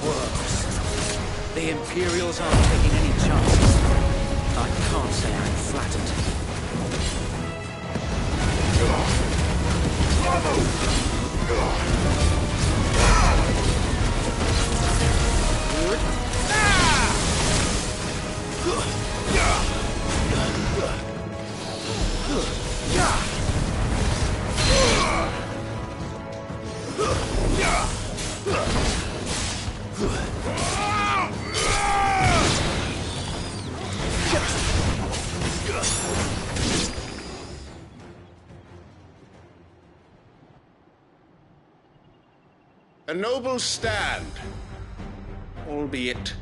Worse. The Imperials aren't taking any chances. I can't say I'm flattered. A noble stand, albeit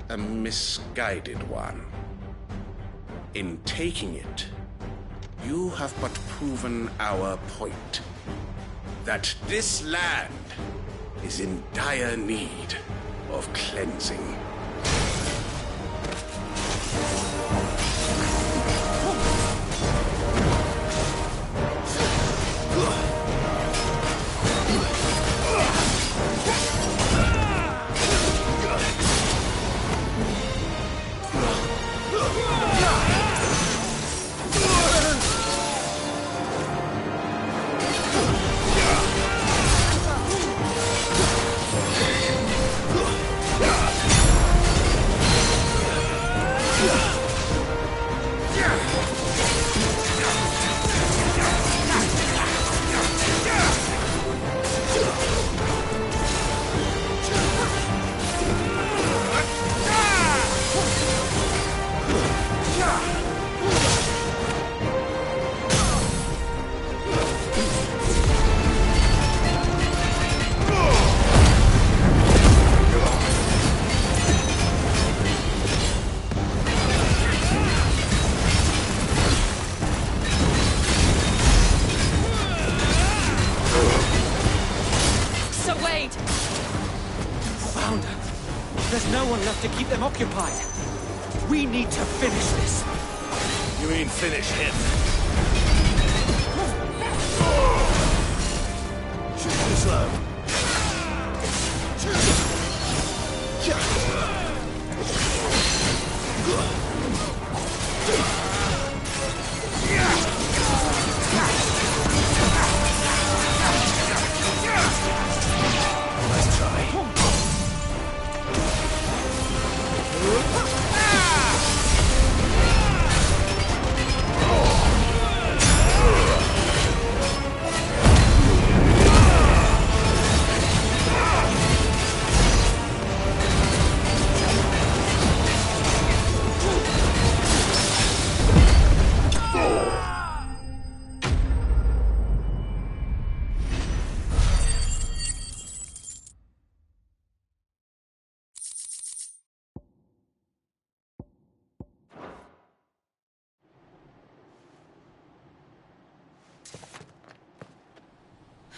a misguided one. In taking it, you have but proven our point, that this land is in dire need of cleansing. To keep them occupied. We need to finish this. You mean finish him? Shoot too slow. Nice try.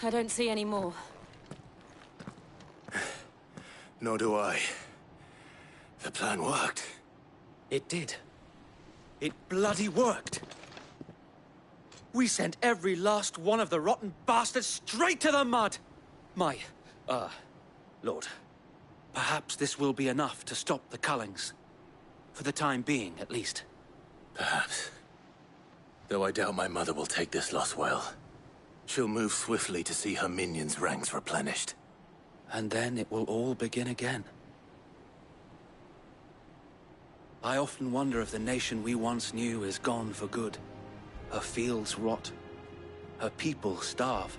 I don't see any more. Nor do I. The plan worked. It did. It bloody worked. We sent every last one of the rotten bastards straight to the mud! Lord, perhaps this will be enough to stop the Cullings. For the time being, at least. Perhaps. Though I doubt my mother will take this loss well. She'll move swiftly to see her minions' ranks replenished. And then it will all begin again. I often wonder if the nation we once knew is gone for good. Her fields rot. Her people starve.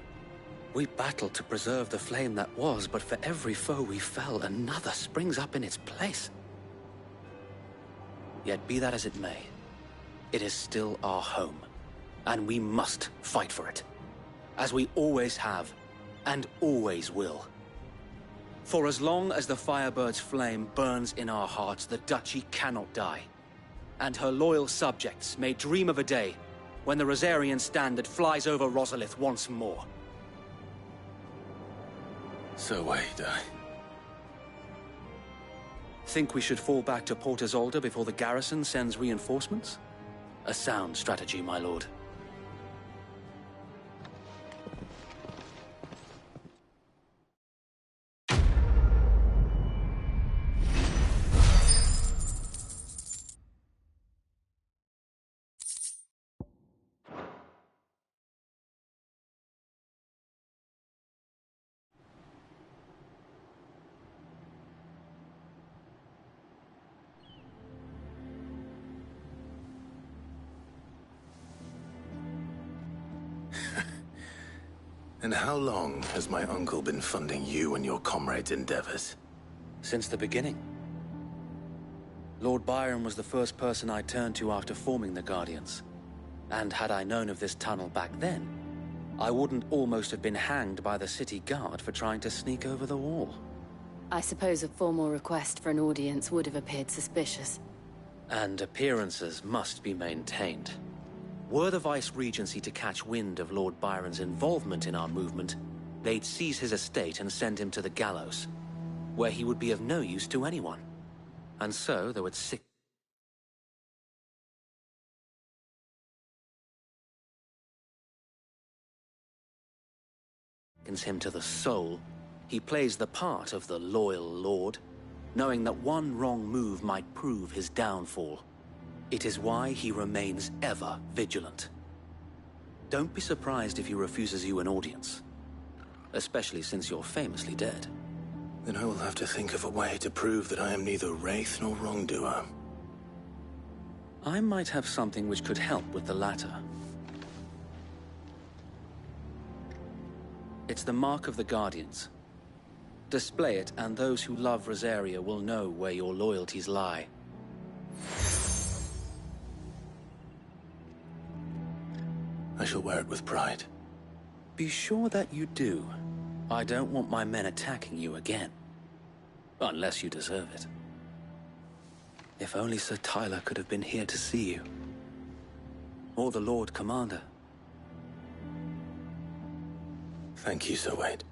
We battled to preserve the flame that was, but for every foe we fell, another springs up in its place. Yet be that as it may, it is still our home, and we must fight for it. As we always have, and always will. For as long as the Firebird's flame burns in our hearts, the Duchy cannot die. And her loyal subjects may dream of a day when the Rosarian standard flies over Rosalith once more. So wait, Think we should fall back to Port Isolde before the garrison sends reinforcements? A sound strategy, my lord. And how long has my uncle been funding you and your comrades' endeavors? Since the beginning. Lord Byron was the first person I turned to after forming the Guardians. And had I known of this tunnel back then, I wouldn't almost have been hanged by the city guard for trying to sneak over the wall. I suppose a formal request for an audience would have appeared suspicious. And appearances must be maintained. Were the Vice-Regency to catch wind of Lord Byron's involvement in our movement, they'd seize his estate and send him to the gallows, where he would be of no use to anyone. And so they would sicken him to the soul. He plays the part of the loyal lord, knowing that one wrong move might prove his downfall. It is why he remains ever vigilant. Don't be surprised if he refuses you an audience, especially since you're famously dead. Then I will have to think of a way to prove that I am neither wraith nor wrongdoer. I might have something which could help with the latter. It's the mark of the Guardians. Display it, and those who love Rosaria will know where your loyalties lie. I shall wear it with pride. Be sure that you do. I don't want my men attacking you again. Unless you deserve it. If only Sir Tyler could have been here to see you. Or the Lord Commander. Thank you, Sir Wade.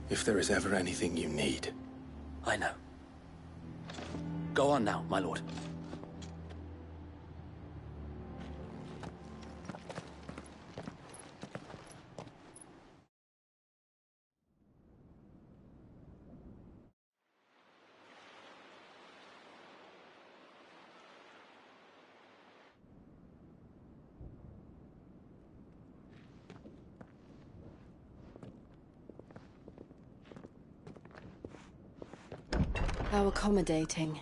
If there is ever anything you need. I know. Go on now, my lord. How accommodating.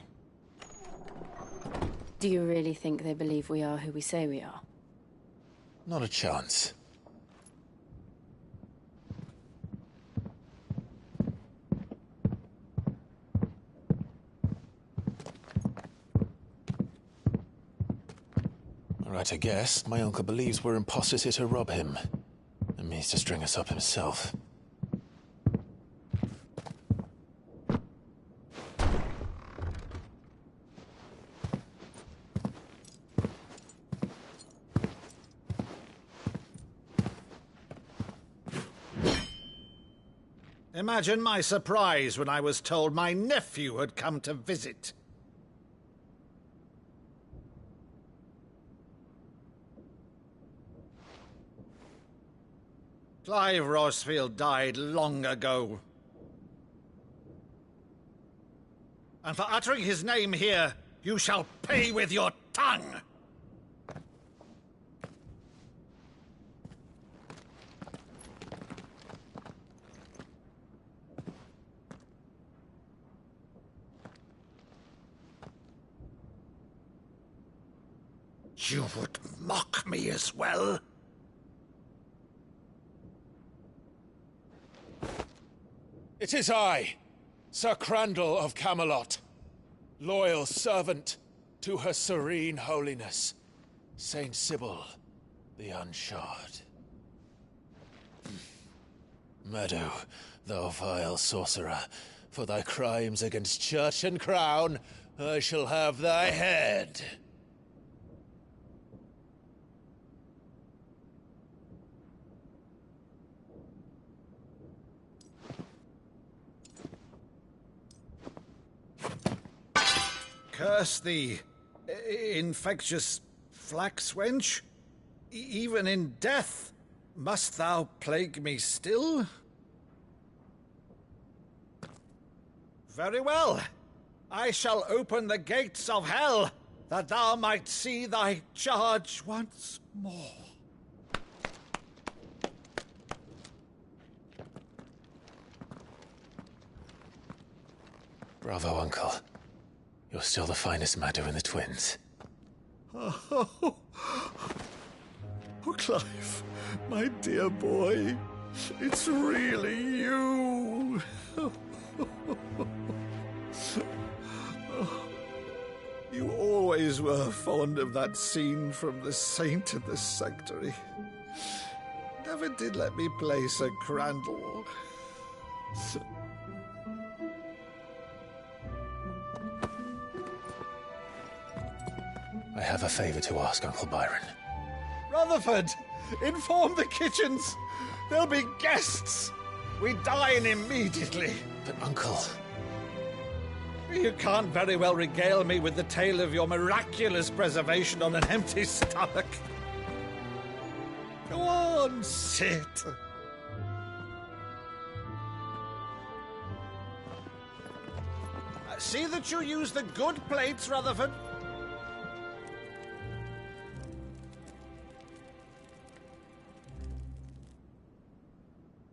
Do you really think they believe we are who we say we are? Not a chance. Right, I guess. My uncle believes we're imposters here to rob him. And means to string us up himself. Imagine my surprise when I was told my nephew had come to visit. Clive Rosfield died long ago. And for uttering his name here, you shall pay with your tongue! You would mock me as well? It is I, Sir Crandall of Camelot, loyal servant to Her Serene Holiness, Saint Sybil the Unshod. Meadow, thou vile sorcerer, for thy crimes against church and crown, I shall have thy head. Curse thee, infectious flax wench. Even in death, must thou plague me still? Very well. I shall open the gates of hell, that thou might see thy charge once more. Bravo, Uncle. You're still the finest Meadow in the twins. Oh, Clive, my dear boy, it's really you. You always were fond of that scene from The Saint and the Sanctuary. Never did let me play Sir Crandall. I have a favor to ask, Uncle Byron. Rutherford, inform the kitchens. There'll be guests. We dine immediately. But, Uncle... You can't very well regale me with the tale of your miraculous preservation on an empty stomach. Go on, sit. See that you use the good plates, Rutherford.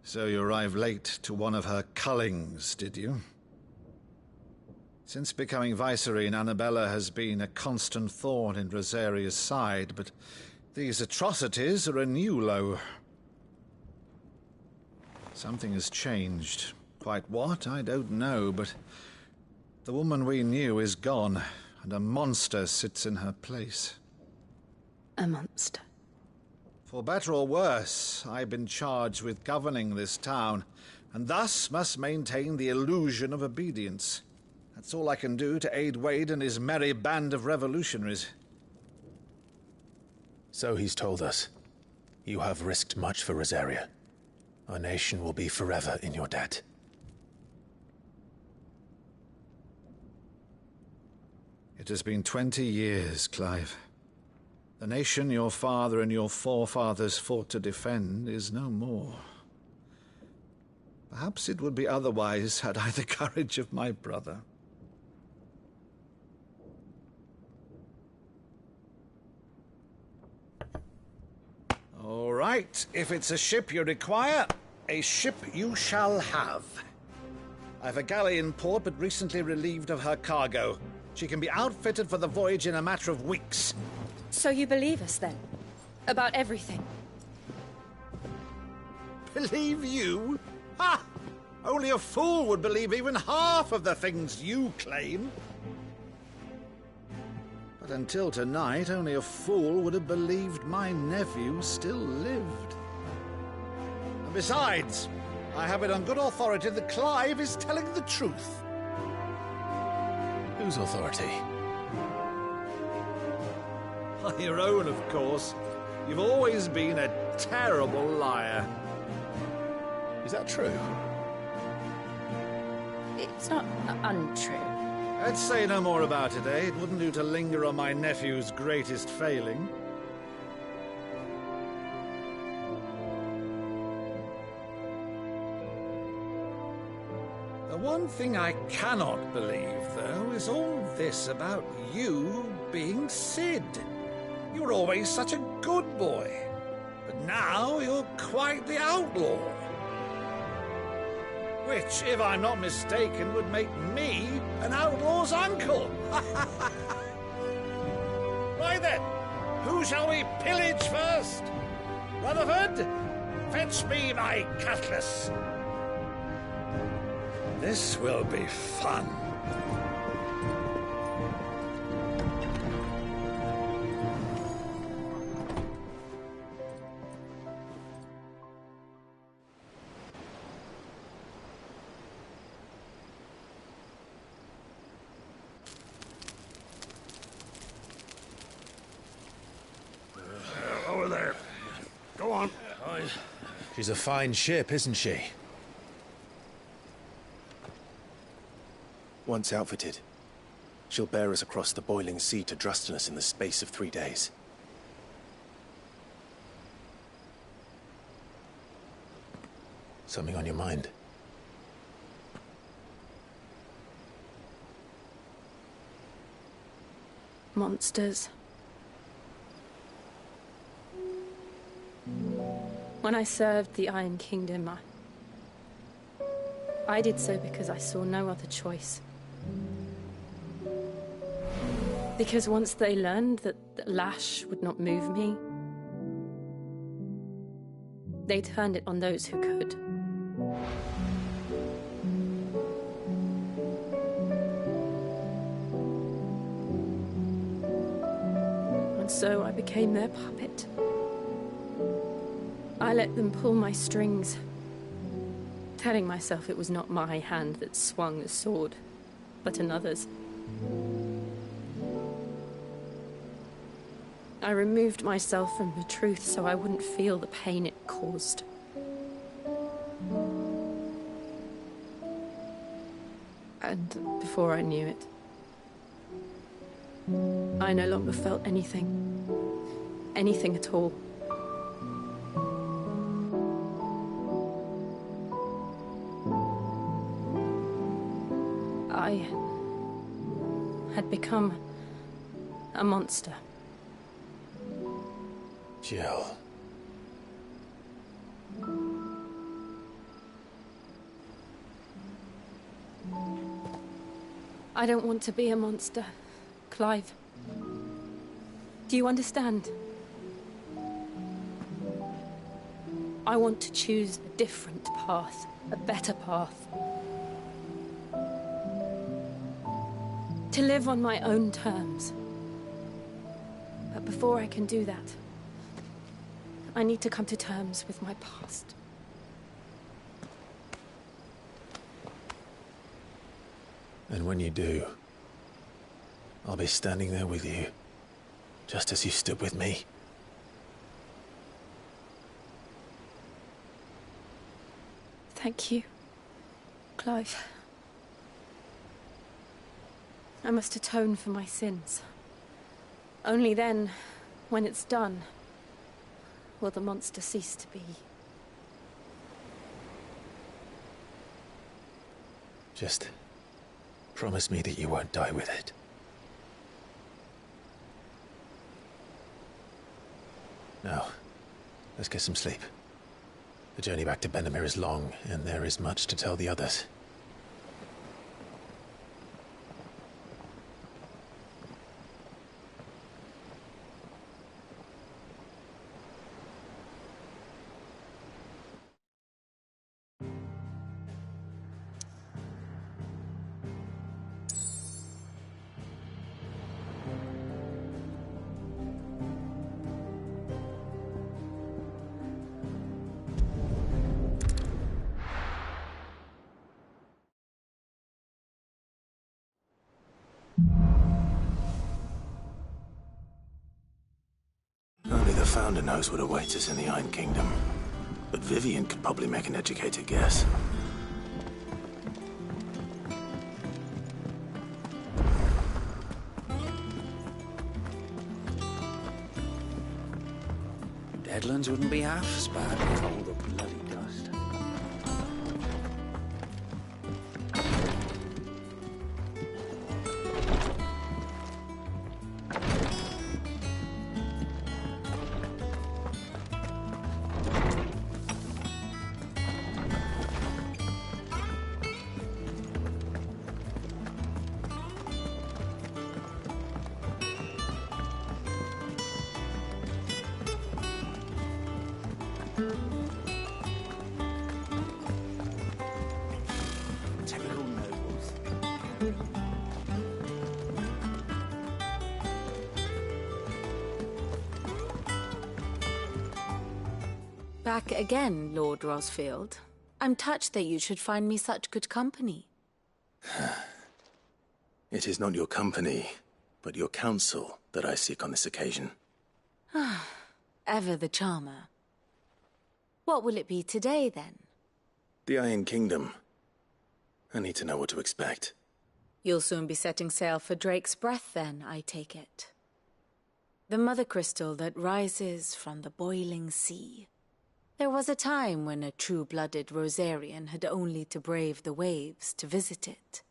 So you arrived late to one of her cullings, did you? Since becoming Vicereine, Annabella has been a constant thorn in Rosaria's side, but these atrocities are a new low. Something has changed. Quite what, I don't know, but the woman we knew is gone, and a monster sits in her place. A monster? For better or worse, I've been charged with governing this town, and thus must maintain the illusion of obedience. That's all I can do to aid Wade and his merry band of revolutionaries. So he's told us. You have risked much for Rosaria. Our nation will be forever in your debt. It has been 20 years, Clive. The nation your father and your forefathers fought to defend is no more. Perhaps it would be otherwise had I the courage of my brother. All right, if it's a ship you require, a ship you shall have. I've a galley in port, but recently relieved of her cargo. She can be outfitted for the voyage in a matter of weeks. So you believe us, then? About everything? Believe you? Ha! Only a fool would believe even half of the things you claim. But until tonight, only a fool would have believed my nephew still lived. And besides, I have it on good authority that Clive is telling the truth. Whose authority? Your own, of course. You've always been a terrible liar. Is that true? It's not untrue. Let's say no more about it, eh? It wouldn't do to linger on my nephew's greatest failing. The one thing I cannot believe, though, is all this about you being Sid. You were always such a good boy, but now you're quite the outlaw. Which, if I'm not mistaken, would make me an outlaw's uncle. Right then, who shall we pillage first? Rutherford, fetch me my cutlass. This will be fun. Over there. Go on. She's a fine ship, isn't she? Once outfitted, she'll bear us across the boiling sea to Drustenus in the space of 3 days. Something on your mind? Monsters. When I served the Iron Kingdom, I did so because I saw no other choice. Because once they learned that Lash would not move me, they turned it on those who could. And so I became their puppet. I let them pull my strings, telling myself it was not my hand that swung the sword, but another's. I removed myself from the truth so I wouldn't feel the pain it caused. And before I knew it, I no longer felt anything. Anything at all. I had become a monster. Jill. I don't want to be a monster, Clive. Do you understand? I want to choose a different path, a better path. To live on my own terms. But before I can do that, I need to come to terms with my past. And when you do, I'll be standing there with you, just as you stood with me. Thank you, Clive. I must atone for my sins. Only then, when it's done, will the monster cease to be. Just promise me that you won't die with it. Now, let's get some sleep. The journey back to Benamir is long, and there is much to tell the others. Only the Founder knows what awaits us in the Iron Kingdom. But Vivian could probably make an educated guess. Headlands wouldn't be half as bad with all the bloody dust. Typical nobles. Back again, Lord Rosfield. I'm touched that you should find me such good company. It is not your company, but your counsel that I seek on this occasion. Ever the charmer. What will it be today, then? The Iron Kingdom. I need to know what to expect. You'll soon be setting sail for Drake's Breath, then, I take it. The mother crystal that rises from the boiling sea. There was a time when a true-blooded Rosarian had only to brave the waves to visit it.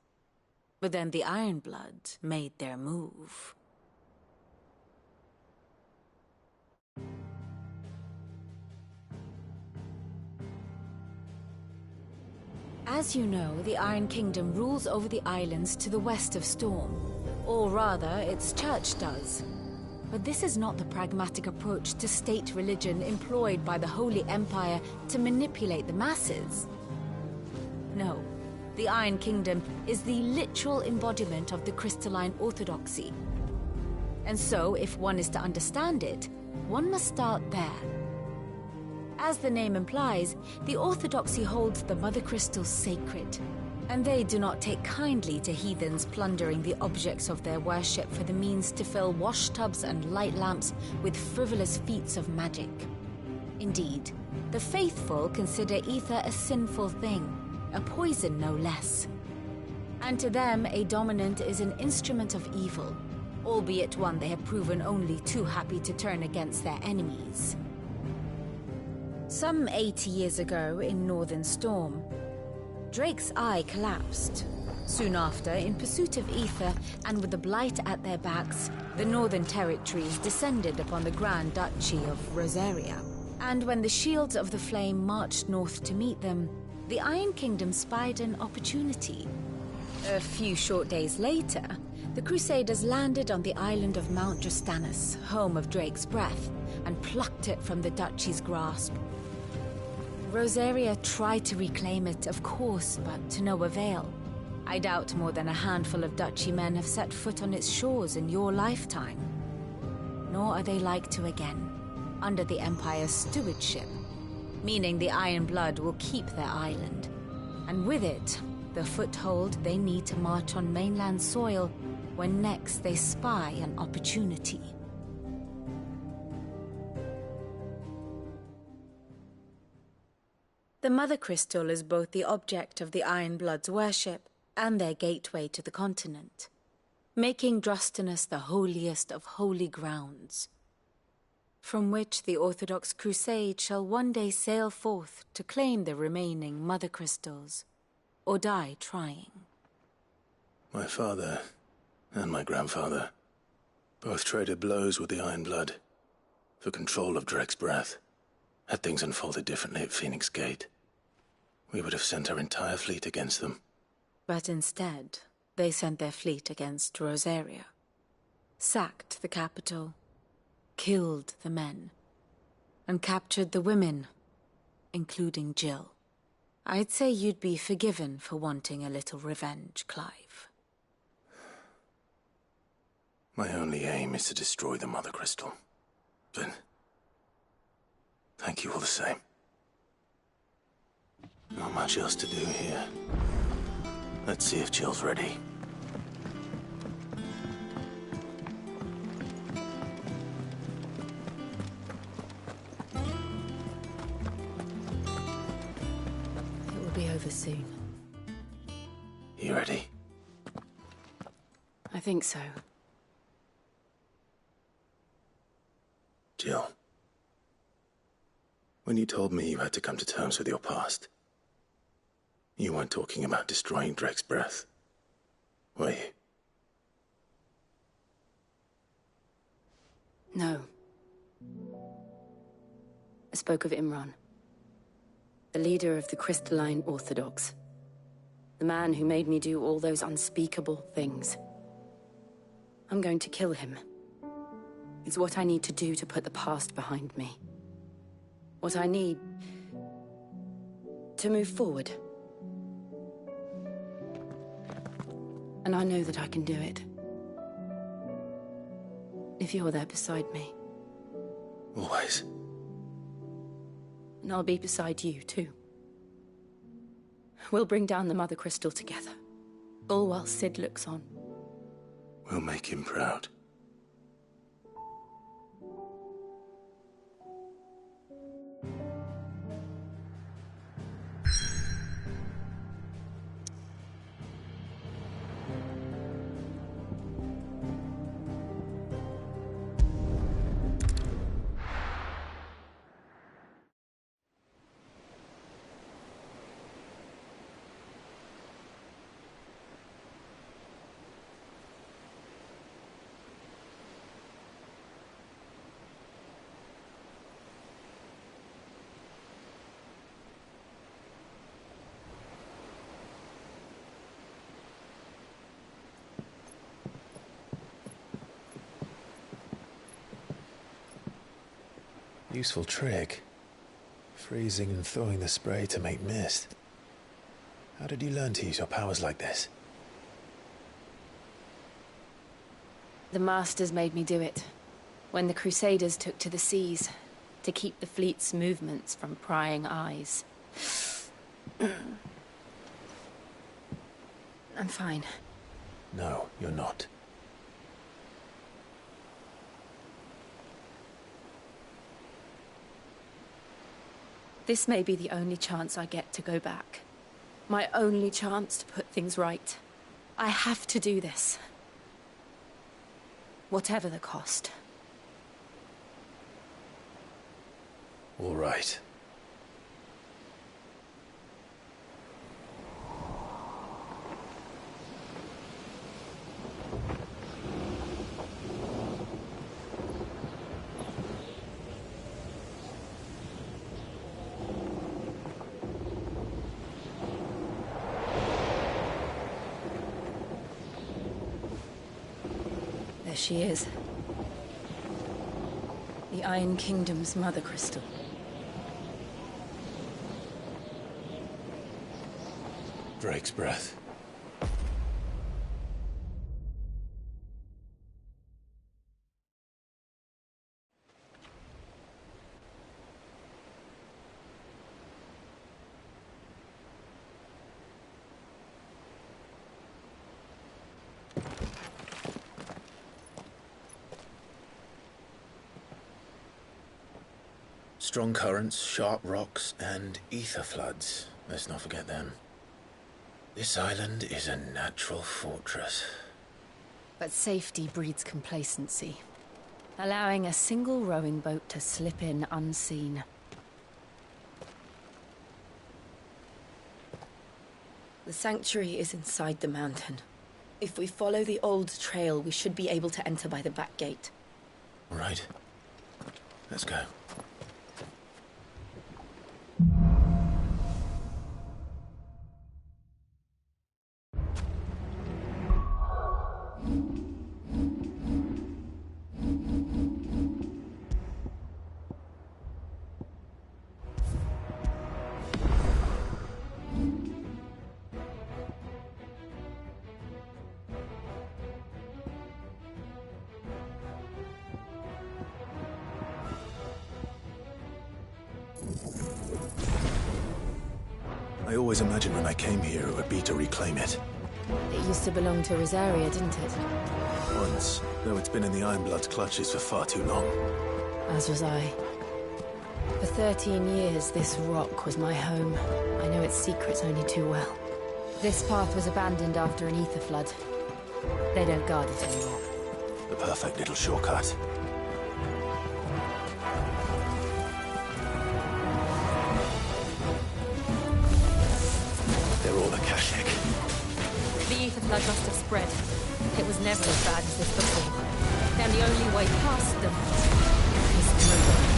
But then the Ironblood made their move. As you know, the Iron Kingdom rules over the islands to the west of Storm. Or rather, its church does. But this is not the pragmatic approach to state religion employed by the Holy Empire to manipulate the masses. No, the Iron Kingdom is the literal embodiment of the crystalline orthodoxy. And so, if one is to understand it, one must start there. As the name implies, the orthodoxy holds the mother crystals sacred, and they do not take kindly to heathens plundering the objects of their worship for the means to fill washtubs and light lamps with frivolous feats of magic. Indeed, the faithful consider ether a sinful thing, a poison no less. And to them, a dominant is an instrument of evil, albeit one they have proven only too happy to turn against their enemies. Some 80 years ago, in Northern Storm, Drake's eye collapsed. Soon after, in pursuit of ether, and with the Blight at their backs, the Northern Territories descended upon the Grand Duchy of Rosaria. And when the Shields of the Flame marched north to meet them, the Iron Kingdom spied an opportunity. A few short days later, the Crusaders landed on the island of Mount Justanus, home of Drake's Breath, and plucked it from the Duchy's grasp. Rosaria tried to reclaim it, of course, but to no avail. I doubt more than a handful of Duchy men have set foot on its shores in your lifetime. Nor are they like to again, under the Empire's stewardship, meaning the Iron Blood will keep their island, and with it, the foothold they need to march on mainland soil when next they spy an opportunity. The Mother Crystal is both the object of the Iron Blood's worship and their gateway to the continent, making Drostanus the holiest of holy grounds, from which the Orthodox Crusade shall one day sail forth to claim the remaining Mother Crystals, or die trying. My father and my grandfather both traded blows with the Iron Blood for control of Drake's Breath. Had things unfolded differently at Phoenix Gate, we would have sent our entire fleet against them. But instead, they sent their fleet against Rosaria, sacked the capital, killed the men, and captured the women, including Jill. I'd say you'd be forgiven for wanting a little revenge, Clive. My only aim is to destroy the Mother Crystal. But thank you all the same. Not much else to do here. Let's see if Jill's ready. It will be over soon. You ready? I think so. Jill. When you told me you had to come to terms with your past, you weren't talking about destroying Drake's breath, were you? No. I spoke of Imran, the leader of the Crystalline Orthodox. The man who made me do all those unspeakable things. I'm going to kill him. It's what I need to do to put the past behind me. What I need to move forward. And I know that I can do it. If you're there beside me. Always. And I'll be beside you, too. We'll bring down the Mother Crystal together. All while Sid looks on. We'll make him proud. Useful trick. Freezing and throwing the spray to make mist. How did you learn to use your powers like this? The Masters made me do it. When the Crusaders took to the seas, to keep the fleet's movements from prying eyes. I'm fine. No, you're not. This may be the only chance I get to go back. My only chance to put things right. I have to do this. Whatever the cost. All right. There she is. The Iron Kingdom's Mother Crystal. Drake's breath. Strong currents, sharp rocks, and ether floods. Let's not forget them. This island is a natural fortress. But safety breeds complacency, allowing a single rowing boat to slip in unseen. The sanctuary is inside the mountain. If we follow the old trail, we should be able to enter by the back gate. All right. Let's go. I always imagined when I came here it would be to reclaim it. It used to belong to Rosaria, didn't it? Once, though it's been in the Ironblood's clutches for far too long. As was I. For 13 years, this rock was my home. I know its secrets only too well. This path was abandoned after an ether flood. They don't guard it anymore. The perfect little shortcut. they're all a Kashek. The ether flood must have spread. It was never as bad as this before. And the only way past them is through.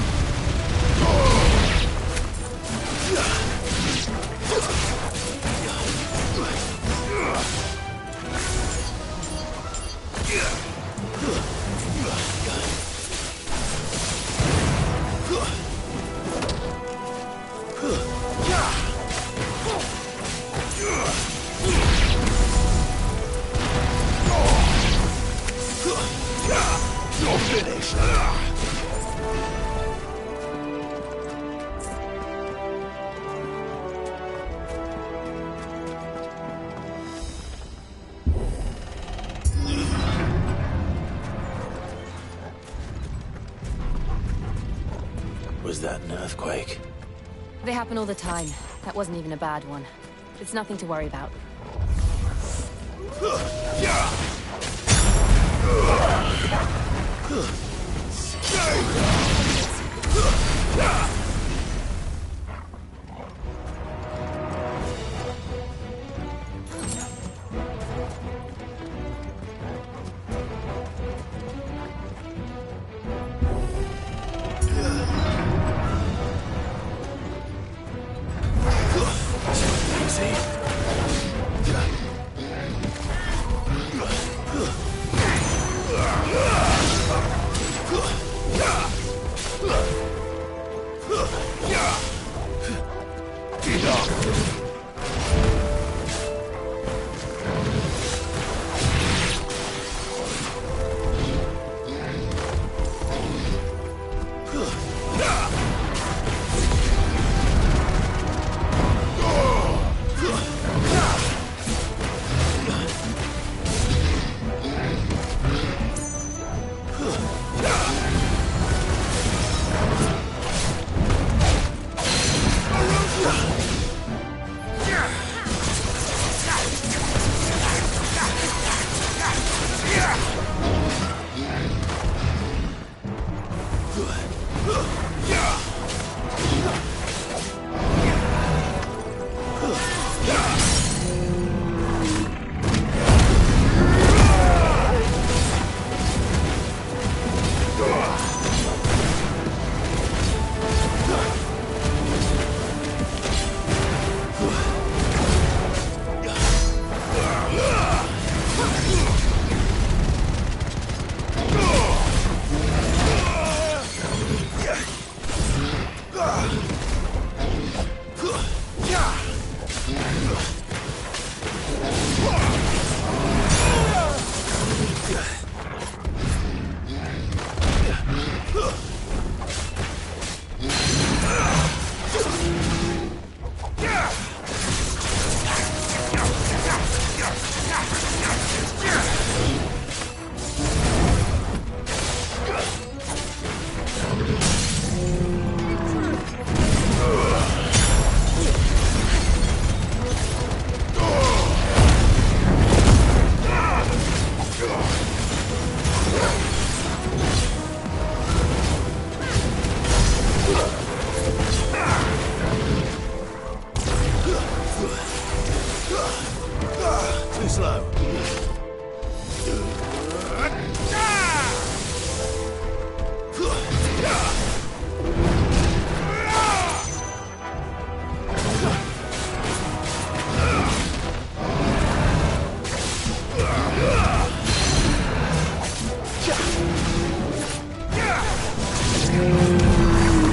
You're finished. Was that an earthquake? They happen all the time. That wasn't even a bad one. It's nothing to worry about. Too slow.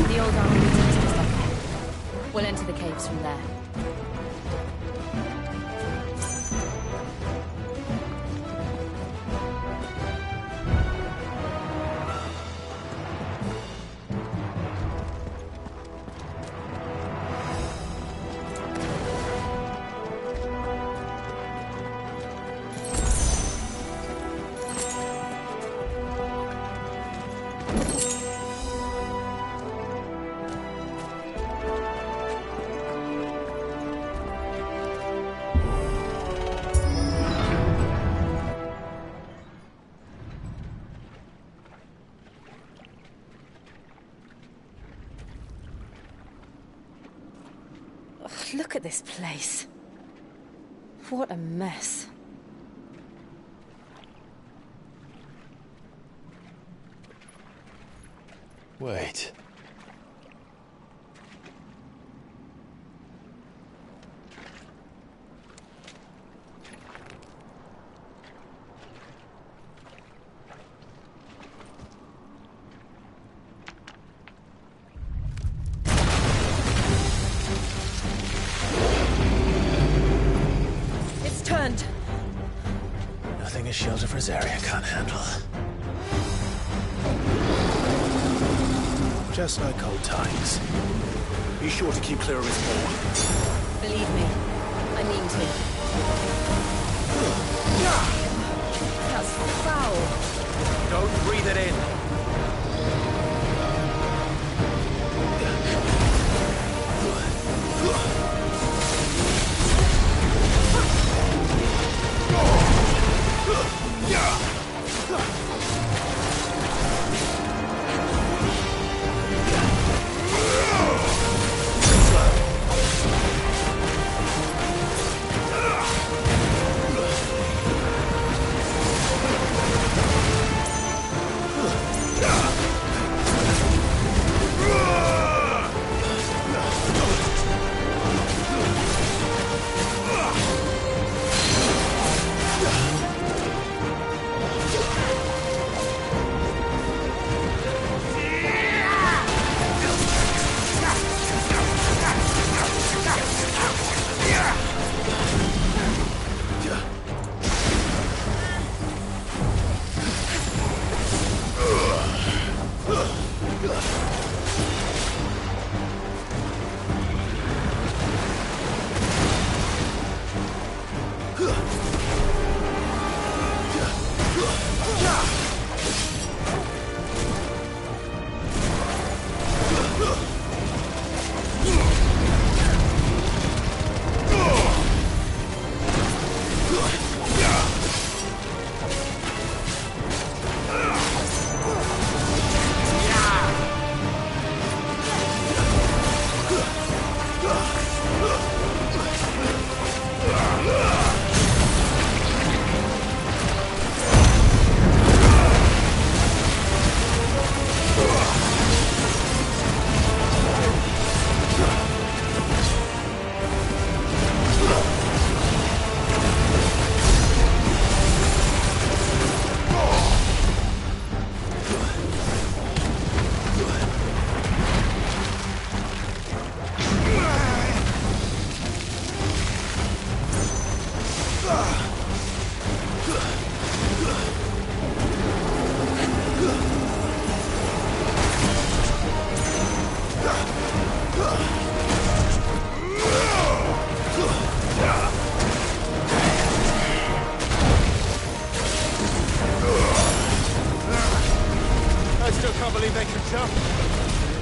The old army is just up there. We'll enter the caves from there. Look at this place. What a mess. Wait. It's turned. Nothing a shelter for Zarya can't handle. Just like old times. Be sure to keep clear of his paw. Believe me, I mean to. That's foul. Don't breathe it in.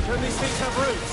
Don't these things have roots?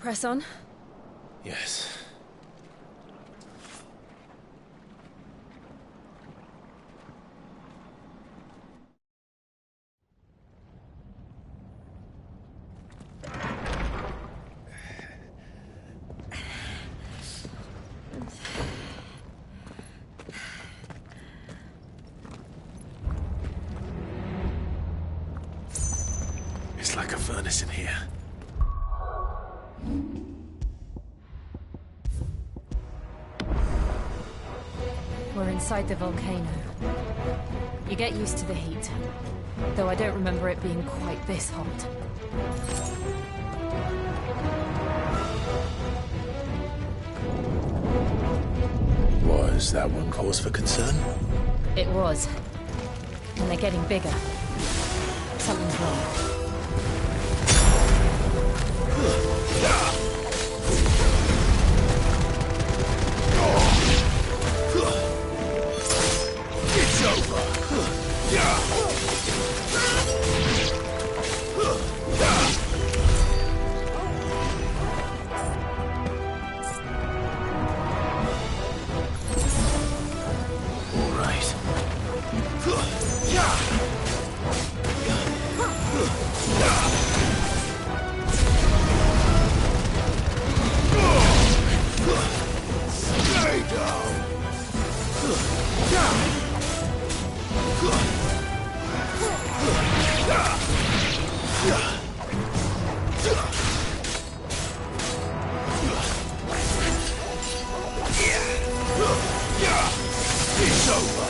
Press on? Yes. It's like a furnace in here. We're inside the volcano. You get used to the heat, though I don't remember it being quite this hot. Was that one cause for concern? It was. And they're getting bigger. Something's wrong. It's over! All right. Stay down! It's over!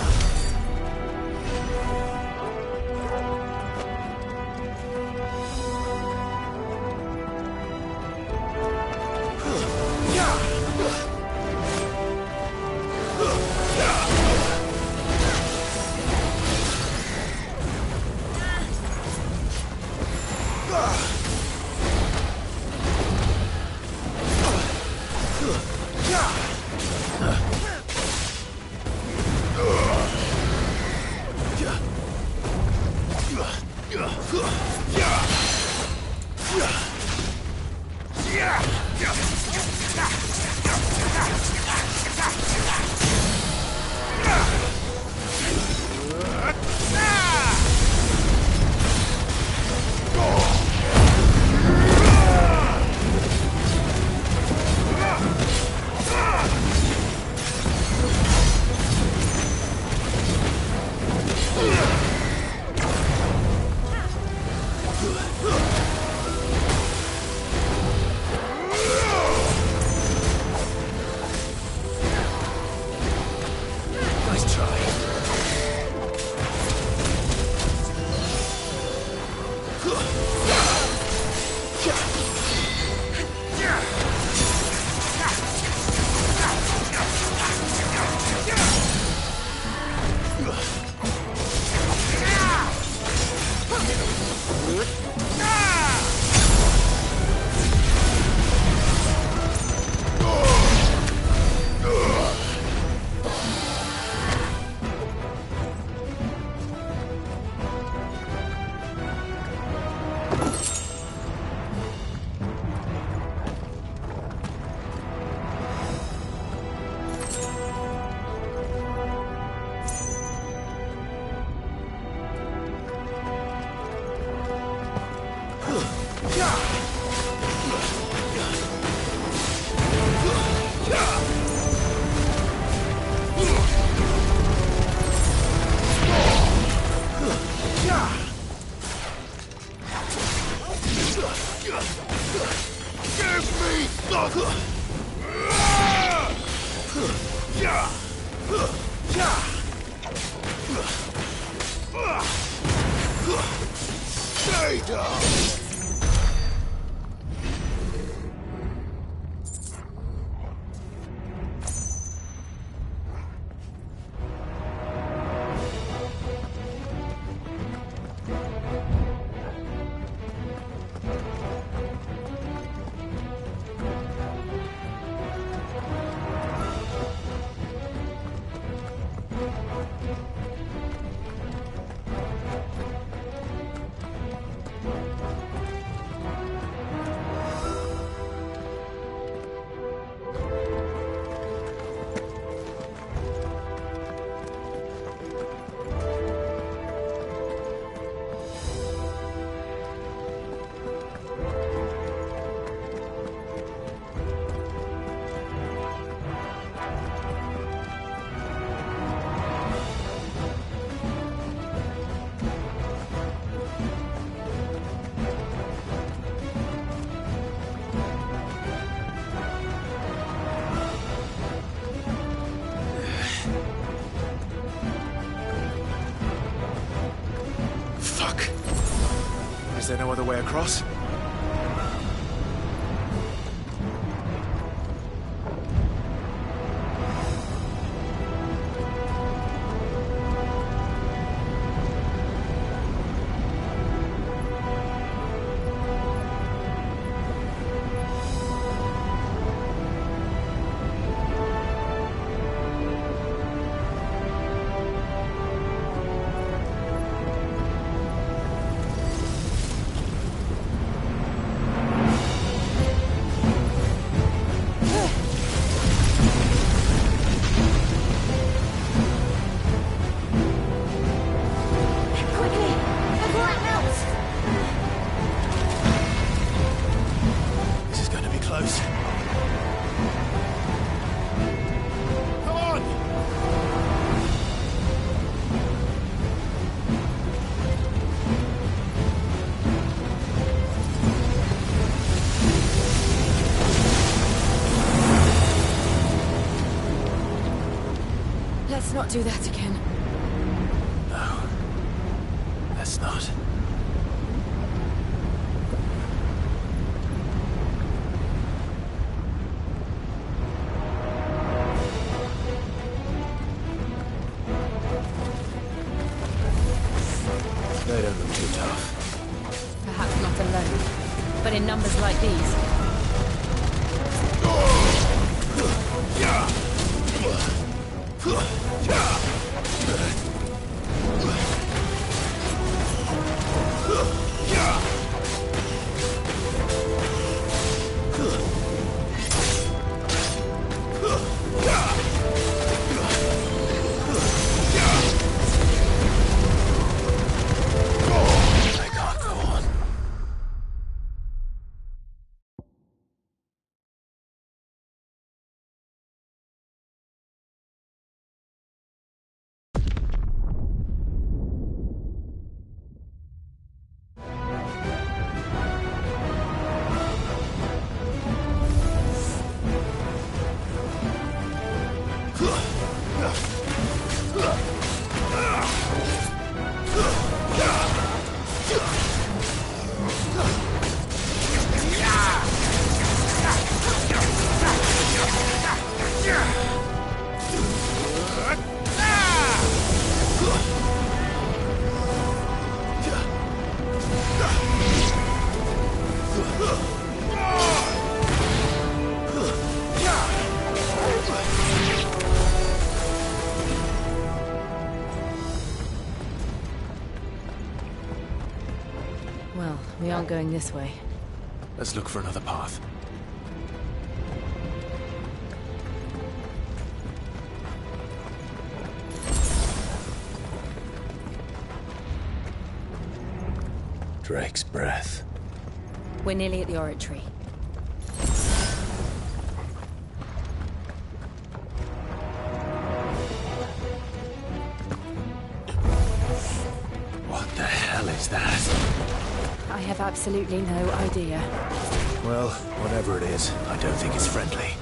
Stay down! no other way across? Let's not do that again. No. Let's not. They don't look too tough. Perhaps not alone, but in numbers like these. Well, we aren't going this way. Let's look for another path. Drake's breath. We're nearly at the oratory. What the hell is that? I have absolutely no idea. Well, whatever it is, I don't think it's friendly.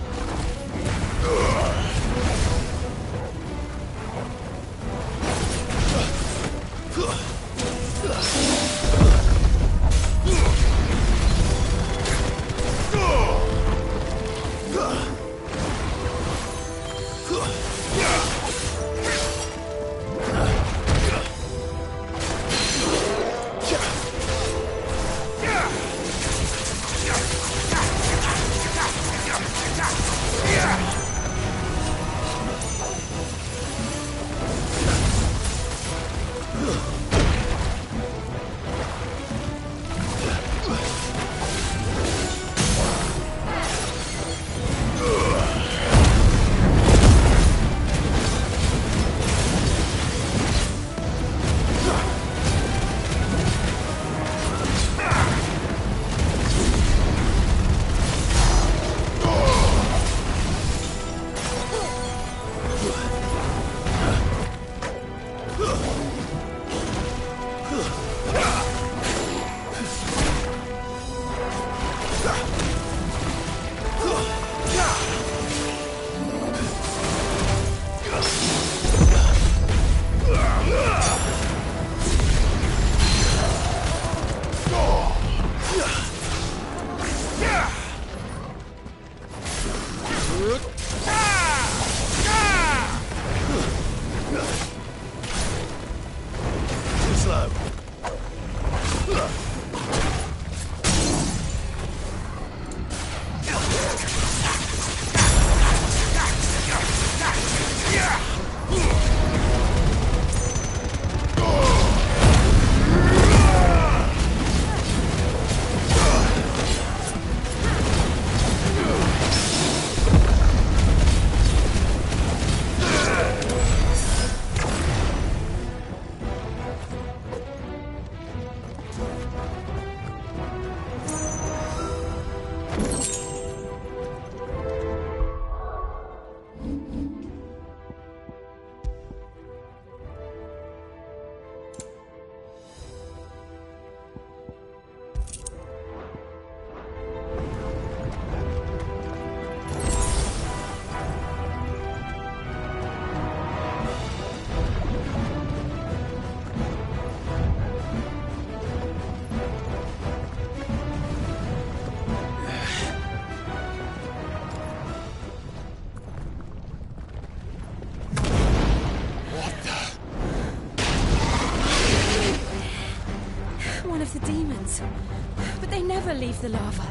They never leave the lava.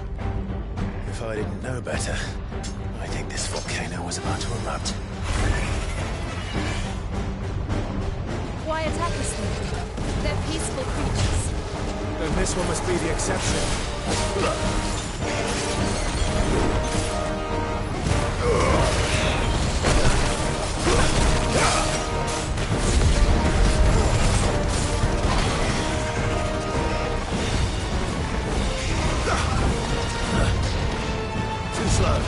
If I didn't know better, I think this volcano was about to erupt. Why attack us then? They're peaceful creatures. Then this one must be the exception. Too slow.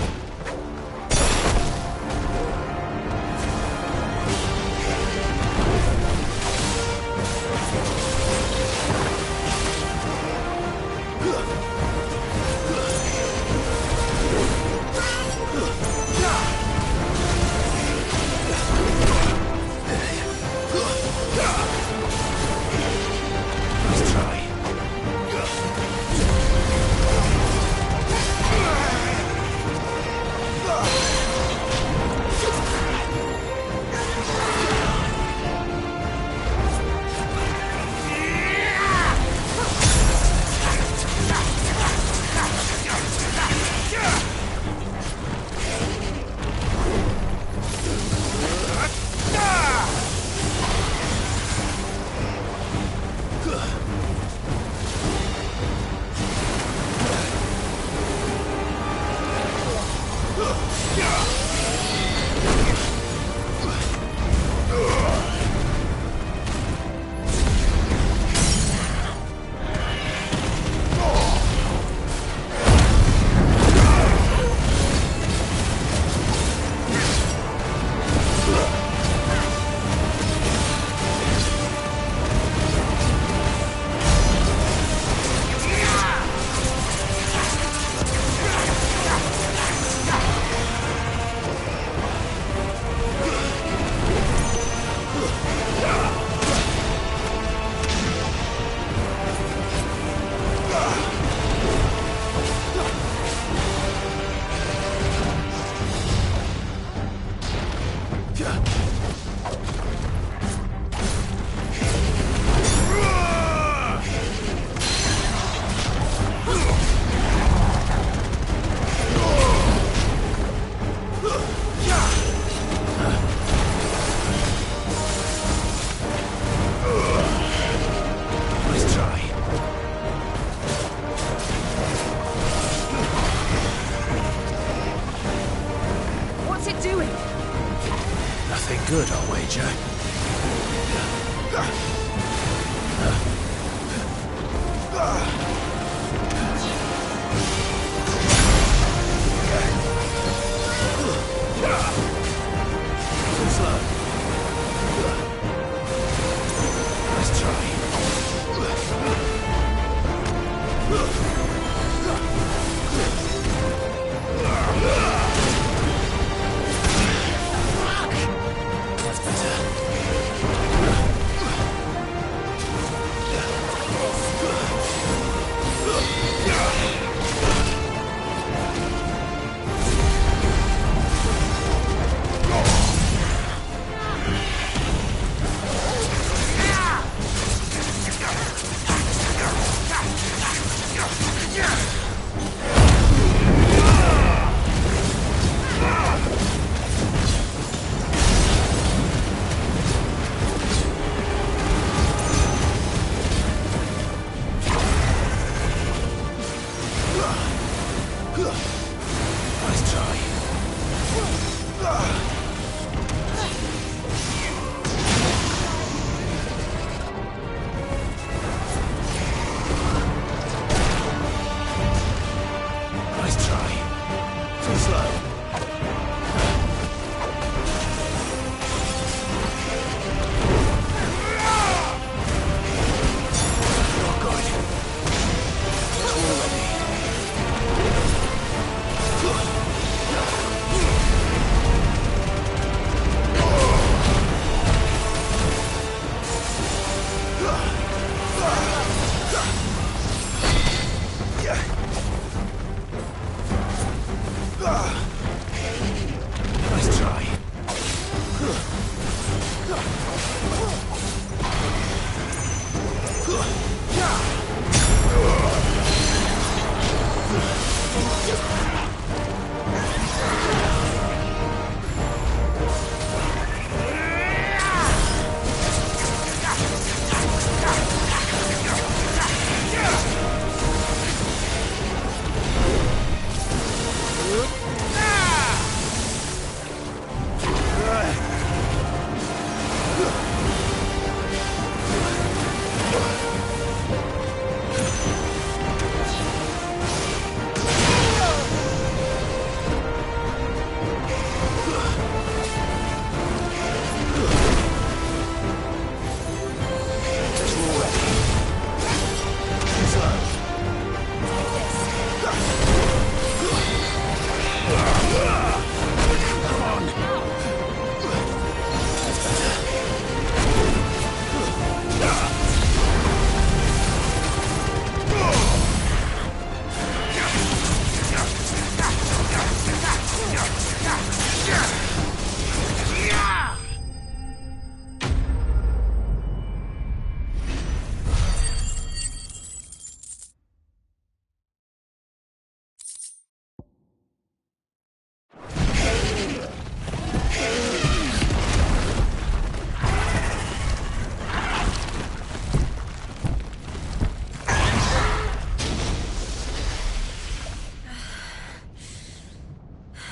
Good, I'll wager. Too slow. Nice try. That's better. Nice try. Nice try. Too slow. Not good. Already.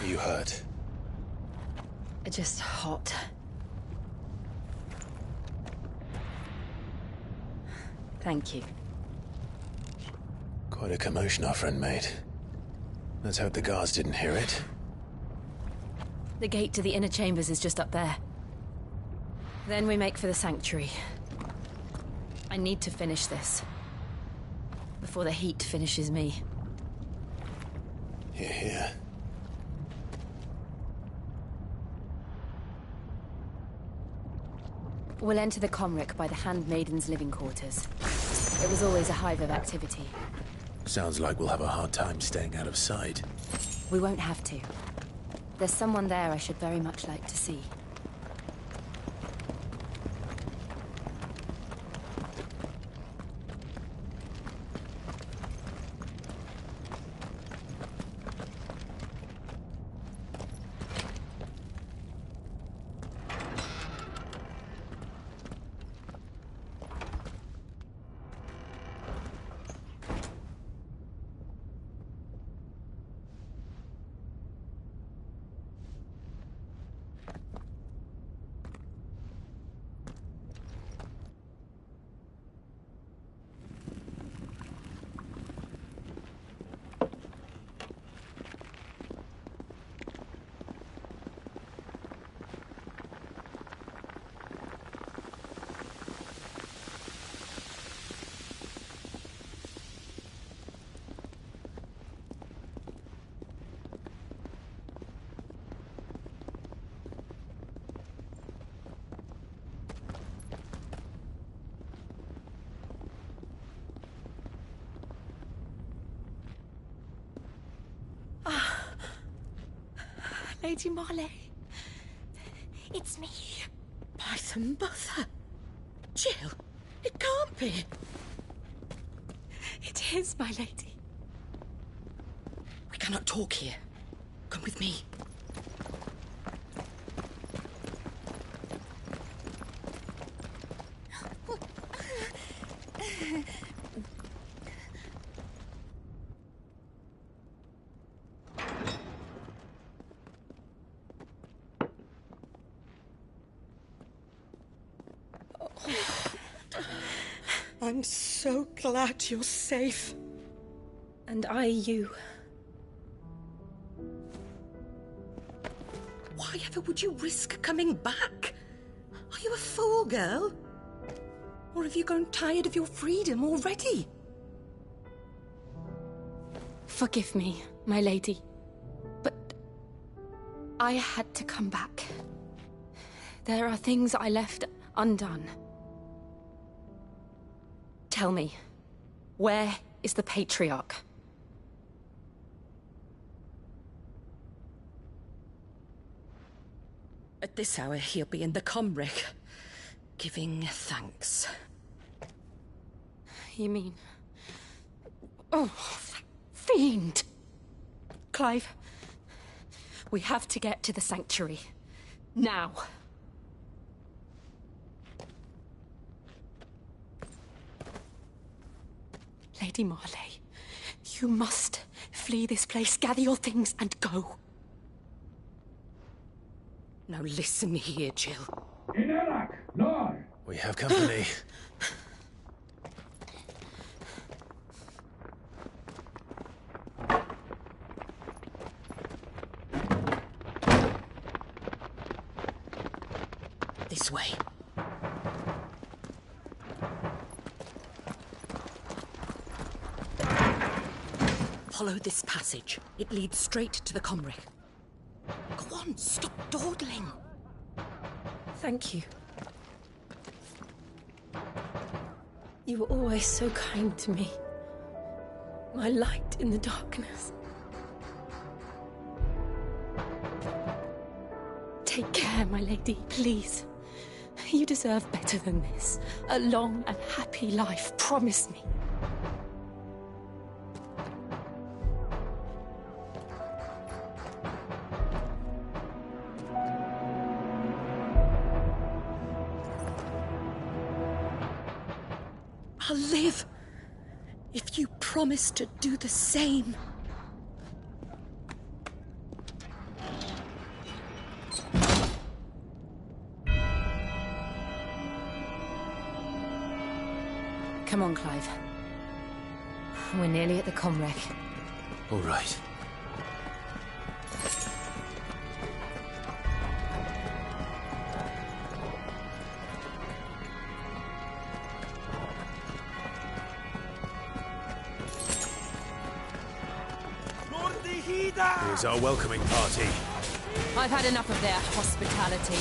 Are you hurt? Just hot. Thank you. Quite a commotion our friend made. Let's hope the guards didn't hear it. The gate to the inner chambers is just up there. Then we make for the sanctuary. I need to finish this. Before the heat finishes me. Hear, hear. We'll enter the Comric by the Handmaiden's living quarters. It was always a hive of activity. Sounds like we'll have a hard time staying out of sight. We won't have to. There's someone there I should very much like to see. Lady Marley. It's me. By the mother. Jill, it can't be. It is, my lady. We cannot talk here. Come with me. I'm so glad you're safe. And I you. Why ever would you risk coming back? Are you a fool, girl? Or have you grown tired of your freedom already? Forgive me, my lady. But I had to come back. There are things I left undone. Tell me, where is the Patriarch? At this hour, he'll be in the Comric, giving thanks. You mean... Oh, fiend! Clive, we have to get to the sanctuary. Now. Lady Marley, you must flee this place, gather your things, and go. Now listen here, Jill. We have company. This way. Follow this passage. It leads straight to the Comric. Go on, stop dawdling. Thank you. You were always so kind to me. My light in the darkness. Take care, my lady, please. You deserve better than this. A long and happy life, promise me. I'll live if you promise to do the same. Come on, Clive. We're nearly at the comwreck. All right. Here's our welcoming party. I've had enough of their hospitality.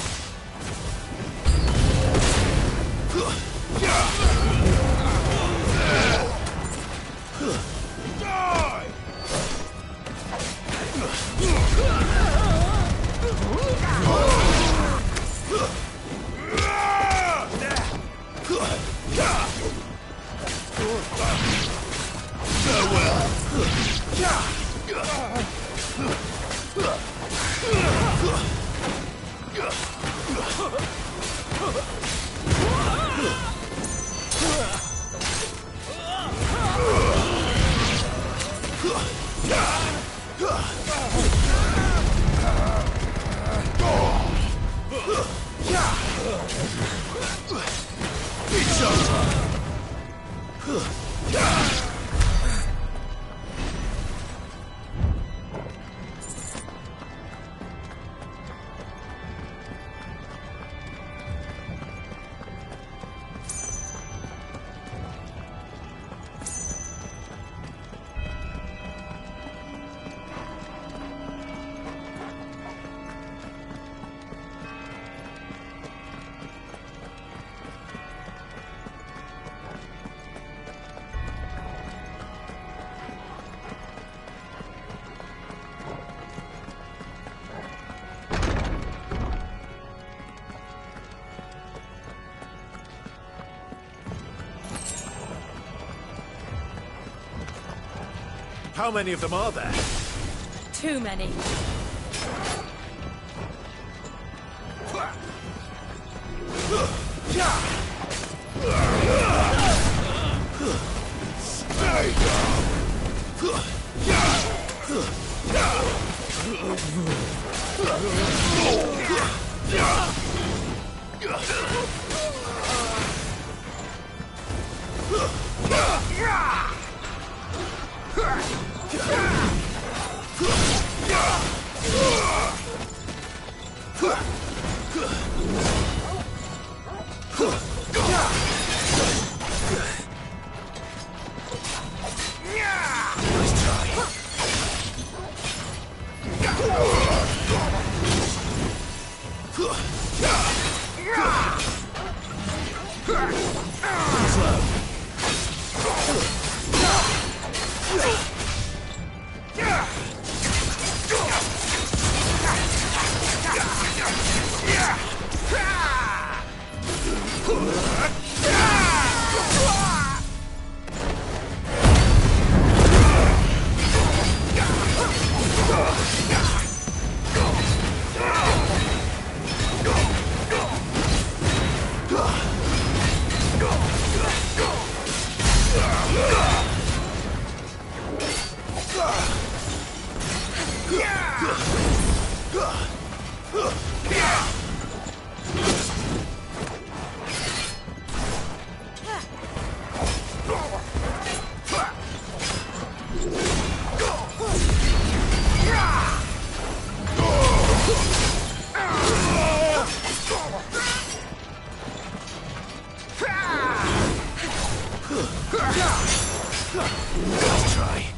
How many of them are there? Too many. Let's try.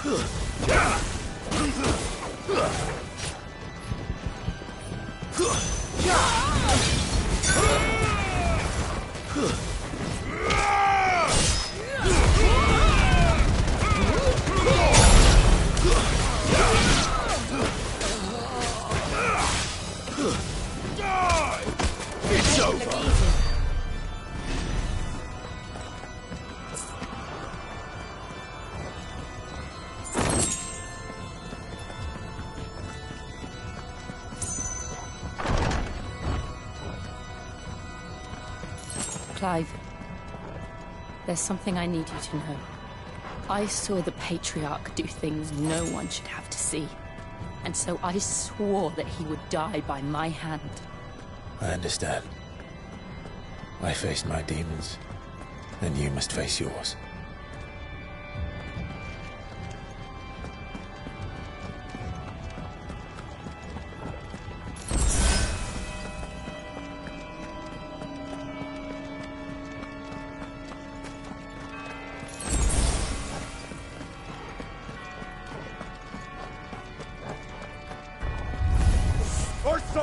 It's over. Clive, there's something I need you to know. I saw the Patriarch do things no one should have to see. And so I swore that he would die by my hand. I understand. I faced my demons, then you must face yours.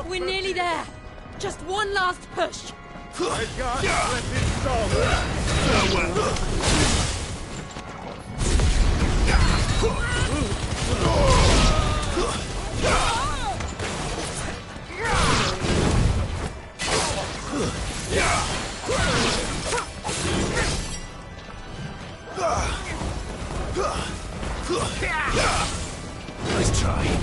We're nearly there. Just one last push. Nice try.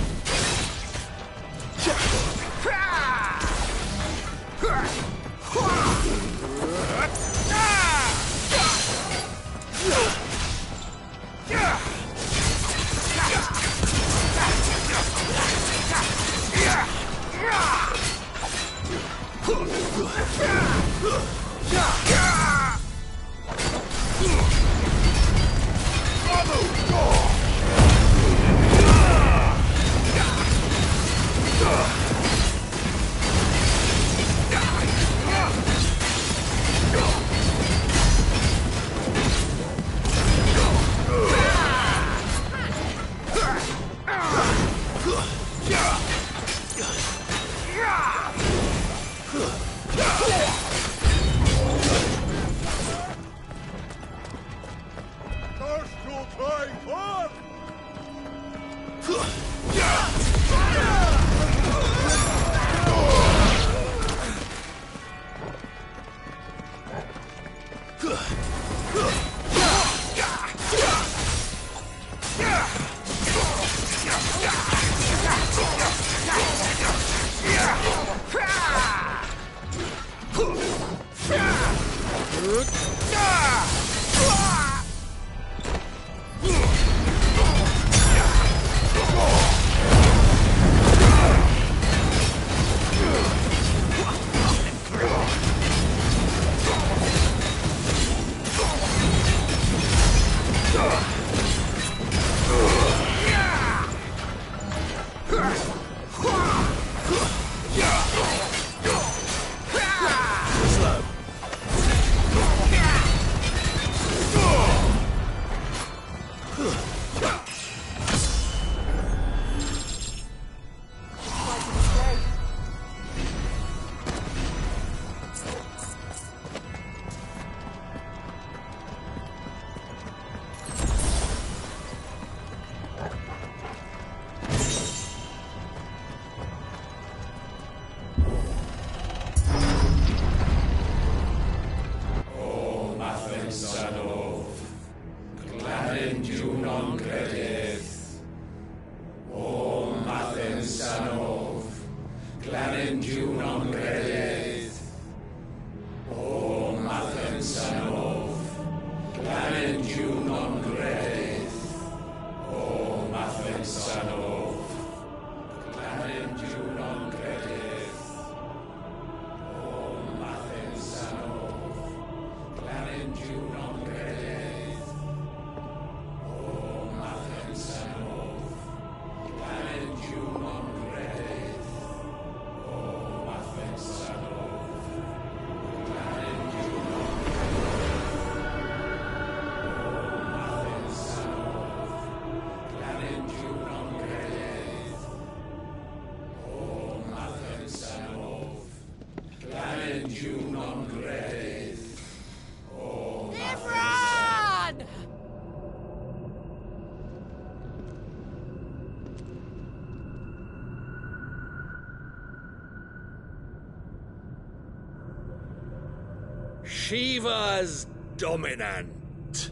Shiva's dominant.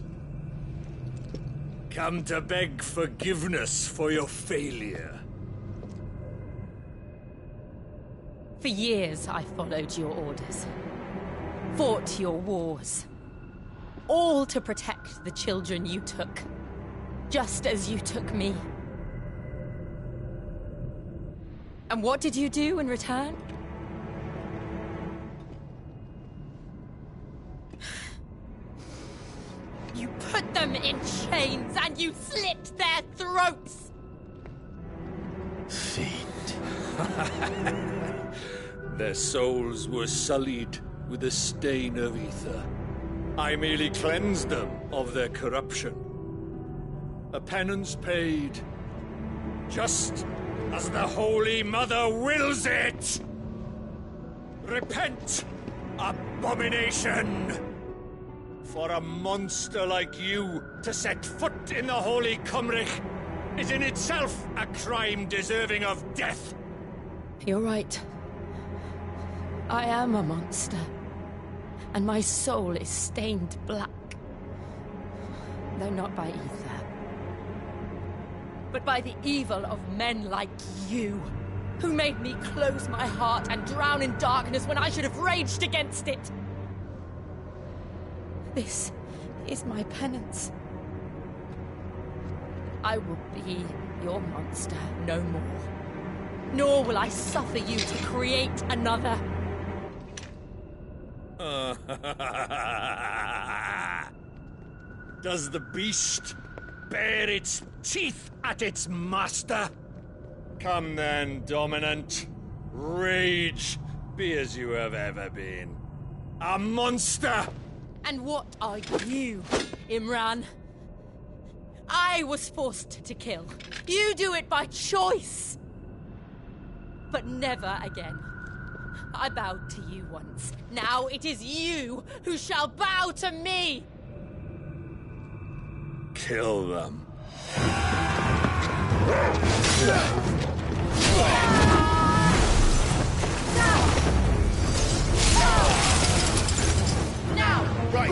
Come to beg forgiveness for your failure. For years, I followed your orders. Fought your wars. All to protect the children you took. Just as you took me. And what did you do in return? You put them in chains and you slit their throats! Fiend. Their souls were sullied with the stain of ether. I merely cleansed them of their corruption. A penance paid, just as the Holy Mother wills it! Repent, abomination! For a monster like you to set foot in the Holy Cymric is in itself a crime deserving of death. You're right. I am a monster. And my soul is stained black. Though not by ether. But by the evil of men like you, who made me close my heart and drown in darkness when I should have raged against it. This is my penance. I will be your monster no more. Nor will I suffer you to create another. Does the beast bare its teeth at its master? Come then, dominant. Rage, be as you have ever been. A monster! And what are you, Imran? I was forced to kill. You do it by choice. But never again. I bowed to you once. Now it is you who shall bow to me! Kill them. Now! Right!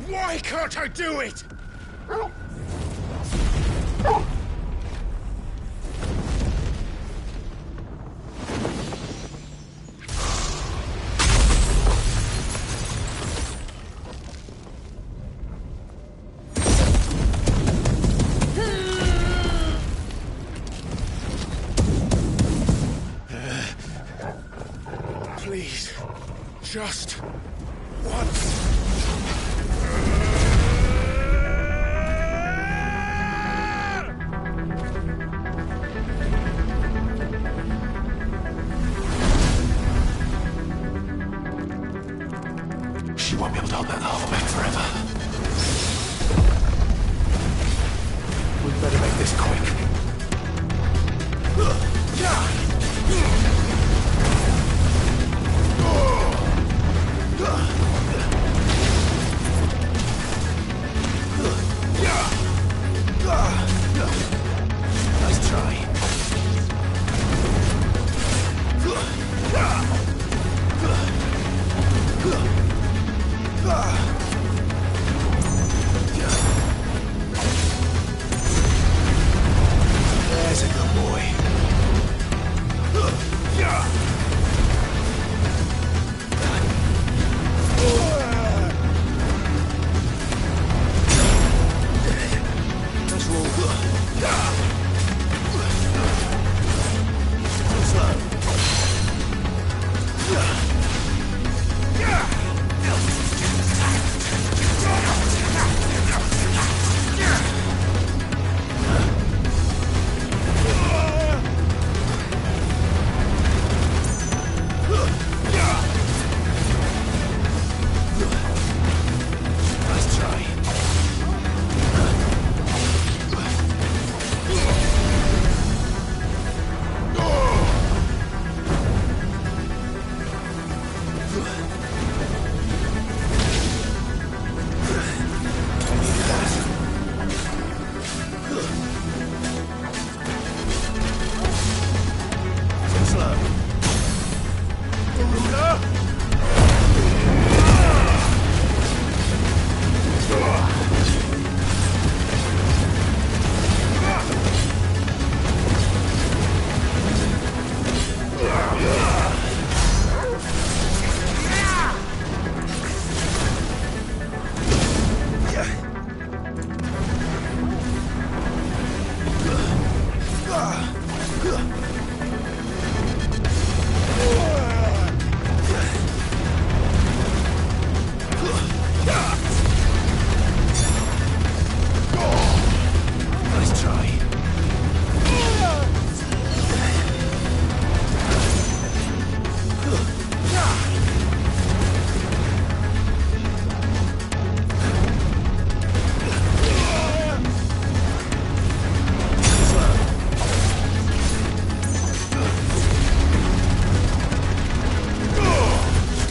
Why can't I do it? Please, just once. Nice try.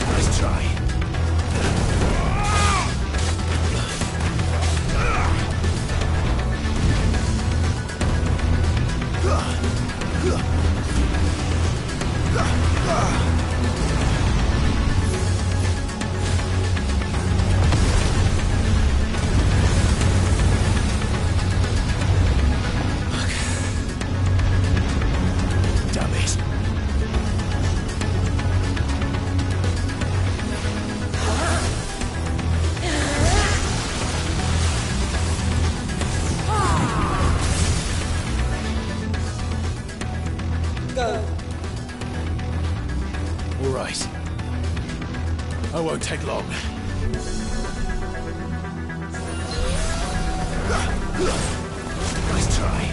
Nice try. Damn it. Go. All right. I won't take long. Nice try.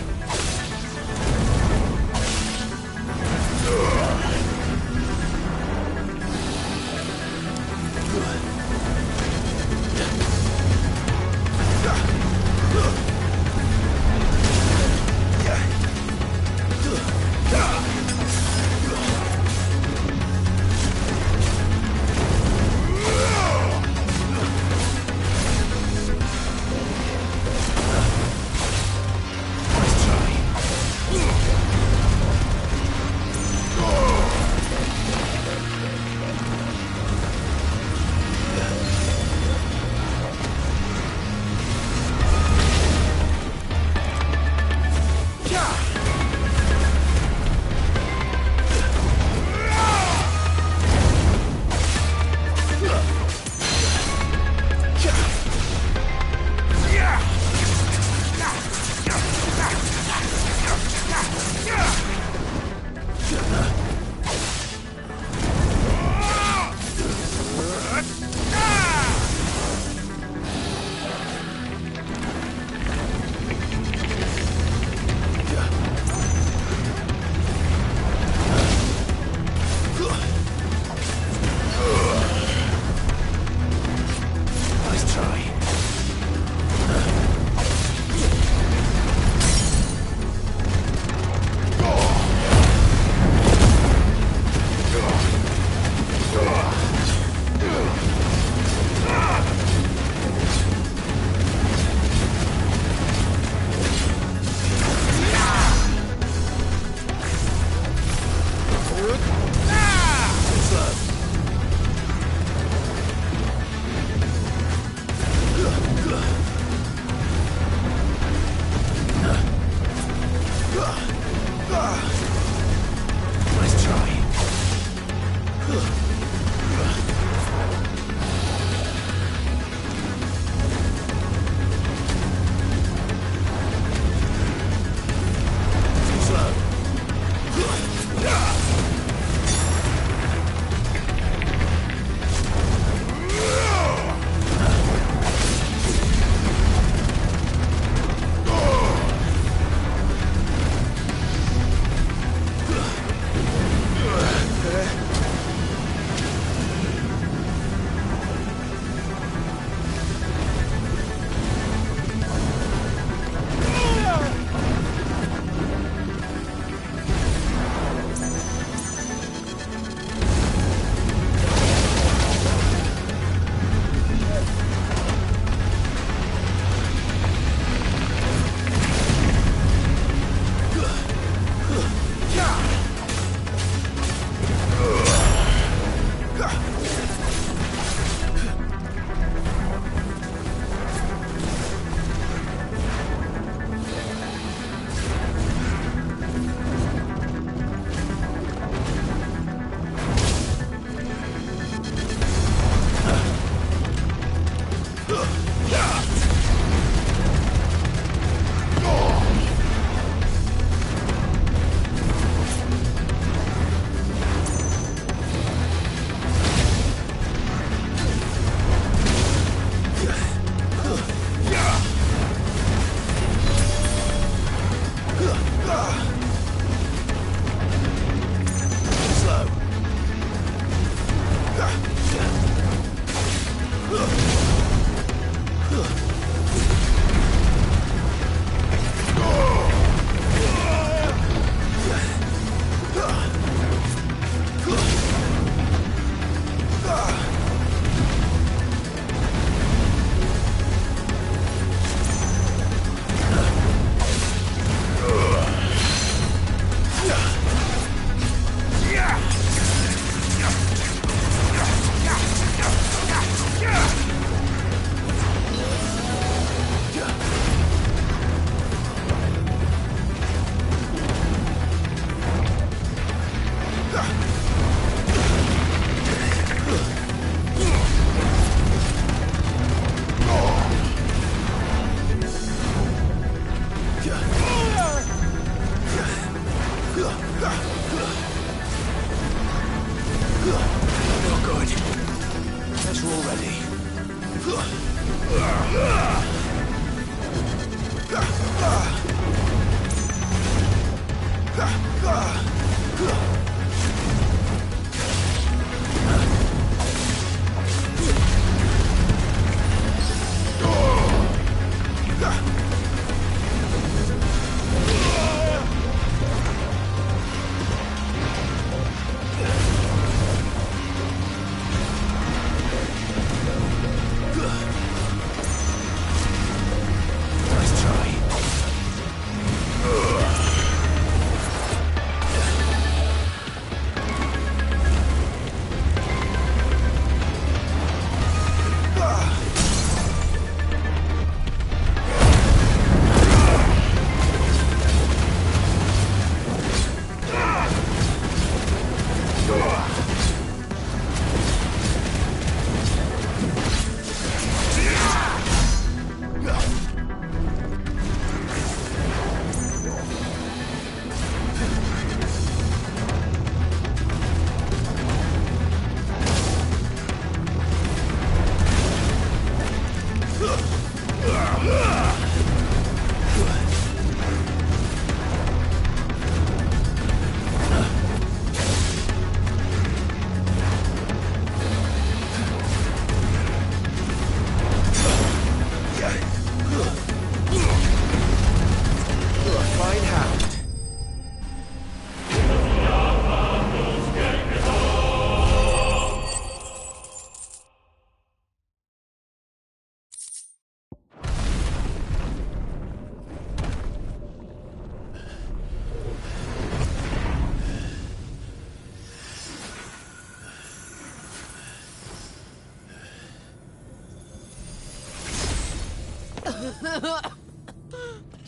Nice try. Nice try. Too slow.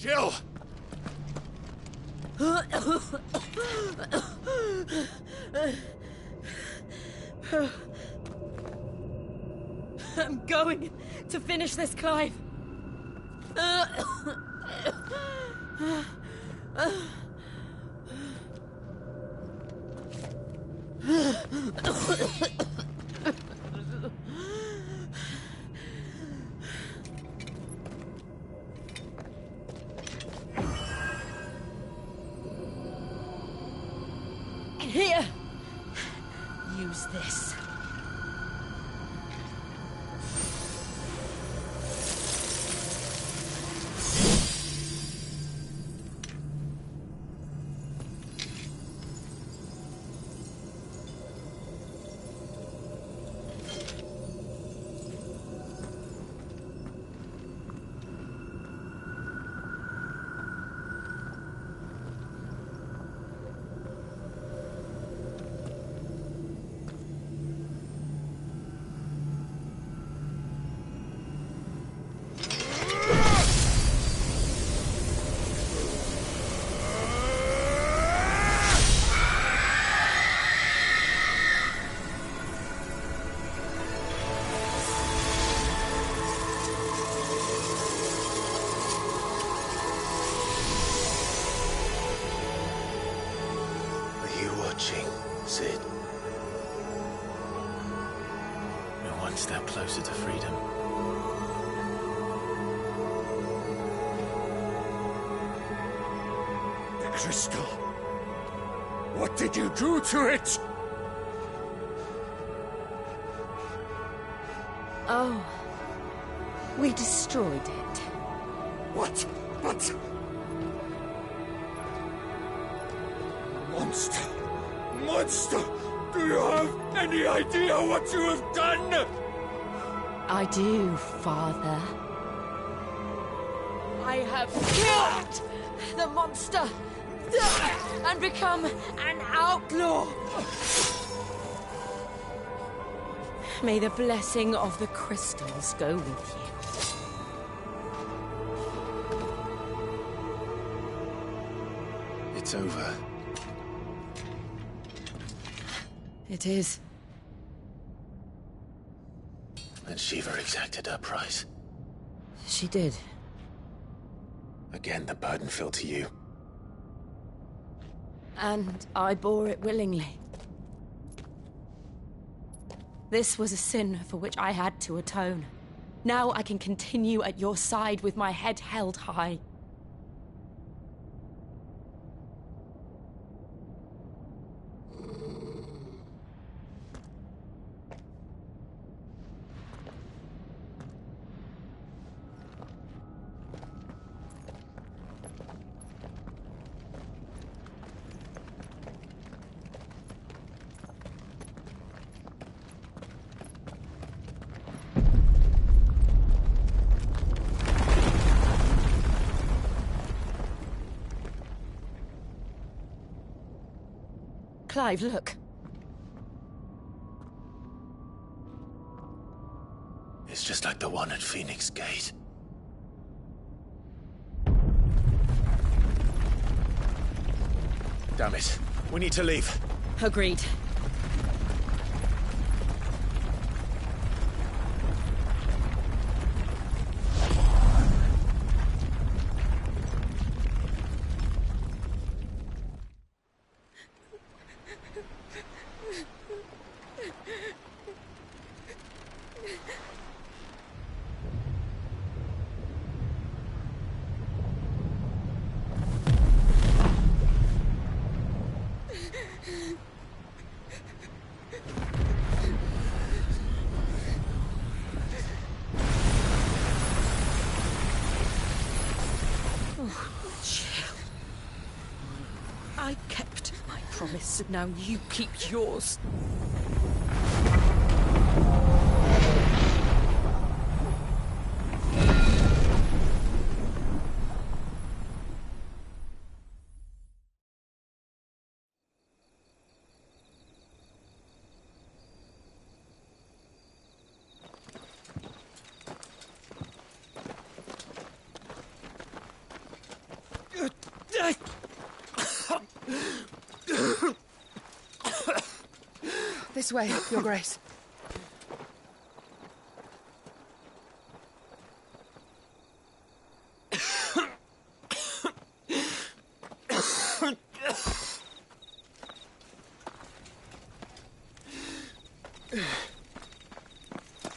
Jill! I'm going to finish this, Clive. Here. Use this. Sid. We're one step closer to freedom. crystal. What did you do to it? Oh, we destroyed it. What? But... Monster! Monster! Do you have any idea what you have done? I do, Father. I have killed the monster and become an outlaw. May the blessing of the crystals go with you. It's over. It is. And Shiva exacted her price. She did. Again, the burden fell to you. And I bore it willingly. This was a sin for which I had to atone. Now I can continue at your side with my head held high. Clive, look. It's just like the one at Phoenix Gate. Damn it. We need to leave. Agreed. I kept my promise, and now you keep yours. This way, Your Grace.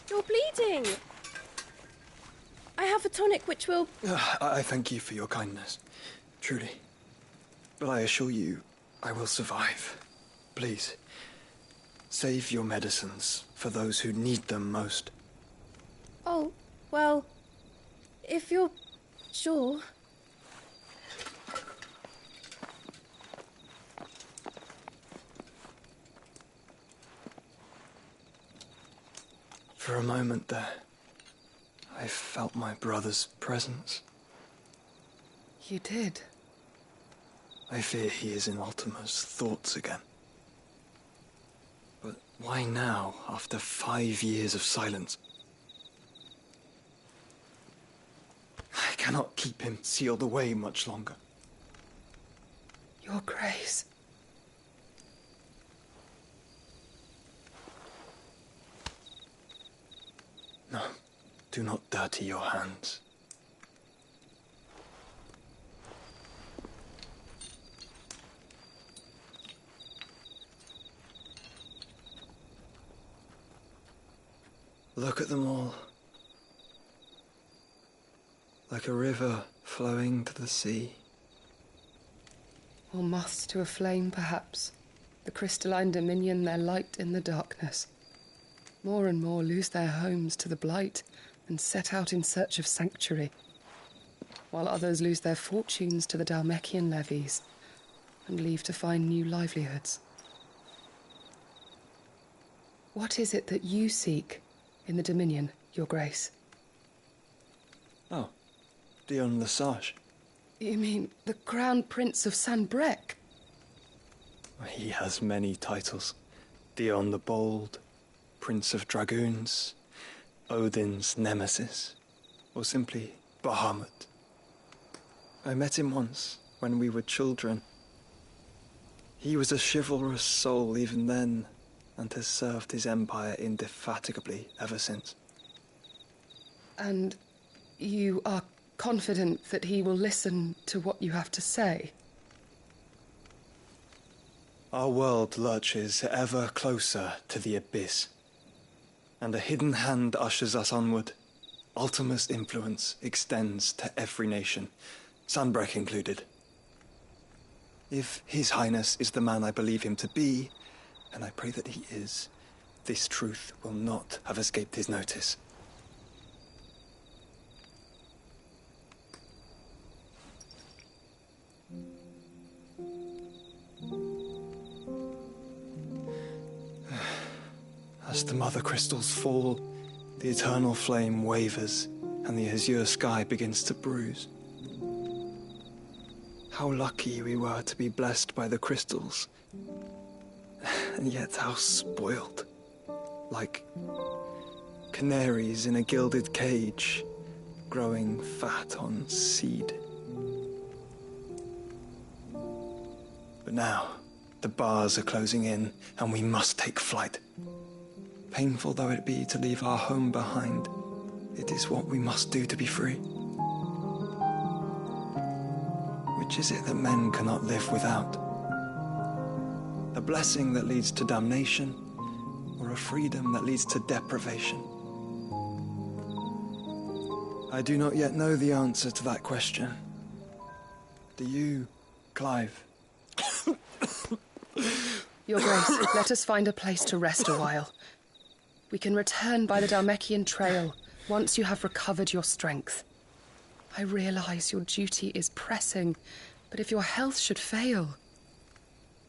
You're bleeding. I have a tonic which will... I thank you for your kindness, truly. But I assure you, I will survive. Please, save your medicines for those who need them most. Oh, well, if you're sure... For a moment there, I felt my brother's presence. You did? I fear he is in Ultima's thoughts again. But why now, after 5 years of silence? I cannot keep him sealed away much longer. Your Grace. No, do not dirty your hands. Look at them all. Like a river flowing to the sea. Or moths to a flame, perhaps. The crystalline dominion their light in the darkness. More and more lose their homes to the blight and set out in search of sanctuary, while others lose their fortunes to the Dhalmekian levies and leave to find new livelihoods. What is it that you seek in the Dominion, Your Grace? Oh, Dion Lesage. You mean the Crown Prince of Sanbreque? He has many titles. Dion the Bold, Prince of Dragoons, Odin's Nemesis, or simply Bahamut. I met him once, when we were children. He was a chivalrous soul even then, and has served his empire indefatigably ever since. And you are confident that he will listen to what you have to say? Our world lurches ever closer to the abyss, and a hidden hand ushers us onward. Ultima's influence extends to every nation, Sanbreque included. If His Highness is the man I believe him to be, and I pray that he is, this truth will not have escaped his notice. As the mother crystals fall, the eternal flame wavers, and the azure sky begins to bruise. How lucky we were to be blessed by the crystals, and yet how spoiled. Like canaries in a gilded cage, growing fat on seed. But now, the bars are closing in, and we must take flight. Painful though it be to leave our home behind, it is what we must do to be free. Which is it that men cannot live without? A blessing that leads to damnation, or a freedom that leads to deprivation? I do not yet know the answer to that question. Do you, Clive? Your Grace, let us find a place to rest a while. We can return by the Dhalmekian trail once you have recovered your strength. I realize your duty is pressing, but if your health should fail...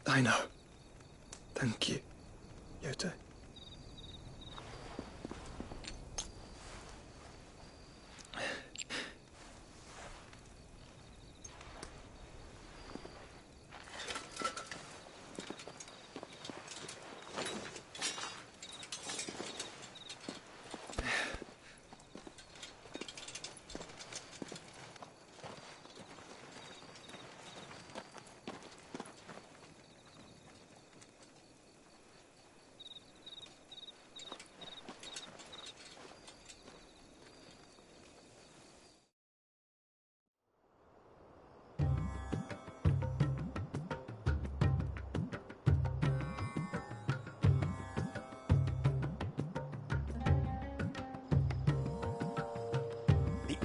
I know. Thank you, Yote.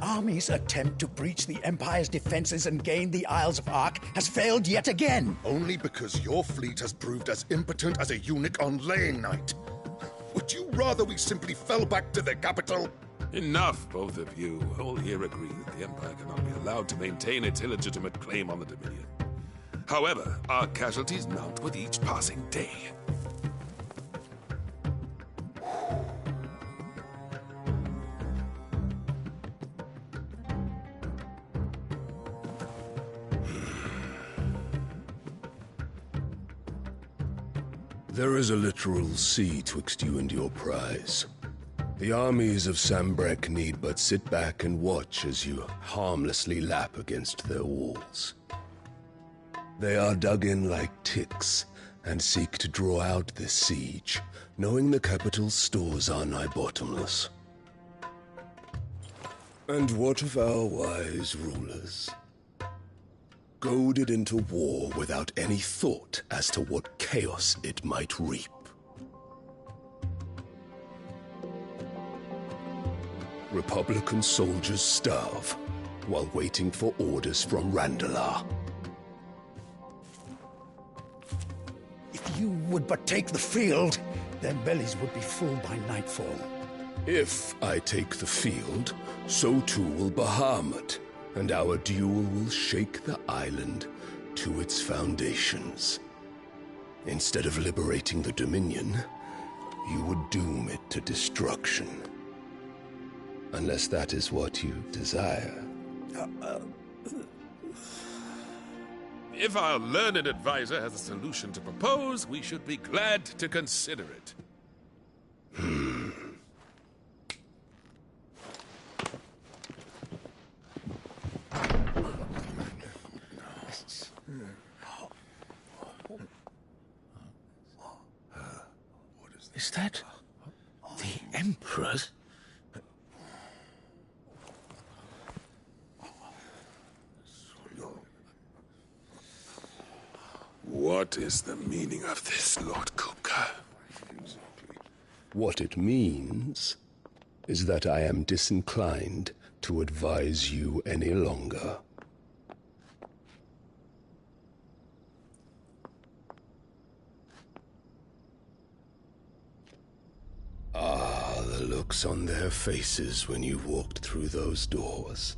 Army's attempt to breach the Empire's defenses and gain the Isles of Ark has failed yet again. Only because your fleet has proved as impotent as a eunuch on laying night. Would you rather we simply fell back to the capital? Enough, both of you. All here agree that the Empire cannot be allowed to maintain its illegitimate claim on the Dominion. However, our casualties mount with each passing day. There is a literal sea twixt you and your prize. The armies of Sanbreque need but sit back and watch as you harmlessly lap against their walls. They are dug in like ticks and seek to draw out this siege, knowing the capital's stores are nigh bottomless. And what of our wise rulers? Goaded into war without any thought as to what chaos it might reap. Republican soldiers starve while waiting for orders from Randalar. you would but take the field, their bellies would be full by nightfall. If I take the field, so too will Bahamut, and our duel will shake the island to its foundations. Instead of liberating the Dominion, you would doom it to destruction. Unless that is what you desire. If our learned advisor has a solution to propose, we should be glad to consider it. Is that the Emperor's? What is the meaning of this, Lord Kupka? What it means is that I am disinclined to advise you any longer. Ah, the looks on their faces when you walked through those doors.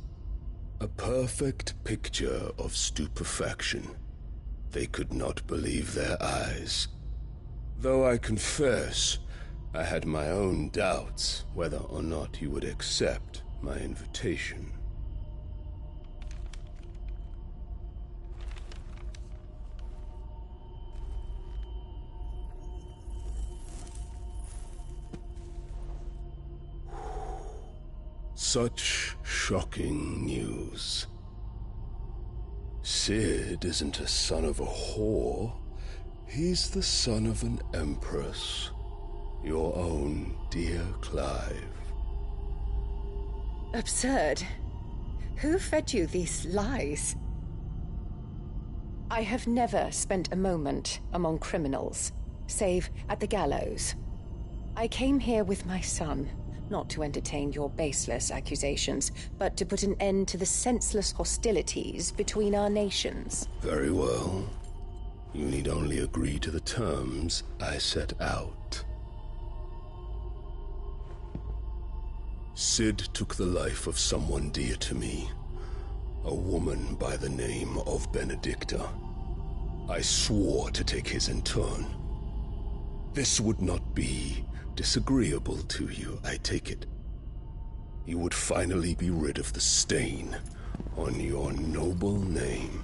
A perfect picture of stupefaction. They could not believe their eyes. Though I confess, I had my own doubts whether or not you would accept my invitation. Such shocking news. Sid isn't a son of a whore. He's the son of an empress. Your own dear Clive. Absurd. Who fed you these lies? I have never spent a moment among criminals, save at the gallows. I came here with my son, not to entertain your baseless accusations, but to put an end to the senseless hostilities between our nations. Very well. You need only agree to the terms I set out. Sid took the life of someone dear to me, a woman by the name of Benedicta. I swore to take his in turn. This would not be disagreeable to you, I take it. You would finally be rid of the stain on your noble name.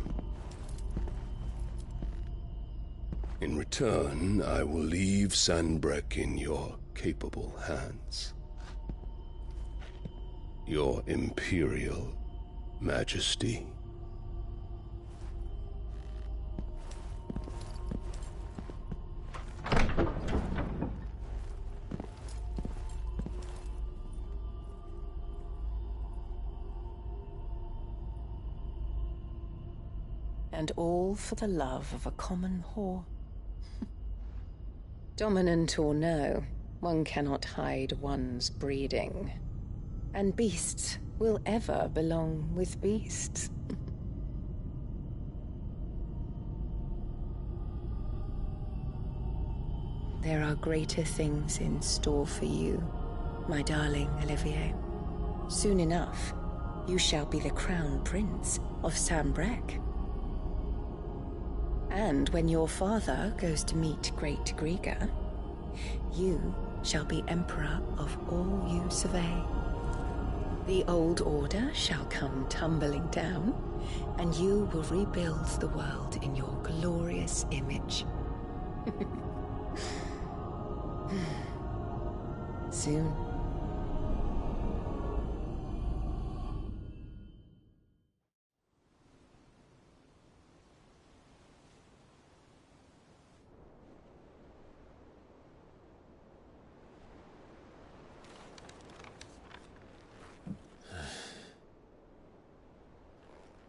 In return, I will leave Sanbreque in your capable hands. Your Imperial Majesty. And all for the love of a common whore. Dominant or no, one cannot hide one's breeding. And beasts will ever belong with beasts. There are greater things in store for you, my darling Olivier. Soon enough, you shall be the crown prince of Sanbreque. And when your father goes to meet Great Griga, you shall be emperor of all you survey. The old order shall come tumbling down, and you will rebuild the world in your glorious image. Soon.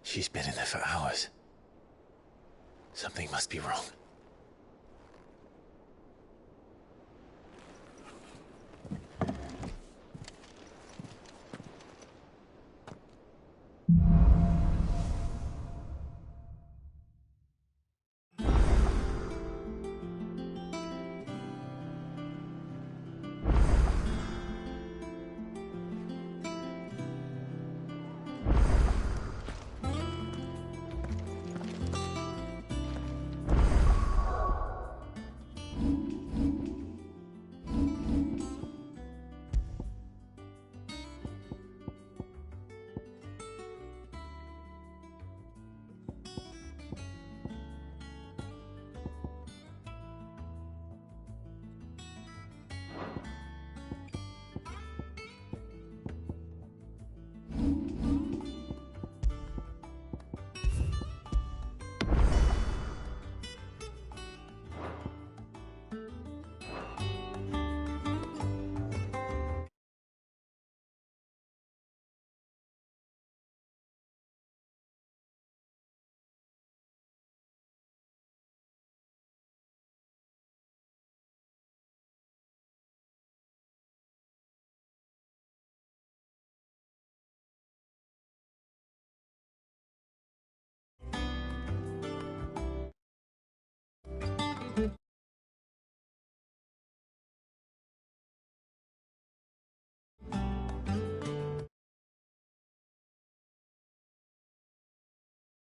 She's been in there for hours. Something must be wrong.